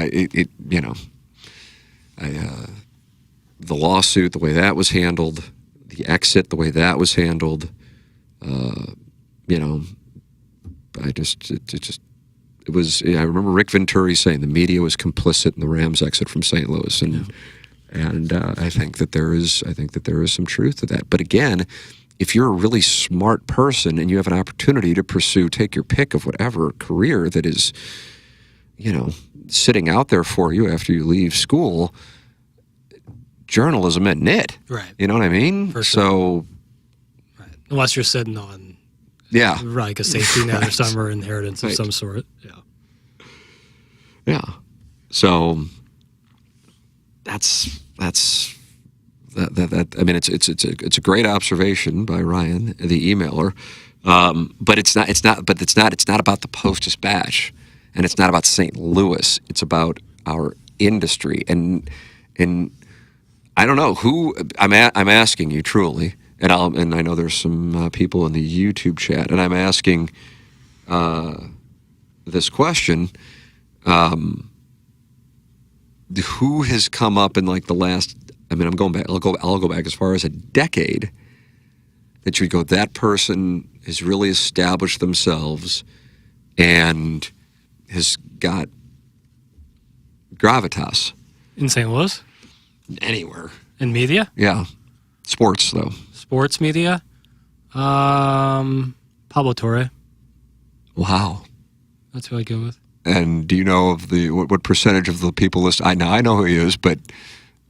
the lawsuit, the way that was handled, the exit, the way that was handled, it was. I remember Rick Venturi saying the media was complicit in the Rams' exit from St. Louis, and I think that there is some truth to that. But again, if you're a really smart person and you have an opportunity to pursue, take your pick of whatever career that is, sitting out there for you after you leave school, journalism isn't it. Right. You know what I mean? For sure. So, right. Unless you're sitting on, yeah, like a safety net or some or inheritance of some sort. Yeah. Yeah. So that's that. I mean, it's a great observation by Ryan, the emailer. But it's not about the Post-Dispatch, and it's not about St. Louis. It's about our industry, and I don't know who I'm asking you truly, and I know there's some people in the YouTube chat, and I'm asking this question: who has come up in like the last? I mean, I'm going back. I'll go back as far as a decade. That you would go, that person has really established themselves and has got gravitas. In St. Louis? Anywhere. In media? Yeah. Sports, though. Sports media? Pablo Torre. Wow. That's who I'd go with. And do you know of what percentage of the people listen? I know who he is, but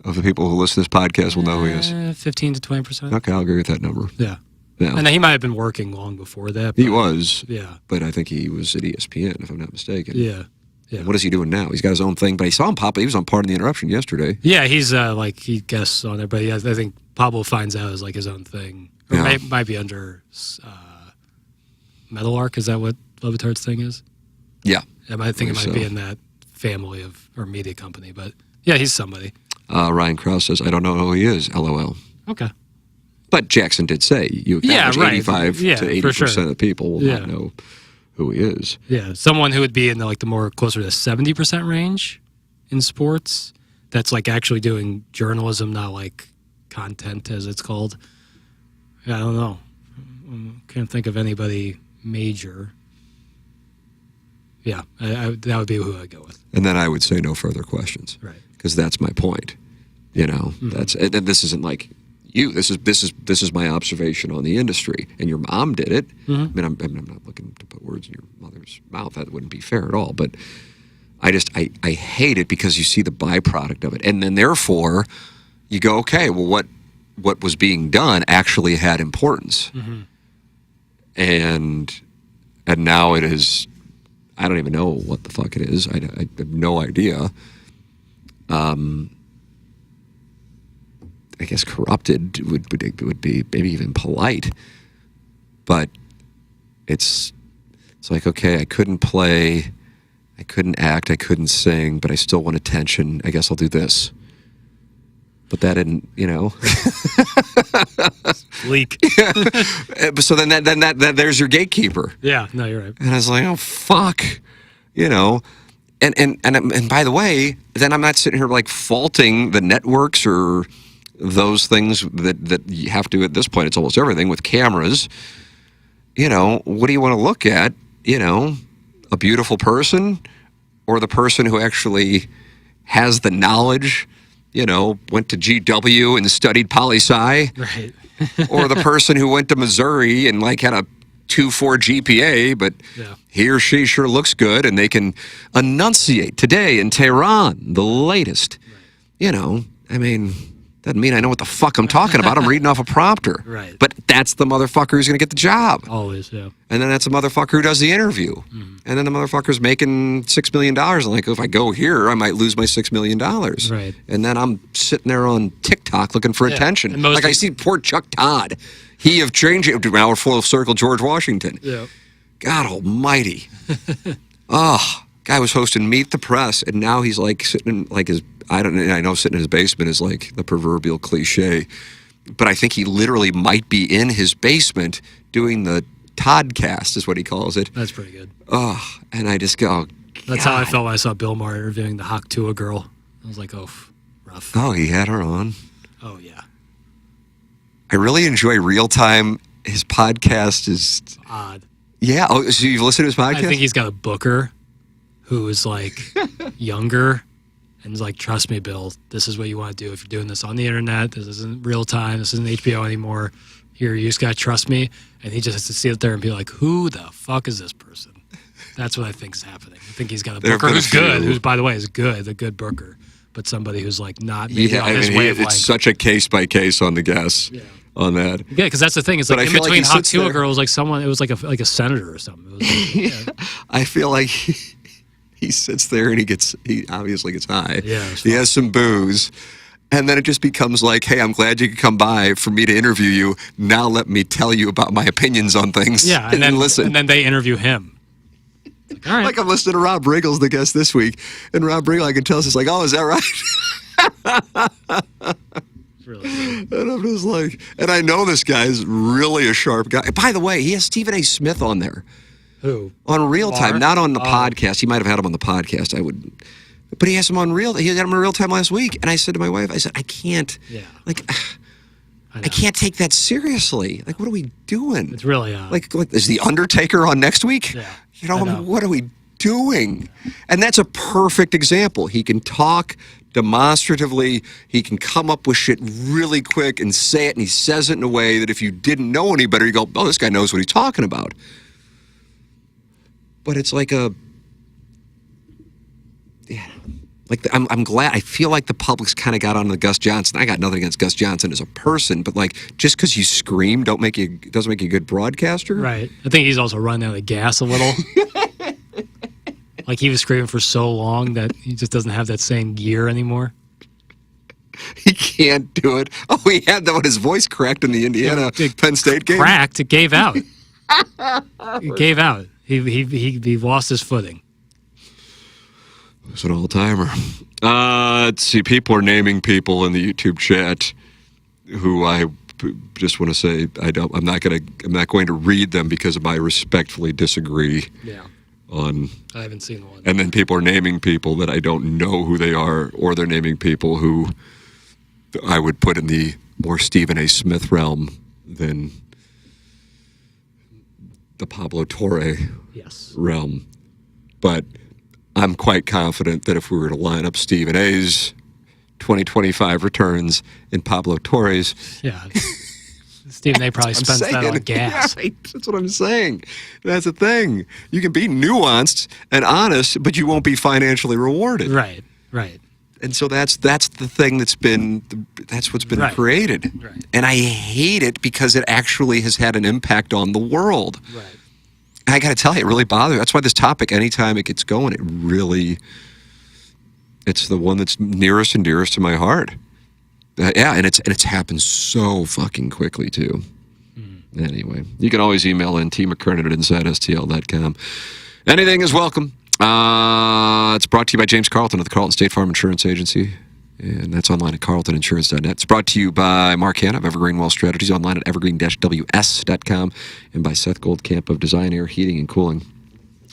of the people who listen to this podcast will know who he is. 15 to 20%. Okay, I'll agree with that number. Yeah. Yeah. And he might have been working long before that. He was. Yeah. But I think he was at ESPN, if I'm not mistaken. Yeah. Yeah. What is he doing now? He's got his own thing, but I saw him pop. He was on Pardon the Interruption yesterday. Yeah, he's he guests on it, but yeah, I think Pablo finds out as like his own thing. Or might be under Metal Arc. Is that what Levitard's thing is? Yeah. I think it might be in that family or media company, but yeah, he's somebody. Ryan Krause says, I don't know who he is, LOL. Okay. But Jackson did say you acknowledge 85 to 80% of the people will not know who he is. Yeah, someone who would be in the more closer to 70% range in sports. That's like actually doing journalism, not like content as it's called. I don't know. Can't think of anybody major. Yeah, that would be who I'd go with. And then I would say no further questions. Right. Because that's my point. Mm-hmm. This isn't like you. This is my observation on the industry. And your mom did it. Mm-hmm. I mean, I'm not looking to put words in your mother's mouth. That wouldn't be fair at all. But I hate it because you see the byproduct of it. And then therefore you go, okay, well, what was being done actually had importance. Mm-hmm. And now it is, I don't even know what the fuck it is. I have no idea. I guess corrupted would be maybe even polite, but it's like, okay, I couldn't play, I couldn't act, I couldn't sing, but I still want attention. I guess I'll do this. But that didn't, leak. So then that there's your gatekeeper. Yeah, no, you're right. And I was like, oh fuck, And by the way, then I'm not sitting here like faulting the networks or those things that you have to at this point. It's almost everything with cameras. What do you want to look at? A beautiful person or the person who actually has the knowledge? Went to GW and studied poli-sci, right? Or the person who went to Missouri and had a 2.4 GPA, but he or she sure looks good, and they can enunciate today in Tehran the latest. Right. I mean, Doesn't mean I know what the fuck I'm talking about. I'm reading off a prompter. Right. But that's the motherfucker who's going to get the job. Always, yeah. And then that's the motherfucker who does the interview. And then the motherfucker's making $6 million. I'm like, if I go here, I might lose my $6 million. Right. And then I'm sitting there on TikTok looking for attention. Like I see poor Chuck Todd. He have changed it to now full circle George Washington. Yeah. God almighty. Guy was hosting Meet the Press, and now he's like sitting in like his, I know sitting in his basement is like the proverbial cliche, but I think he literally might be in his basement doing the Toddcast is what he calls it. That's pretty good. And I just go, That's how I felt when I saw Bill Maher interviewing the Haktua girl. I was like, oh, rough. Oh, he had her on. Oh, yeah. I really enjoy Real Time. His podcast is odd. Yeah. Oh, so you've listened to his podcast? I think he's got a booker who is like younger and is like, trust me, Bill, this is what you want to do. If you're doing this on the internet, this isn't Real Time, this isn't HBO anymore. Here, you just got to trust me. And he just has to sit there and be like, who the fuck is this person? That's what I think is happening. I think he's got a booker who's good, who's, by the way, is good, a good booker, but somebody who's like not maybe on his wavelength. It's such a case by case on the guess on that. Yeah, because that's the thing. It's like in between Hot Two Girls, like someone, it was like a senator or something. It was like, I feel like he sits there and he obviously gets high. Yeah, he has some booze. And then it just becomes like, hey, I'm glad you could come by for me to interview you. Now let me tell you about my opinions on things. Yeah, and then listen. And then they interview him. Like, all right. Like I'm listening to Rob Riggle's the guest this week, and Rob Riggle, I can tell, is like, oh, is that right? It's really good. And I'm just like, and I know this guy's really a sharp guy. By the way, he has Stephen A. Smith on there. Who? On Real Time, not on the podcast. He might have had him on the podcast. I would. But he has him on he had him in Real Time last week, and I said to my wife, I said, I can't, I can't take that seriously. Like, what are we doing? It's really like is the Undertaker on next week? Yeah, you know, what are we doing? And that's a perfect example. He can talk demonstratively. He can come up with shit really quick and say it, and he says it in a way that if you didn't know any better, you go, oh, this guy knows what he's talking about. But it's like I'm glad. I feel like the public's kind of got on the Gus Johnson. I got nothing against Gus Johnson as a person, but like just because you scream doesn't make you a good broadcaster. Right. I think he's also running out of gas a little. Like he was screaming for so long that he just doesn't have that same gear anymore. He can't do it. Oh, he had that when his voice cracked in the Indiana Penn State game. Cracked. It gave out. It gave out. He lost his footing. It's an all-timer. Let's see. People are naming people in the YouTube chat who I just want to say I'm not going to read them because I respectfully disagree. Yeah. I haven't seen one. And then people are naming people that I don't know who they are, or they're naming people who I would put in the more Stephen A. Smith realm than the Pablo Torre realm. But I'm quite confident that if we were to line up Stephen A.'s 2025 returns and Pablo Torre's... Yeah. Stephen A. probably spends that on gas. Right. That's what I'm saying. That's the thing. You can be nuanced and honest, but you won't be financially rewarded. Right, right. And so that's the thing that's what's been created. Right. And I hate it because it actually has had an impact on the world. Right. I got to tell you, it really bothers me. That's why this topic, anytime it gets going, it's the one that's nearest and dearest to my heart. And it's happened so fucking quickly, too. Anyway, you can always email in tmckernan@insidestl.com. Anything is welcome. It's brought to you by James Carlton of the Carlton State Farm Insurance Agency. And that's online at carltoninsurance.net. It's brought to you by Mark Hanna of Evergreen Wealth Strategies, online at evergreen-ws.com, and by Seth Goldcamp of Design Air Heating and Cooling,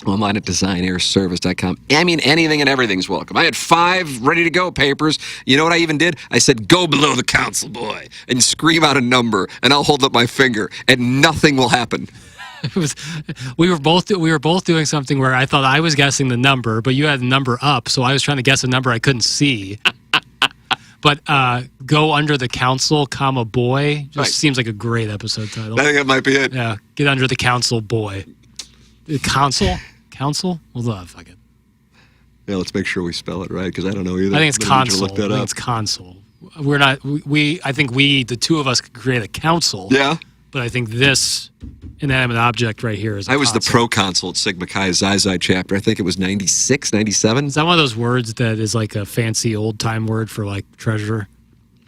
online at designairservice.com. I mean, anything and everything's welcome. I had 5 ready to go papers. You know what I even did? I said, go below the council, boy, and scream out a number, and I'll hold up my finger, and nothing will happen. We were both doing something where I thought I was guessing the number, but you had the number up, so I was trying to guess a number I couldn't see. But go under the council, comma, boy, just seems like a great episode title. I think that might be it. Yeah, get under the council, boy. Council? Well, fuck it. Yeah, let's make sure we spell it right, because I don't know either. I think it's console. Look that up. It's console. we're not. I think the two of us, could create a council. Yeah. But I think this inanimate object right here is. I was the proconsul at Sigma Chi Xi chapter. I think it was 96, 97. Is that one of those words that is like a fancy old time word for like treasurer?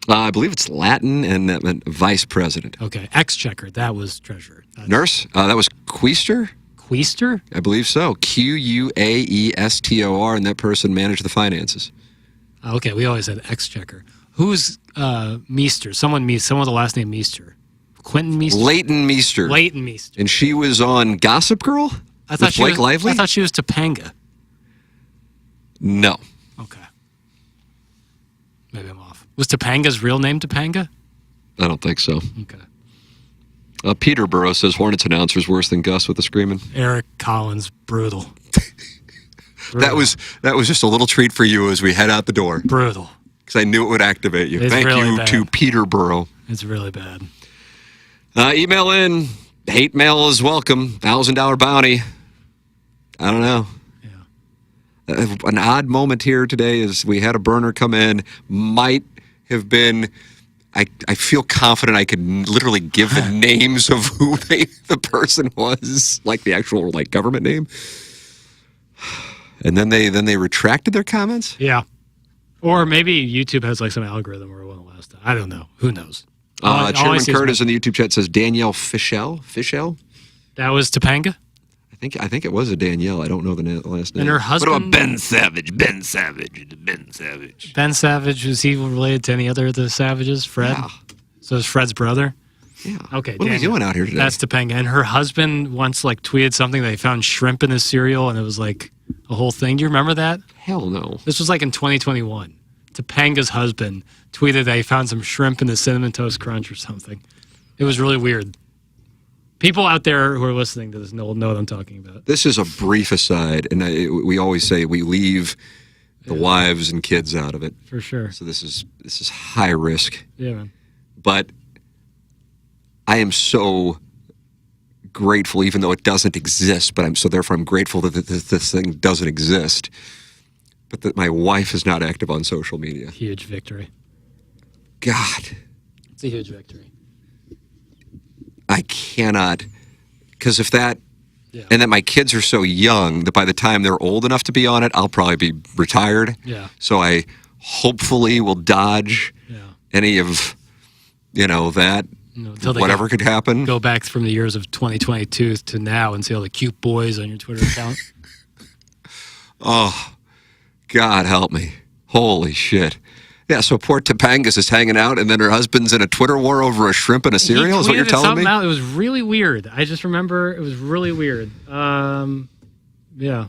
I believe it's Latin, and that meant vice president. Okay, exchequer. That was treasurer. Nurse. That was quaestor. Quaestor? I believe so. Quaestor, and that person managed the finances. Okay, we always had exchequer. Who's Meester? Someone with the last name Meester. Quentin Meester? Leighton Meester. Leighton Meester. And she was on Gossip Girl? I thought Blake Lively? I thought she was Topanga. No. Okay. Maybe I'm off. Was Topanga's real name Topanga? I don't think so. Okay. Peterborough says Hornets announcer's worse than Gus with the screaming. Eric Collins, brutal. That was just a little treat for you as we head out the door. Brutal. Because I knew it would activate you. It's Thank really you bad. to Peterborough. It's really bad. Email in. Hate mail is welcome. $1,000 bounty. I don't know. Yeah. An odd moment here today is we had a burner come in. Might have been. I feel confident I could literally give the names of who the person was, like the actual government name. And then they retracted their comments. Yeah. Or maybe YouTube has some algorithm where it won't last. I don't know. Who knows? Chairman Curtis in the YouTube chat says Danielle Fischel. Fischel? That was Topanga? I think it was a Danielle. I don't know the last name. And her husband? What about Ben Savage? Ben Savage. Ben Savage, was he related to any other of the Savages? Fred? Yeah. So it's Fred's brother? Yeah. Okay. What are we doing out here today? That's Topanga. And her husband once tweeted something that he found shrimp in his cereal, and it was a whole thing. Do you remember that? Hell no. This was in 2021. Topanga's husband tweeted that he found some shrimp in the Cinnamon Toast Crunch or something. It was really weird. People out there who are listening to this know what I'm talking about. This is a brief aside, and we always say we leave the wives and kids out of it. For sure. So this is high risk. Yeah, man. But I am so grateful, even though it doesn't exist. But therefore I'm grateful that this thing doesn't exist. But that my wife is not active on social media. Huge victory. God. It's a huge victory. I cannot, because if that, Yeah. and that my kids are so young that by the time they're old enough to be on it, I'll probably be retired. Yeah. So I hopefully will dodge any of, that, Until they whatever could happen. Go back from the years of 2022 to now and see all the cute boys on your Twitter account. Oh, God help me. Holy shit. Yeah, so poor Topanga's is hanging out, and then her husband's in a Twitter war over a shrimp and a cereal, is what you're telling me? Out. It was really weird. I just remember it was really weird. Yeah.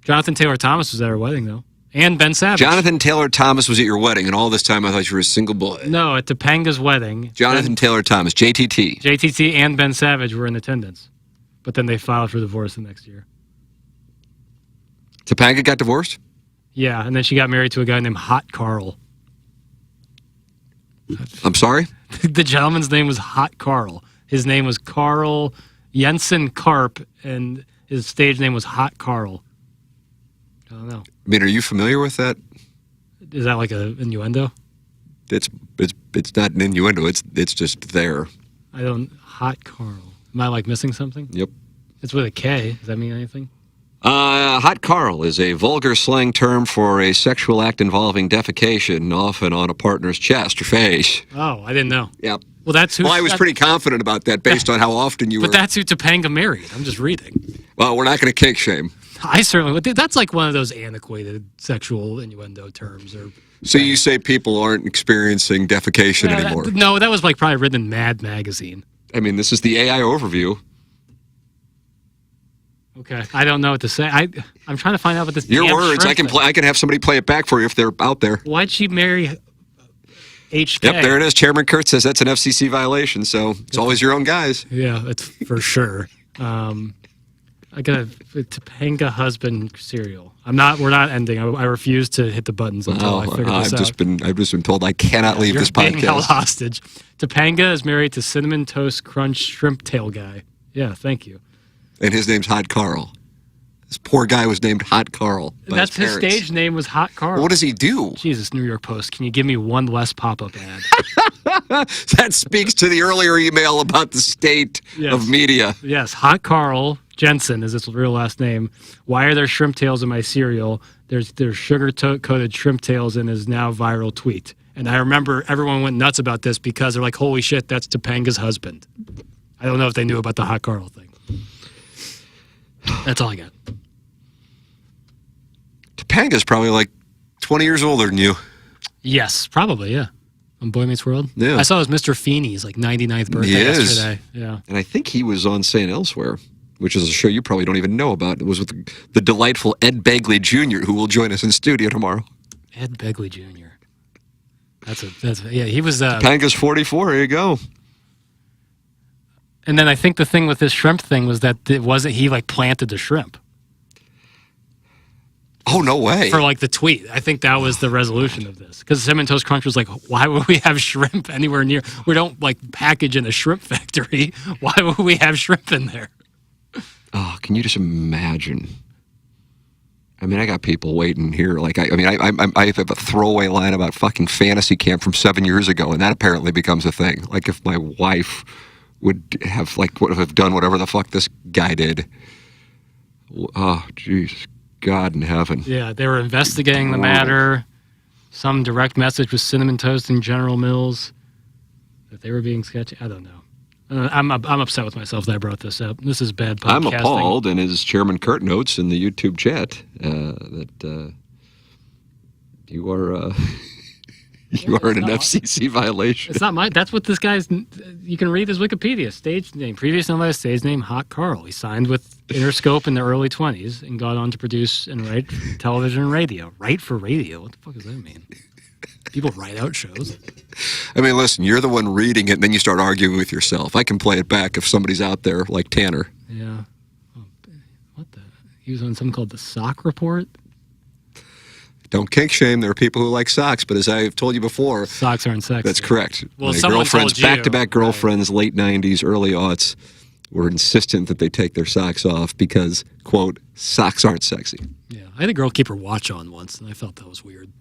Jonathan Taylor Thomas was at her wedding, though. And Ben Savage. Jonathan Taylor Thomas was at your wedding, and all this time I thought you were a single boy. No, at Topanga's wedding. Jonathan Taylor Thomas, JTT. JTT and Ben Savage were in attendance. But then they filed for divorce the next year. Topanga got divorced? Yeah, and then she got married to a guy named Hot Carl. I'm sorry? The gentleman's name was Hot Carl. His name was Carl Jensen Karp, and his stage name was Hot Carl. I don't know. I mean, are you familiar with that? Is that like a innuendo? It's not an innuendo. It's just there. Hot Carl. Am I missing something? Yep. It's with a K. Does that mean anything? Hot Carl is a vulgar slang term for a sexual act involving defecation, often on a partner's chest or face. Oh, I didn't know. Yep. Well, that's who. Well, I was pretty confident about that based on how often you were. But that's who Topanga married. I'm just reading. Well, we're not going to kink shame. I certainly would. That's one of those antiquated sexual innuendo terms. So you say people aren't experiencing defecation anymore? No, that was probably written in Mad Magazine. I mean, this is the AI overview. Okay, I don't know what to say. I'm trying to find out what this. Your damn words. I shrimp can have somebody play it back for you if they're out there. Why'd she marry HK? Yep, there it is. Chairman Kurt says that's an FCC violation, so it's always your own guys. Yeah, that's for sure. I got a Topanga husband cereal. We're not ending. I refuse to hit the buttons until I figure this out. I've just been told I cannot leave this You're being held podcast. hostage. Topanga is married to Cinnamon Toast Crunch Shrimp Tail guy. Yeah, thank you. And his name's Hot Carl. This poor guy was named Hot Carl. That's his stage name was Hot Carl. What does he do? Jesus, New York Post. Can you give me one less pop-up ad? That speaks to the earlier email about the state of media. Yes, Hot Carl Jensen is his real last name. Why are there shrimp tails in my cereal? There's sugar-coated shrimp tails in his now viral tweet. And I remember everyone went nuts about this because they're like, holy shit, that's Topanga's husband. I don't know if they knew about the Hot Carl thing. That's all I got. Topanga's probably like 20 years older than you. Yes, probably, yeah. On Boy Meets World? Yeah. I saw it was Mr. Feeney's, like, 99th birthday yesterday. Yeah. And I think he was on St. Elsewhere, which is a show you probably don't even know about. It was with the delightful Ed Begley Jr., who will join us in studio tomorrow. Ed Begley Jr. He was... Topanga's 44, here you go. And then I think the thing with this shrimp thing was that it wasn't he, like, planted the shrimp. Oh, no way. For, like, the tweet. I think that was the resolution of this. Because Cinnamon Toast Crunch was like, why would we have shrimp anywhere near... We don't, like, package in a shrimp factory. Why would we have shrimp in there? Oh, can you just imagine? I mean, I got people waiting here. Like, I have a throwaway line about fucking fantasy camp from 7 years ago, and that apparently becomes a thing. Like, if my wife would have, like, would have done whatever the fuck this guy did. Oh, Jesus. God in heaven. Yeah, they were investigating the matter. Some direct message with Cinnamon Toast and General Mills that they were being sketchy. I don't know. I'm upset with myself that I brought this up. This is bad podcasting. I'm appalled, and as Chairman Kurt notes in the YouTube chat, that you are you are in an FCC violation. It's not mine. That's what this guy's... You can read his Wikipedia. Stage name. Previous known by his stage name, Hot Carl. He signed with Interscope in the early 20s and got on to produce and write television and radio. Write for radio? What the fuck does that mean? People write out shows. I mean, listen, you're the one reading it, and then you start arguing with yourself. I can play it back if somebody's out there, like Tanner. Yeah. Oh, what the... He was on something called The Sock Report? Don't kink shame. There are people who like socks, but as I've told you before... Socks aren't sexy. That's correct. Well, my someone girlfriends, told you, back-to-back girlfriends, right. Late 90s, early aughts, were insistent that they take their socks off because, quote, socks aren't sexy. Yeah. I had a girl keep her watch on once, and I felt that was weird.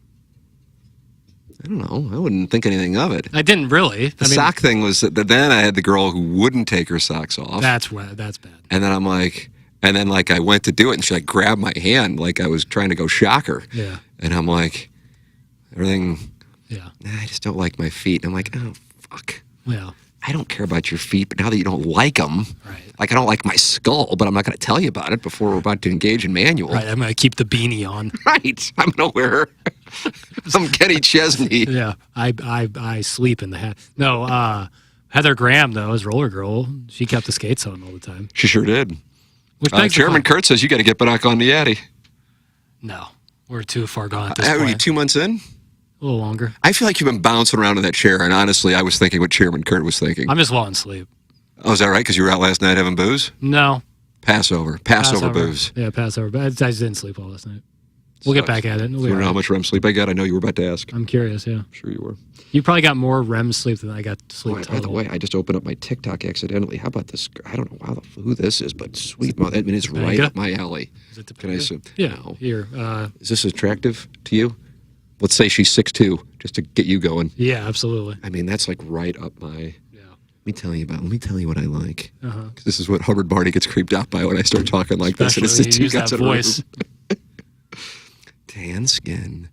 I don't know. I wouldn't think anything of it. I didn't really. The sock thing was that then I had the girl who wouldn't take her socks off. That's bad. And then I'm like... And then, like, I went to do it, and she, like, grabbed my hand like I was trying to go shock her. Yeah. And I'm like, everything... Yeah. I just don't like my feet. And I'm like, oh, fuck. Yeah. I don't care about your feet, but now that you don't like them... Right. Like, I don't like my skull, but I'm not going to tell you about it before we're about to engage in manual. Right, I'm going to keep the beanie on. Right. I'm going to wear some Kenny Chesney. Yeah. I sleep in the hat. No, Heather Graham, though, is roller girl. She kept the skates on all the time. She sure did. Chairman Kurt says you got to get back on the Yeti. No, we're too far gone at this point. Are you 2 months in? A little longer. I feel like you've been bouncing around in that chair, and honestly, I was thinking what Chairman Kurt was thinking. I'm just falling asleep. Oh, is that right? Because you were out last night having booze? No. Passover booze. Yeah, Passover. But I just didn't sleep all last night. We'll get back at it. You don't know how much REM sleep I got? I know you were about to ask. I'm curious, yeah. I'm sure you were. You probably got more REM sleep than I got sleep total. By the way, I just opened up my TikTok accidentally. How about this? I don't know who this is, but sweet mother. I mean, it's right up my alley. Is it Can I assume? Yeah. No. Here. Is this attractive to you? Let's say she's 6'2", just to get you going. Yeah, absolutely. I mean, that's like right up my... Yeah. Let me tell you what I like. Uh-huh. This is what Hubbard Barney gets creeped out by when I start talking like Especially this. And it's the two guys guys that voice. Tan skin,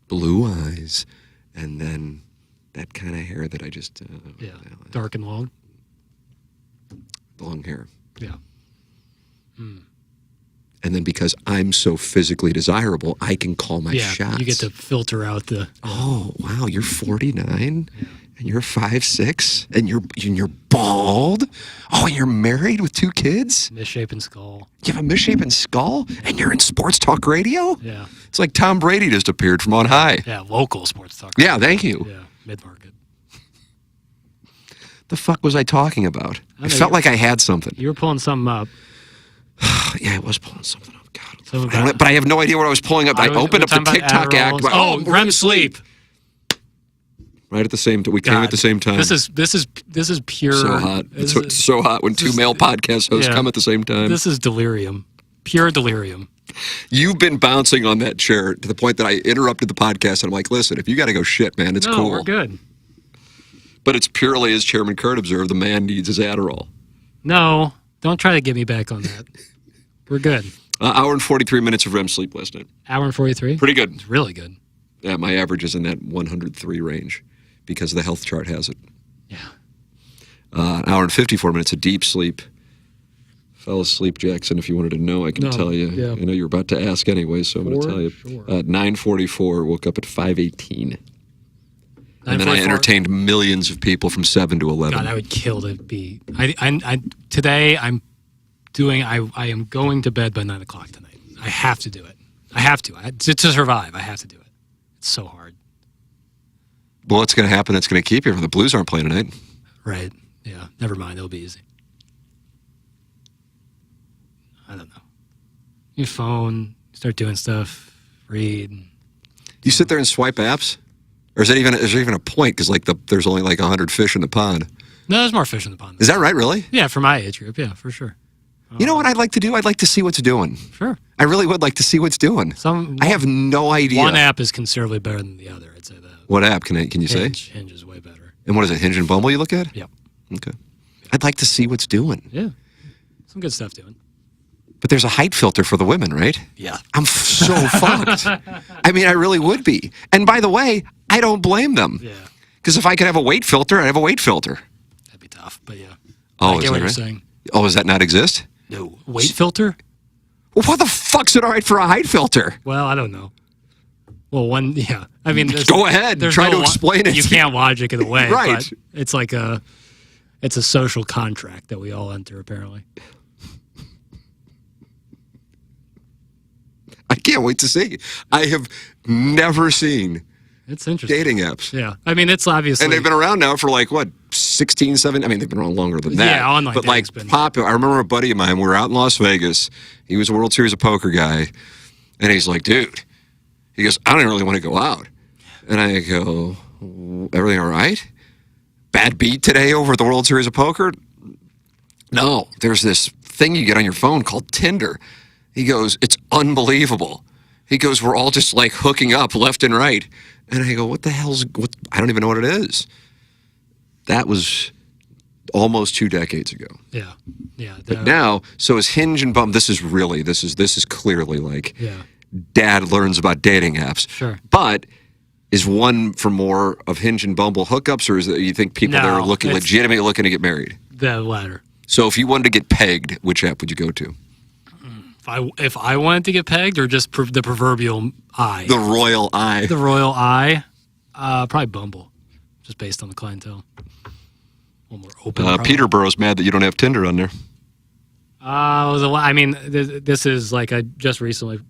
blue eyes, and then that kind of hair that I just... dark and long. Long hair. Yeah. Mm. And then because I'm so physically desirable, I can call my shots. You get to filter out the... Oh, wow, you're 49? Yeah. And you're 5'6", and you're bald. Oh, and you're married with 2 kids. Misshapen skull. You have a misshapen skull, and you're in sports talk radio. Yeah, it's like Tom Brady just appeared from on high. Yeah, local sports talk. Yeah, thank you. Yeah, mid-market. The fuck was I talking about? I felt like I had something. You were pulling something up. Yeah, I was pulling something up. God, but I have no idea what I was pulling up. I opened up the TikTok act. Oh, REM sleep. Right at the same time. We came at the same time. This is pure. So hot. It's so hot when 2 male podcast hosts come at the same time. This is delirium. Pure delirium. You've been bouncing on that chair to the point that I interrupted the podcast, and I'm like, listen, if you got to go shit, man, it's cool. We're good. But it's purely, as Chairman Kurt observed, the man needs his Adderall. No, don't try to get me back on that. We're good. Hour and 43 minutes of REM sleep last night. Hour and 43? Pretty good. It's really good. Yeah, my average is in that 103 range because the health chart has it. Yeah. An hour and 54 minutes of deep sleep. Fell asleep, Jackson. If you wanted to know, I can tell you. Yeah. I know you're about to ask anyway, so I'm going to tell you. Sure. 9:44, woke up at 5:18. And then I entertained millions of people from 7 to 11. God, I would kill to be. Today I am going to bed by 9 o'clock tonight. I have to do it. I have to. To survive, I have to do it. It's so hard. Well, what's going to happen that's going to keep you from the Blues aren't playing tonight? Right. Yeah. Never mind. It'll be easy. I don't know. Your phone, start doing stuff, read. You sit there and swipe apps? Or is there even a point? Because there's only 100 fish in the pond. No, there's more fish in the pond. Is that right, really? Yeah, for my age group, yeah, for sure. You know what I'd like to do? I'd like to see what's doing. Sure. I really would like to see what's doing. I have no idea. One app is considerably better than the other, I'd say that. What app? Can you say? Hinge is way better. And what is it, Hinge and Bumble you look at? Yep. Okay. I'd like to see what's doing. Yeah. Some good stuff doing. But there's a height filter for the women, right? Yeah. I'm so fucked. I mean, I really would be. And by the way, I don't blame them. Yeah. Because if I could have a weight filter, I'd have a weight filter. That'd be tough, but yeah. Oh, I get is what that you're right? saying. Oh, does that not exist? No. Weight filter? Well, what the fuck's it all right for a height filter? Well, I don't know. Well, yeah. I mean, go ahead. Try to explain it. You can't logic it away. Right. But it's it's a social contract that we all enter, apparently. I can't wait to see. I have never seen It's interesting. dating apps. Yeah. I mean, it's obviously. And they've been around now for 16, 17. I mean, they've been around longer than that. Yeah, online but dating's been popular. I remember a buddy of mine, we were out in Las Vegas. He was a World Series of Poker guy. And he's like, dude, he goes, I don't really want to go out. And I go, everything all right? Bad beat today over at the World Series of Poker? No, there's this thing you get on your phone called Tinder. He goes, it's unbelievable. He goes, we're all just hooking up left and right. And I go, what the hell's, I don't even know what it is. That was almost 2 decades ago. Yeah. Yeah. But now, so is Hinge and Bumble, this is clearly Yeah. dad learns about dating apps. Sure. But is one for more of Hinge and Bumble hookups, or is it you think people that are legitimately looking to get married? The latter. So if you wanted to get pegged, which app would you go to? If I wanted to get pegged, or just the proverbial eye? The royal eye. The royal eye? Probably Bumble, just based on the clientele. A little more open. Peterborough's mad that you don't have Tinder on there. I mean, this is I just recently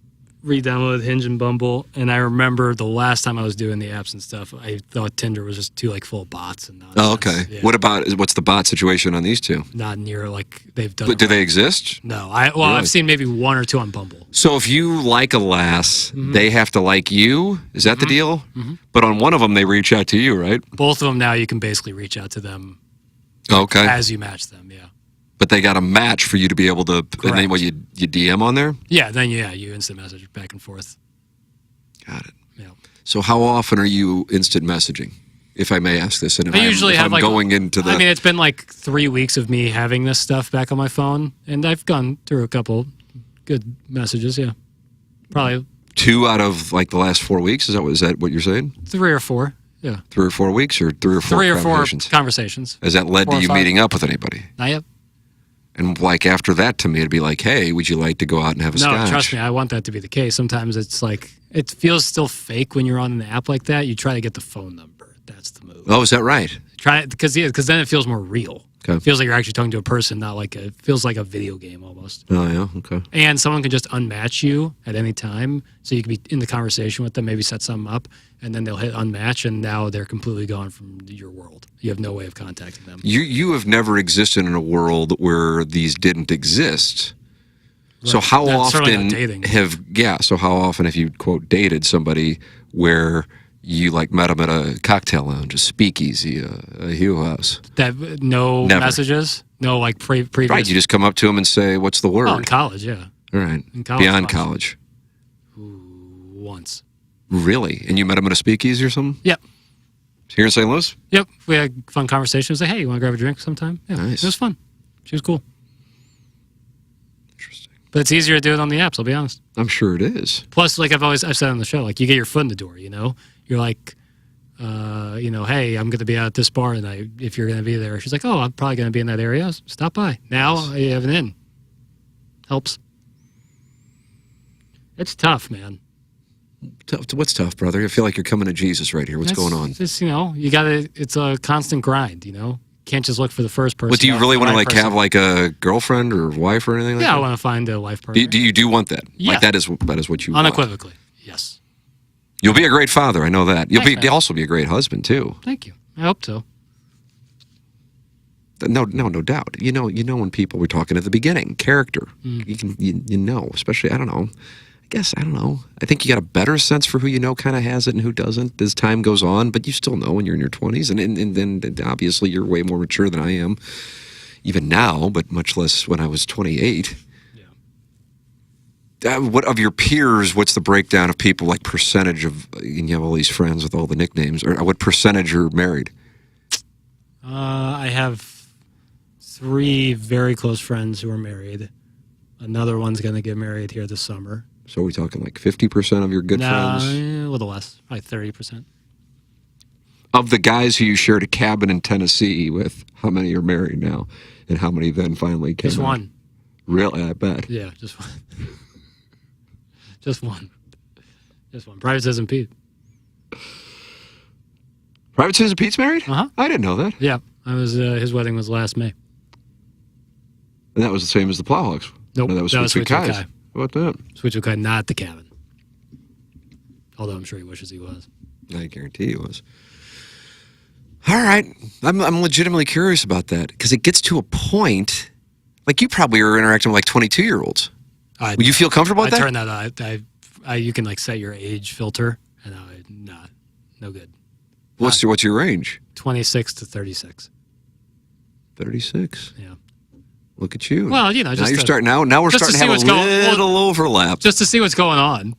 re-downloaded Hinge and Bumble, and I remember the last time I was doing the apps and stuff, I thought Tinder was just too full of bots and nonsense. Oh, okay. Yeah. What's the bot situation on these two? Not near they've done. But do they exist? No, Really? I've seen maybe 1 or 2 on Bumble. So if you like a lass, they have to like you? Is that the deal? Mm-hmm. But on one of them, they reach out to you, right? Both of them now, you can basically reach out to them. Okay. As you match them, yeah. But they got a match for you to be able to, Correct. and then you DM on there? Yeah, then you instant message back and forth. Got it. Yeah. So how often are you instant messaging, if I may ask this? And if I usually have I'm going into the... I mean, it's been 3 weeks of me having this stuff back on my phone, and I've gone through a couple good messages, yeah. Probably 2 out of the last 4 weeks? Is that what you're saying? 3 or 4, yeah. 3 or 4 weeks, or 3 or 4 3 or conversations? 4 conversations. Has that led 4 to or you 5. meeting up with anybody? Not yet. And after that, to me, it'd be hey, would you like to go out and have a No, scotch? trust me, I want that to be the case. Sometimes it's it feels still fake when you're on an app like that. You try to get the phone number. That's the move. Oh, is that right? Try it because then it feels more real. Okay. It feels like you're actually talking to a person, not it feels like a video game almost. Oh, yeah, okay. And someone can just unmatch you at any time, so you can be in the conversation with them, maybe set something up, and then they'll hit unmatch, and now they're completely gone from your world. You have no way of contacting them. You have never existed in a world where these didn't exist. Right. So how That's certainly often not dating. so how often have you, quote, dated somebody where you met them at a cocktail lounge, a speakeasy, a Hugh house? That no Never. messages, no previous. Right, you just come up to them and say, "What's the word?" Oh, in college, yeah. All right. In college, Beyond once. college. Once. Really? And you met him at a speakeasy or something? Yep. Here in St. Louis? Yep. We had fun conversations. Like, hey, you want to grab a drink sometime? Yeah. Nice. It was fun. She was cool. Interesting. But it's easier to do it on the apps, I'll be honest. I'm sure it is. Plus, like I've said on the show, like you get your foot in the door, you know? You're like, hey, I'm going to be out at this bar tonight if you're going to be there. She's like, oh, I'm probably going to be in that area. Stop by. Now you have an in. Helps. It's tough, man. What's tough, brother? I feel like you're coming to Jesus right here. What's going on? Just, it's a constant grind, you know? Can't just look for the first person. What, do you really want to have like a girlfriend or wife or anything like that? Yeah, I want to find a life partner. Do you want that? Yeah. Like that is what you want. Unequivocally, yes. You'll be a great father. I know that. Thanks, You'll also be a great husband too. Thank you. I hope so. No doubt. You know when people were talking at the beginning, character. You know, especially I don't know. I think you got a better sense for who you know kind of has it and who doesn't as time goes on, but you still know when you're in your 20s. And then obviously you're way more mature than I am, even now, but much less when I was 28. Yeah. What of your peers, what's the breakdown of people, like percentage of, and you have all these friends with all the nicknames, or what percentage are married? I have 3 very close friends who are married. Another one's going to get married here this summer. So are we talking like 50% of your good friends? A little less, probably 30%. Of the guys who you shared a cabin in Tennessee with, how many are married now? And how many then finally came Just out? one. Really? I bet. Yeah, just one. Just one. Just one. Private Citizen Pete. Private Citizen Pete's married? Uh-huh. I didn't know that. Yeah, his wedding was last May. And that was the same as the Plowhawks. Nope, No, that was Sweet Sweet Sweet Kai's. Kai. How about that? Sweet Sweet Kai, not the cabin. Although I'm sure he wishes he was. I guarantee he was. All right. I'm legitimately curious about that because it gets to a point, like you probably are interacting with like 22-year-olds. Would you feel comfortable with that? I turn that on. You can like set your age filter, and no good. What's your range? 26 to 36. 36. Yeah. Look at you. Well, just now you're starting. Now we're just to starting to see have a what's little overlap. Just to see what's going on.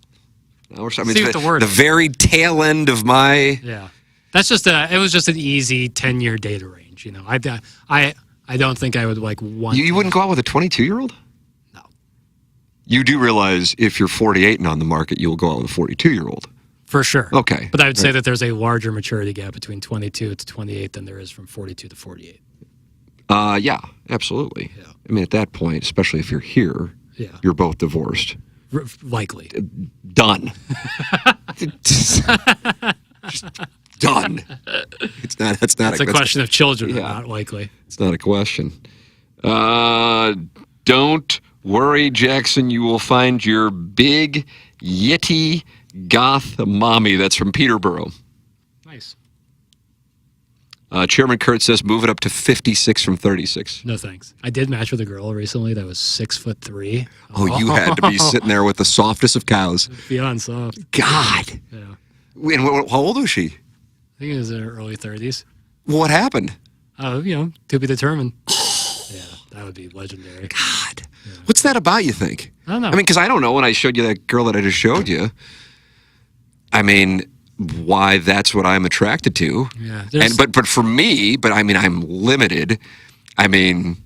Now we're starting. See what the word the is. very tail end of my. Yeah. That's it was just an easy 10-year data range. You know, I don't think I would like want. You wouldn't go out with a 22-year-old? No. You do realize if you're 48 and on the market, you'll go out with a 42-year-old. For sure. Okay. But I would say that there's a larger maturity gap between 22 to 28 than there is from 42 to 48. Yeah, absolutely. Yeah. I mean, at that point, especially if you're here, you're both divorced. Likely. Done. Just done. That's a question of children, not likely. It's not a question. Don't worry, Jackson. You will find your big Yeti goth mommy. That's from Peterborough. Nice. Chairman Kurt says move it up to 56 from 36. No thanks. I did match with a girl recently that was 6'3". Oh, you had to be sitting there with the softest of cows. Beyond soft. God. Yeah. And how old was she? I think it was in her early 30s. What happened? To be determined. Yeah, that would be legendary. God. Yeah. What's that about, you think? I don't know. I mean, because I don't know when I showed you that girl that I just showed you. I mean, why that's what I'm attracted to. Yeah. But for me, I'm limited. I mean,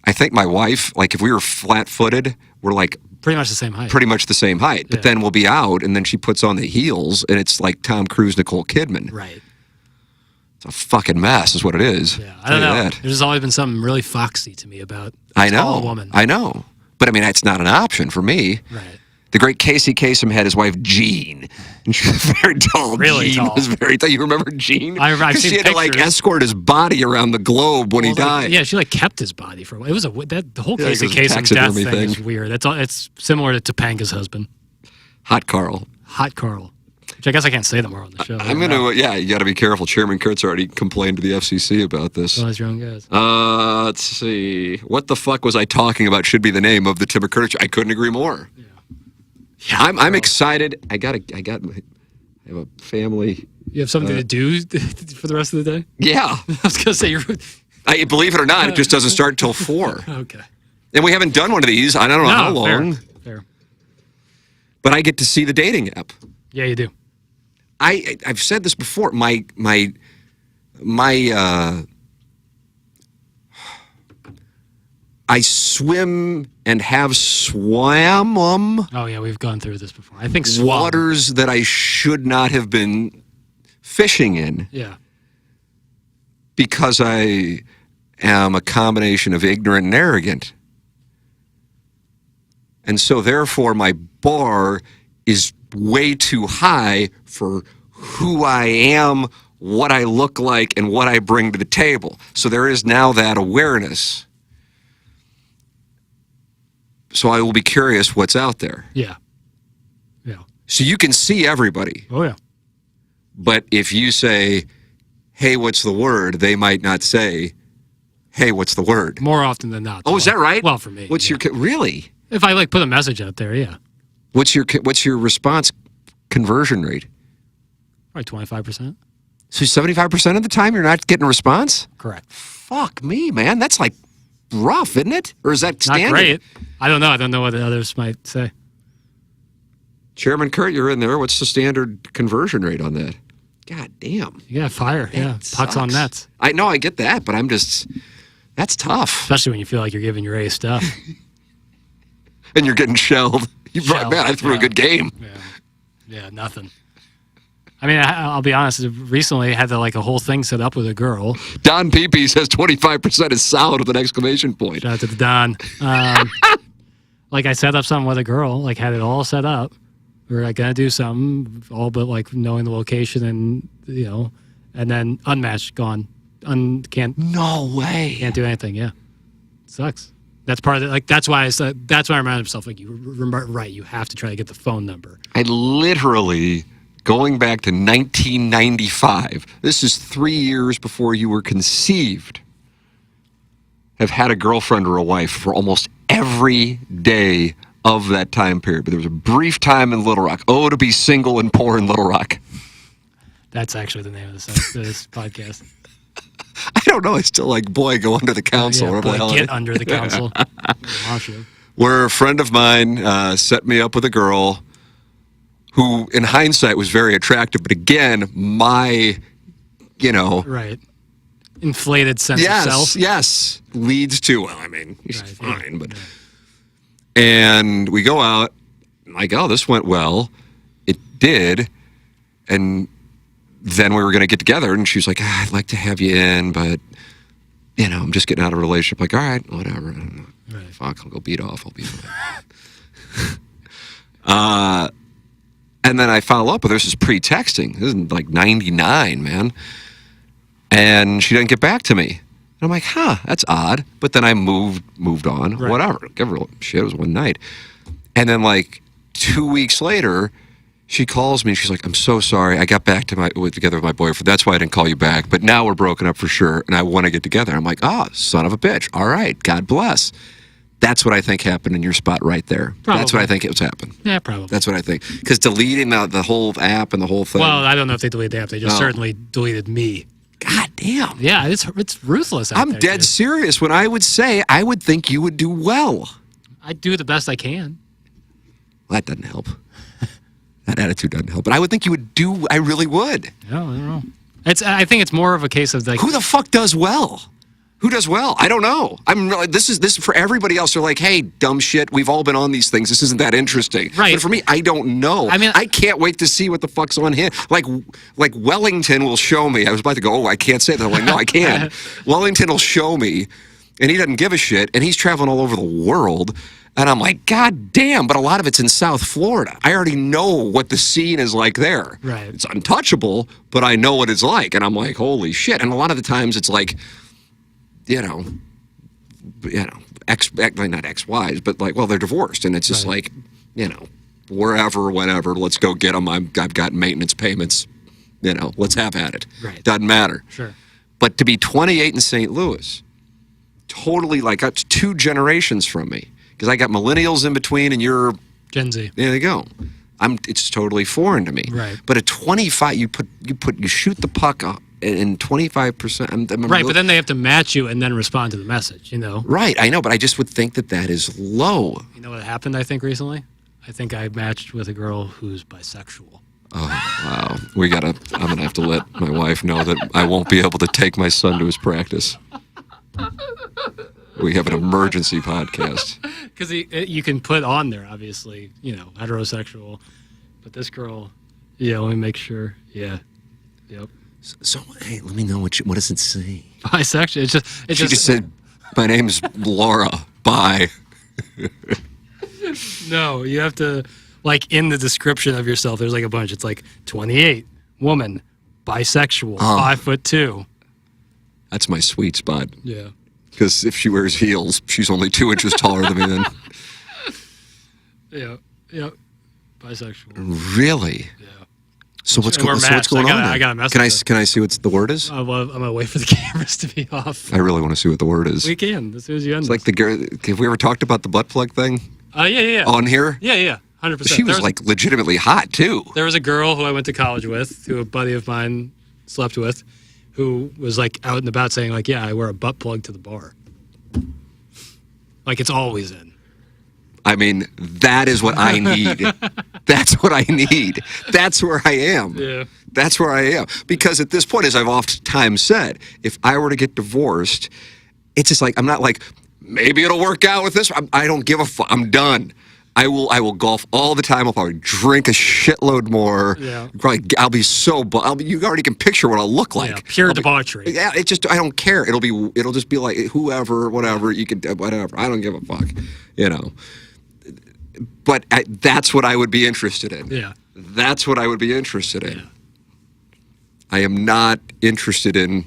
I think my wife, like if we were flat-footed, we're like pretty much the same height. Pretty much the same height. But then we'll be out, and then she puts on the heels, and it's like Tom Cruise, Nicole Kidman. Right. It's a fucking mess, is what it is. Yeah, I don't know. There's always been something really foxy to me about a tall woman. I know. But I mean, it's not an option for me. Right. The great Casey Kasem had his wife Jean, and she was very tall. Really Jean tall. was very tall. You remember Jean? I've seen she had pictures. to escort his body around the globe when he died. Yeah, she kept his body for a while. It was the whole Casey Kasem death taxidermy thing is weird. It's similar to Topanga's husband. Hot Carl. Which I guess I can't say them more on the show. I'm gonna. Yeah, you got to be careful. Chairman Kurtz already complained to the FCC about this. Well, as your own guys. Let's see. What the fuck was I talking about? Should be the name of the Tim McKernan. I couldn't agree more. Yeah, I'm excited. I have a family. You have something to do for the rest of the day? Yeah. I was gonna say believe it or not, it just doesn't start until 4. Okay. And we haven't done one of these. I don't know how long. Fair. but I get to see the dating app. Yeah, you do. I've said this before. My I swim and have swam Oh yeah, we've gone through this before. I think swam. waters that I should not have been fishing in Yeah. because I am a combination of ignorant and arrogant. And so therefore my bar is way too high for who I am, what I look like, and what I bring to the table. So there is now that awareness. So I will be curious what's out there. Yeah. Yeah. So you can see everybody. Oh yeah. But if you say, hey, what's the word? They might not say, hey, what's the word? More often than not. Oh, is that right? Well, for me. What's your, really? If I like put a message out there, yeah. What's your response conversion rate? Probably 25%. So 75% of the time you're not getting a response? Correct. Fuck me, man. That's like rough, isn't it? Or is that standard? Not great. I don't know. I don't know what the others might say. Chairman Kurt, you're in there. What's the standard conversion rate on that? God damn. You got fire. Yeah. Pucks on nets. I know, I get that, but I'm just, that's tough. Especially when you feel like you're giving your A stuff. And you're getting shelled. Shelled, Man, I threw a good game. Yeah. Yeah, nothing. I mean, I'll be honest. Recently, I had a whole thing set up with a girl. Don Pepe says 25% is solid with an exclamation point. Shout out to the Don. I set up something with a girl. Had it all set up. We were gonna do something, all but knowing the location and and then unmatched, gone, can't No way. do anything. Yeah, it sucks. That's part of it. That's why I said. That's why I reminded myself. You remember, right? You have to try to get the phone number. I literally, going back to 1995, this is 3 years before you were conceived, have had a girlfriend or a wife for almost every day of that time period. But there was a brief time in Little Rock. Oh, to be single and poor in Little Rock. That's actually the name of this podcast. I don't know. I still like, boy, go under the council. Yeah, or whatever the hell it get is. under the council. Where a friend of mine set me up with a girl who, in hindsight, was very attractive. But again, my, right, inflated sense of self. Yes, leads to, well, I mean, he's Right, fine, but. yeah. And we go out, like, oh, this went well. It did. And then we were going to get together, and she was like, I'd like to have you in, but, I'm just getting out of a relationship. Like, all right, whatever. I don't know. Right. Fuck, I'll go beat off. I'll be fine. And then I follow up with her. This is pre-texting. This is like 99, man. And she didn't get back to me. And I'm like, that's odd. But then I moved on. Right. Whatever. Give her shit. It was one night. And then 2 weeks later, she calls me. She's like, I'm so sorry. I got back together with my boyfriend. That's why I didn't call you back. But now we're broken up for sure. And I want to get together. I'm like, son of a bitch. All right. God bless. That's what I think happened in your spot right there. Probably. That's what I think it was happened. Yeah, probably. That's what I think. Because deleting the whole app and the whole thing. Well, I don't know if they deleted the app. They just No. certainly deleted me. God damn. Yeah, it's ruthless out I'm there, dead dude. serious when I would say I would think you would do well. I do the best I can. Well, that doesn't help. That attitude doesn't help. But I would think you would do, I really would. Yeah, I don't know. I think it's more of a case of Who the fuck does well? Who does well? I don't know. I'm really, this is for everybody else. They're like, hey, dumb shit. We've all been on these things. This isn't that interesting. Right. But for me, I don't know. I mean, I can't wait to see what the fuck's on here. Like Wellington will show me. I was about to go, I can't say that. I'm like, no, I can. Wellington will show me, and he doesn't give a shit, and he's traveling all over the world. And I'm like, God damn, but a lot of it's in South Florida. I already know what the scene is like there. Right. It's untouchable, but I know what it's like. And I'm like, holy shit. And a lot of the times it's like, not ex-wives, but they're divorced. And it's just Right. wherever, whenever, let's go get them. I've got maintenance payments. Let's have at it. Right. Doesn't matter. Sure. But to be 28 in St. Louis, totally that's 2 generations from me. Because I got millennials in between, and you're Gen Z. there. You go. It's totally foreign to me. Right. But at 25, you shoot the puck up, and 25%. Right, but then they have to match you and then respond to the message. Right, I know, but I just would think that is low. You know what happened? I think recently, I think I matched with a girl who's bisexual. Oh, wow. I'm going to have to let my wife know that I won't be able to take my son to his practice. We have an emergency podcast. Because you can put on there, obviously, heterosexual. But this girl, let me make sure. Yeah. Yep. So hey, let me know what does it say? Bisexual. She just said, my name's Laura. Bye. No, you have to, in the description of yourself, there's a bunch. It's 28, woman, bisexual, 5'2". That's my sweet spot. Yeah. Because if she wears heels, she's only 2 inches taller than me then. Yeah. Bisexual. Really? Yeah. So what's going on there? I got a message. Can I see what the word is? I'm gonna wait for the cameras to be off. I really want to see what the word is. We can as soon as you end. It's like the girl. Have we ever talked about the butt plug thing? Yeah. On here? Yeah. 100%. She was legitimately hot too. There was a girl who I went to college with, who a buddy of mine slept with, who was out and about saying yeah, I wear a butt plug to the bar. It's always in. I mean, that is what I need. That's what I need. That's where I am. Yeah. That's where I am. Because at this point, as I've oftentimes said, if I were to get divorced, it's just I'm not maybe it'll work out with this. I don't give a fuck. I'm done. I will golf all the time. I'll probably drink a shitload more. Yeah. I'll be so. You already can picture what I'll look like. Yeah, pure debauchery. Yeah. I don't care. It'll just be whoever, whatever. You can whatever. I don't give a fuck. But that's what I would be interested in. Yeah. That's what I would be interested in. Yeah. I am not interested in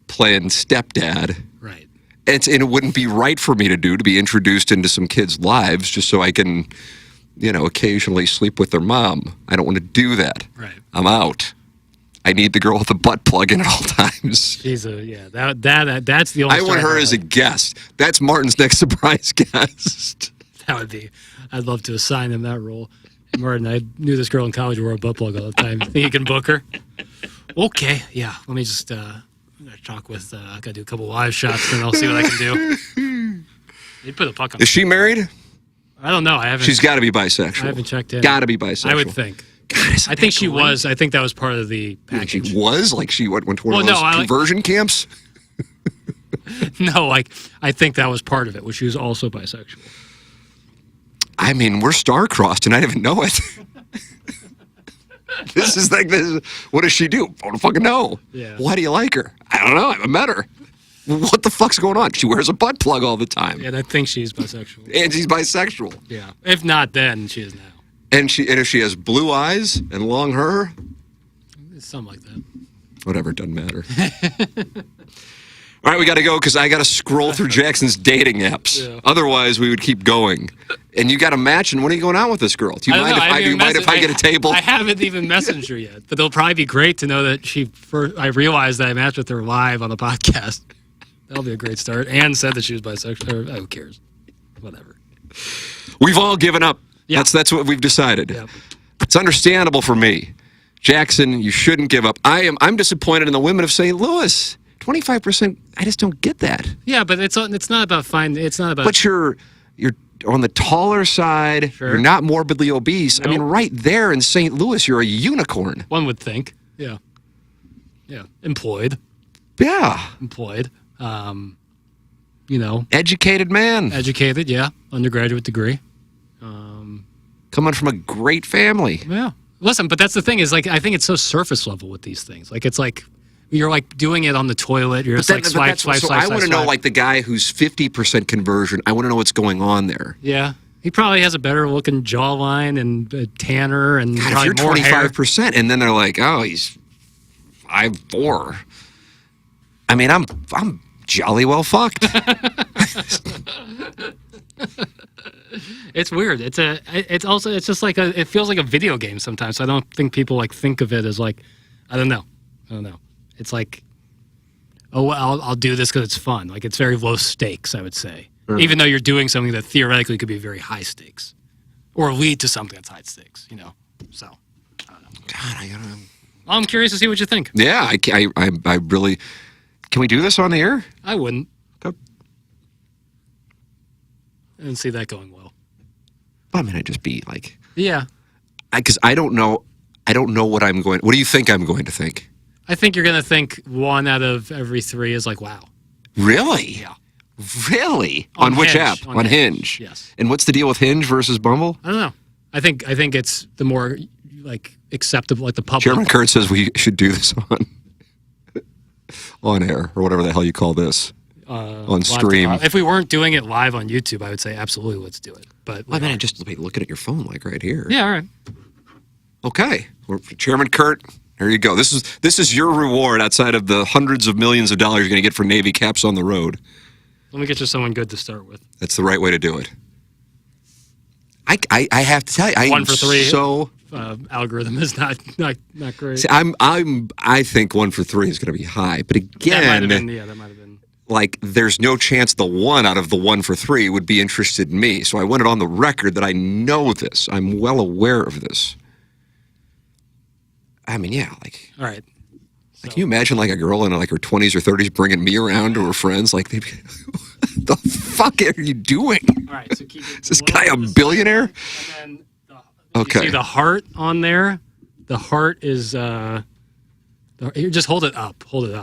playing stepdad. Right. And it wouldn't be right for me to be introduced into some kids' lives just so I can, occasionally sleep with their mom. I don't want to do that. Right. I'm out. I need the girl with the butt plug in at all times. She's that's the only. I want her as a guest. That's Martin's next surprise guest. That would be. I'd love to assign him that role. Hey, Martin, I knew this girl in college wore a butt plug all the time. Think you can book her? Okay, yeah. Let me just talk with. I gotta do a couple live shots, and I'll see what I can do. You put a puck on. Is she married? I don't know. I haven't. She's got to be bisexual. I haven't checked in. Got to be bisexual. I would think. God, I think she was. I think that was part of the package. She was? She went to one of those conversion camps? No, I think that was part of it, which she was also bisexual. I mean, we're star-crossed, and I didn't even know it. This is what does she do? I don't fucking know. Yeah. Why do you like her? I don't know. I haven't met her. What the fuck's going on? She wears a butt plug all the time. Yeah, I think she's bisexual. And she's bisexual. Yeah. If not then, she is now. And if she has blue eyes and long hair? Something like that. Whatever, it doesn't matter. All right, we got to go because I got to scroll through Jackson's dating apps. Yeah. Otherwise, we would keep going. And you got a match, and when are you going out with this girl? Do you mind if I get a table? I haven't even messaged her yet, but it'll probably be great to know that I realized that I matched with her live on the podcast. That'll be a great start. And said that she was bisexual. Who cares? Whatever. We've all given up. Yeah. That's what we've decided. Yep. It's understandable for me. Jackson, you shouldn't give up. I'm disappointed in the women of St. Louis. 25%. I just don't get that. Yeah, but it's not about finding. It's not about. But you're on the taller side. Sure. You're not morbidly obese. Nope. I mean, right there in St. Louis, you're a unicorn. One would think. Yeah. Yeah. Employed. Yeah. Employed. Educated man. Educated. Yeah. Undergraduate degree. Coming from a great family. Yeah. Listen, but that's the thing is I think it's so surface level with these things. It's you're doing it on the toilet. You're just swipe. So I want to know the guy who's 50% conversion. I want to know what's going on there. Yeah. He probably has a better looking jawline and a tanner and God, probably if you're more 25%, hair. and then they're like, oh, he's 5'4". I mean, I'm jolly well fucked. It's weird. It feels like a video game sometimes. I don't think people think of it as I don't know. It's I'll do this because it's fun. It's very low stakes, I would say. Mm. Even though you're doing something that theoretically could be very high stakes, or lead to something that's high stakes. So. I don't know. God, I gotta. I'm curious to see what you think. Yeah, I really. Can we do this on the air? I wouldn't. Okay. I didn't see that going well. I mean, I'd just be like, Yeah. because I don't know what I'm going. What do you think I'm going to think? I think you're going to think 1 out of every 3 is like, wow. Really? Yeah. Really? On which Hinge. app? On Hinge. Yes. And what's the deal with Hinge versus Bumble? I don't know. I think it's the more like acceptable, like the public. Chairman Kurt says we should do this on air or whatever the hell you call this. On stream. If we weren't doing it live on YouTube, I would say absolutely let's do it. But I mean, I just looking at your phone like right here. yeah, all right. Okay, Chairman Kurt, there you go. This is your reward outside of the hundreds of millions of dollars you're going to get for Navy caps on the road. Let me get you someone good to start with. That's the right way to do it. I have to tell you, 1 for 3. So algorithm is not great. see, I think 1 for 3 is going to be high, but again, that might have been. Like, there's no chance the 1 out of the 1 for 3 would be interested in me. So I want it on the record that I know this. I'm well aware of this. I mean, yeah, like. All right. So. Can you imagine like a girl in like her 20s or 30s bringing me around to her friends? Like, they'd be, what the fuck are you doing? All right. So keep it. Is this guy a billionaire? And then okay. You see the heart on there? The heart is. You just hold it up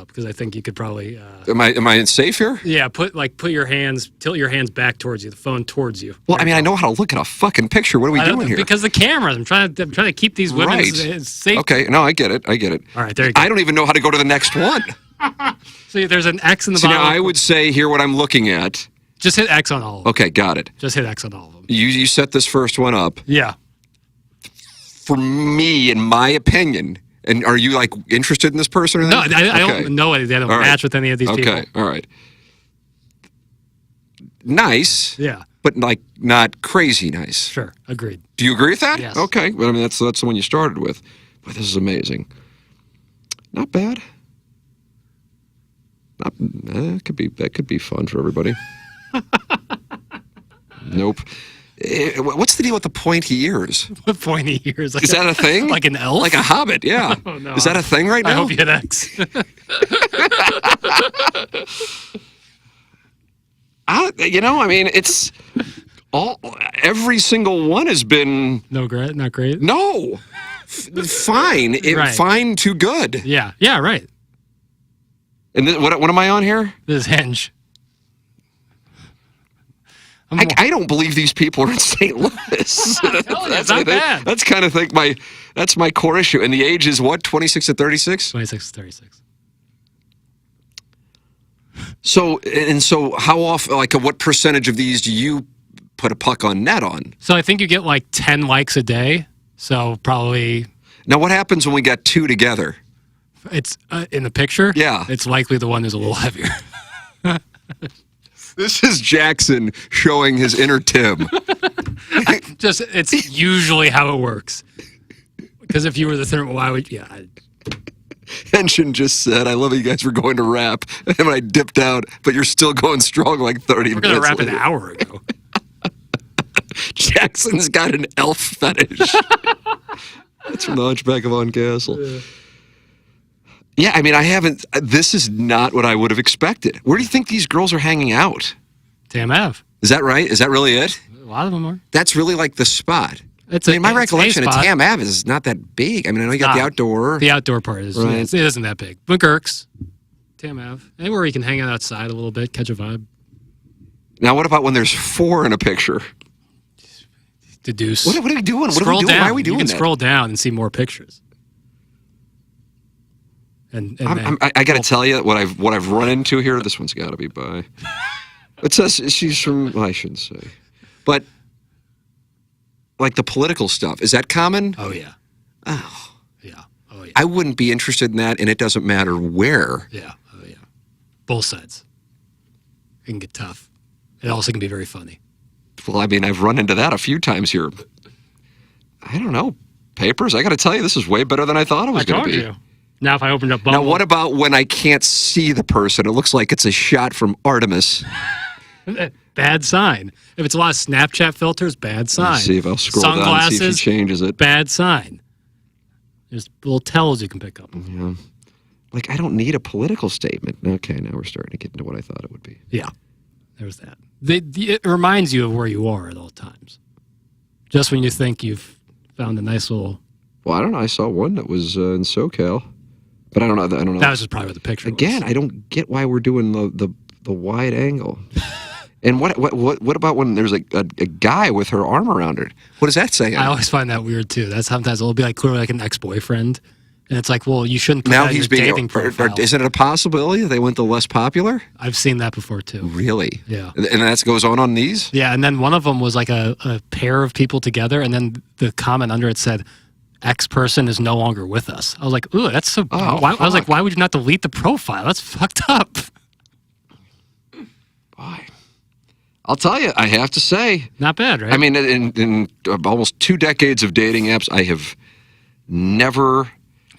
because I think you could probably. Am I safe here? Yeah, tilt your hands back towards you, the phone towards you. Well, I mean, I know how to look at a fucking picture. What are we doing here? Because the cameras. I'm trying to keep these women safe. Okay, no, I get it. All right, there you go. I don't even know how to go to the next one. See, there's an X in the bottom. Now I would say here what I'm looking at. Just hit X on all of them. Okay, got it. Just hit X on all of them. You set this first one up. Yeah. For me, in my opinion. And are you, like, interested in this person? Or no, I don't know it. They don't match with any of these people. Okay, all right. Nice. Yeah. But, like, not crazy nice. Sure, agreed. Do you agree with that? Yes. Okay. Well, I mean, that's the one you started with. But this is amazing. Not bad. That could be fun for everybody. Nope. What's the deal with the pointy ears? What pointy ears? Is that a thing? Like an elf? Like a hobbit, yeah. Oh, no, is that a thing right now? I hope you hit X. I mean, it's every single one has been not great. No, fine, right. Fine to good. Yeah, right. And what am I on here? This is Hinge. I don't believe these people are in St. Louis. It's not bad. That's kind of that's my core issue. And the age is what? 26 to 36? 26 to 36. So how often, like, what percentage of these do you put a puck on net on? So I think you get like 10 likes a day. So probably. Now, what happens when we got 2 together? It's in the picture? Yeah. It's likely the one who's a little heavier. This is Jackson showing his inner Tim. It's usually how it works. Because if you were the third, why would you? Yeah. Henshin just said, I love how you guys were going to rap. And when I dipped out, but you're still going strong like 30 minutes. We're going to rap an hour ago. Jackson's got an elf fetish. That's from the Hunchback of On Castle. Yeah, I mean, this is not what I would have expected. Where do you think these girls are hanging out? Tam Ave. Is that right? Is that really it? A lot of them are. That's really like the spot. My recollection of Tam Ave is not that big. I mean, I know you got the outdoor. The outdoor part is, right. It isn't that big. McGurk's, Tam Ave. Anywhere you can hang out outside a little bit, catch a vibe. Now, what about when there's 4 in a picture? Deduce. What are we doing? Scroll down. Why are we doing that? You can scroll down and see more pictures. And I got to tell you what I've run into here. This one's got to be by. It says she's from. Well, I shouldn't say, but like the political stuff. Is that common? Oh yeah. Oh yeah. Oh yeah. I wouldn't be interested in that, and it doesn't matter where. Yeah. Oh yeah. Both sides. It can get tough. It also can be very funny. Well, I mean, I've run into that a few times here. I don't know. Papers. I got to tell you, this is way better than I thought it was going to be. I told you. Now, if I opened up Bumble. Now, what about when I can't see the person? It looks like it's a shot from Artemis. Bad sign. If it's a lot of Snapchat filters, bad sign. Let's see if I'll scroll down and see if he changes it. Bad sign. There's little tells you can pick up. Yeah. Like, I don't need a political statement. Okay, now we're starting to get into what I thought it would be. Yeah. There's that. It reminds you of where you are at all times. Just when you think you've found a nice little. Well, I don't know. I saw one that was in SoCal, but I don't know. I don't know. That was just probably what the picture was. Again, I don't get why we're doing the wide angle. And what about when there's a guy with her arm around her? What does that say? I always find that weird too. That sometimes it'll be like clearly like an ex-boyfriend, and it's like, well, you shouldn't put now that in he's your being. dating profile. Isn't it a possibility that they went the less popular? I've seen that before too. Really? Yeah. And that goes on these? Yeah, and then one of them was like a pair of people together, and then the comment under it said, X person is no longer with us. I was like, ooh, that's so. I was like, why would you not delete the profile? That's fucked up. Why? I'll tell you, I have to say. Not bad, right? I mean, in almost 2 decades of dating apps, I have never,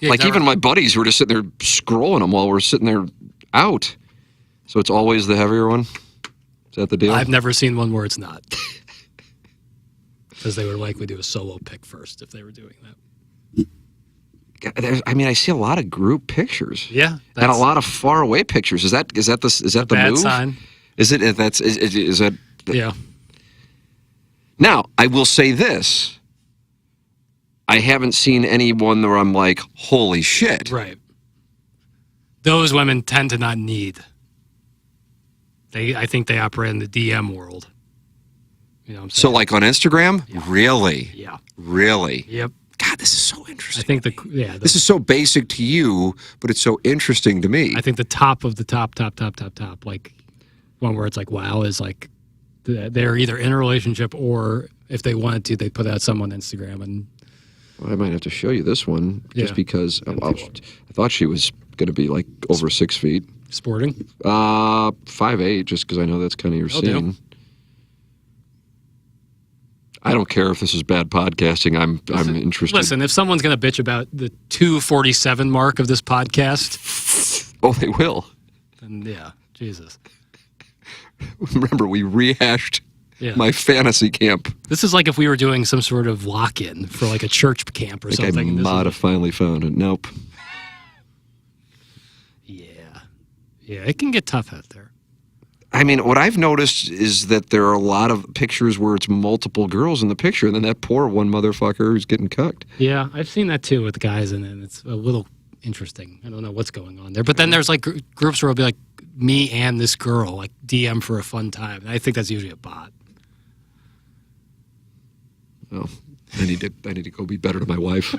even my buddies who are just sitting there scrolling them while we're sitting there out. So it's always the heavier one? Is that the deal? I've never seen one where it's not. Because they would likely do a solo pick first if they were doing that. I mean, I see a lot of group pictures. Yeah. And a lot of far away pictures. Is that the bad move? Sign. Is it? Is that? Yeah. Now, I will say this. I haven't seen anyone where I'm like, holy shit. Right. Those women tend to not need. I think they operate in the DM world. You know what I'm saying? So like on Instagram? Yeah. Really? Yeah. Really? Yep. God, this is so interesting. I think this is so basic to you, but it's so interesting to me. I think the top of the top, like one where it's like, wow, is like they're either in a relationship or if they wanted to, they'd put out some on Instagram. And well, I might have to show you this one just because I thought she was going to be like over 6 feet. Sporting? 5'8", just because I know that's kind of your scene. I don't care if this is bad podcasting. I'm interested. Listen, if someone's going to bitch about the 247 mark of this podcast, oh, they will. Then yeah, Jesus. Remember, we rehashed my fantasy camp. This is like if we were doing some sort of lock-in for like a church camp or something. I might have finally found it. Nope. Yeah, it can get tough out there. I mean, what I've noticed is that there are a lot of pictures where it's multiple girls in the picture, and then that poor one motherfucker who's getting cucked. Yeah, I've seen that too with guys, and it's a little interesting. I don't know what's going on there. But then there's like groups where it'll be like me and this girl, like DM for a fun time. And I think that's usually a bot. Well, I need to go be better to my wife.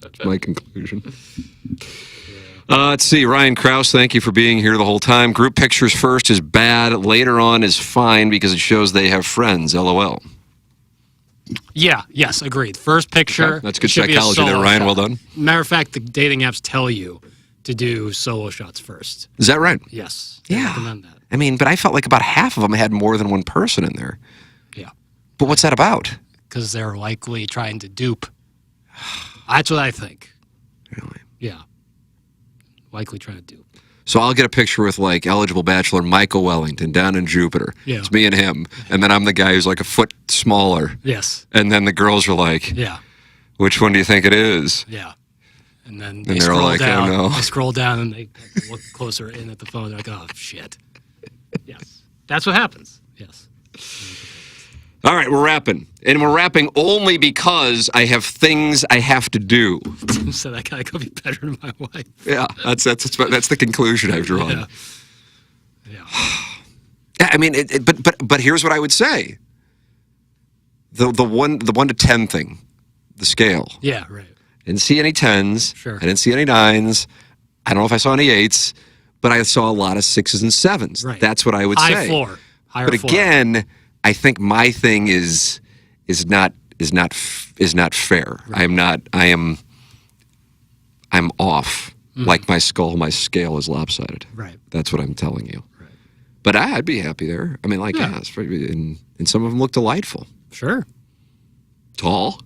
That's my conclusion. Let's see. Ryan Krause, thank you for being here the whole time. Group pictures first is bad. Later on is fine because it shows they have friends. LOL. Yeah. Yes. Agreed. First picture. Okay. That's good psychology there, Ryan. Shot. Well done. Matter of fact, the dating apps tell you to do solo shots first. Is that right? Yes. Yeah. I recommend that. I mean, but I felt like about half of them had more than one person in there. Yeah. But what's that about? Because they're likely trying to dupe. That's what I think. Really? Yeah. Likely trying to dupe. So I'll get a picture with like eligible bachelor Michael Wellington down in Jupiter. Yeah. It's me and him. And then I'm the guy who's like a foot smaller. Yes. And then the girls are like, yeah. Which one do you think it is? Yeah. And then they're scroll like, down. Oh no. They scroll down and they look closer in at the phone. They're like, oh, shit. Yes. That's what happens. Yes. All right, we're wrapping. And we're wrapping only because I have things I have to do. So I gotta go be better to my wife. Yeah, that's the conclusion I've drawn. Yeah. I mean, but here's what I would say. The 1 to 10 thing, the scale. Yeah, right. I didn't see any 10s. Sure. I didn't see any 9s. I don't know if I saw any 8s, but I saw a lot of 6s and 7s. Right. That's what I would say. High floor. Higher but floor. Again, I think my thing is not fair. Right. I'm off. Like my scale is lopsided. Right. That's what I'm telling you. Right. But I'd be happy there. I mean, like, and some of them look delightful. Sure. Tall,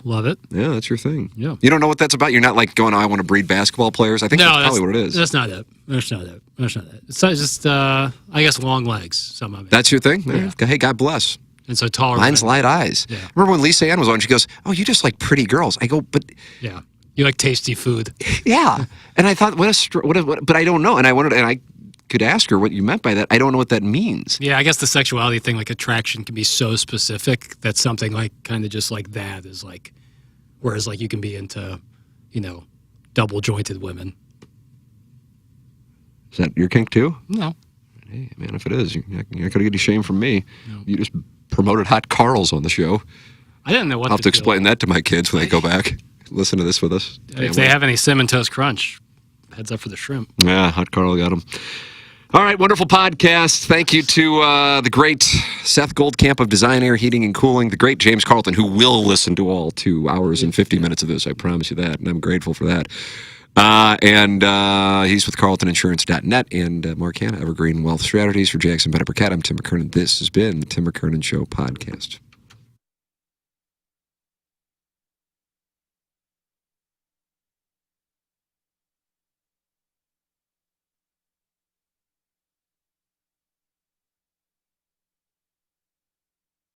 love it. Yeah, that's your thing. Yeah. You don't know what that's about? You're not like going, oh, I want to breed basketball players? I think that's probably what it is. That's not it. That's not it. It's just, I guess, long legs, some of it. That's your thing? Yeah. Hey, God bless. And so taller. Mine's light eyes. Yeah. Remember when Lisa Ann was on, she goes, oh, you just like pretty girls. I go, but... Yeah. You like tasty food. Yeah. And I thought, but I don't know. And I could ask her what you meant by that. I don't know what that means. Yeah, I guess the sexuality thing, like attraction, can be so specific that something like kind of just like that is like, whereas like you can be into, double jointed women. Is that your kink too? No. Hey, man, if it is, you're not going to get any shame from me. No. You just promoted hot Carls on the show. I didn't know what I'll have to explain that to my kids when they go back. Listen to this with us. If they have any Cinnamon Toast Crunch, heads up for the shrimp. Yeah, hot Carl got them. All right, wonderful podcast. Thank you to the great Seth Goldcamp of Design, Air, Heating, and Cooling, the great James Carlton, who will listen to all 2 hours and 50 minutes of this. I promise you that, and I'm grateful for that. And he's with CarltonInsurance.net and Mark Hanna, Evergreen Wealth Strategies. For Jackson Bennett Burkett, I'm Tim McKernan. This has been the Tim McKernan Show podcast.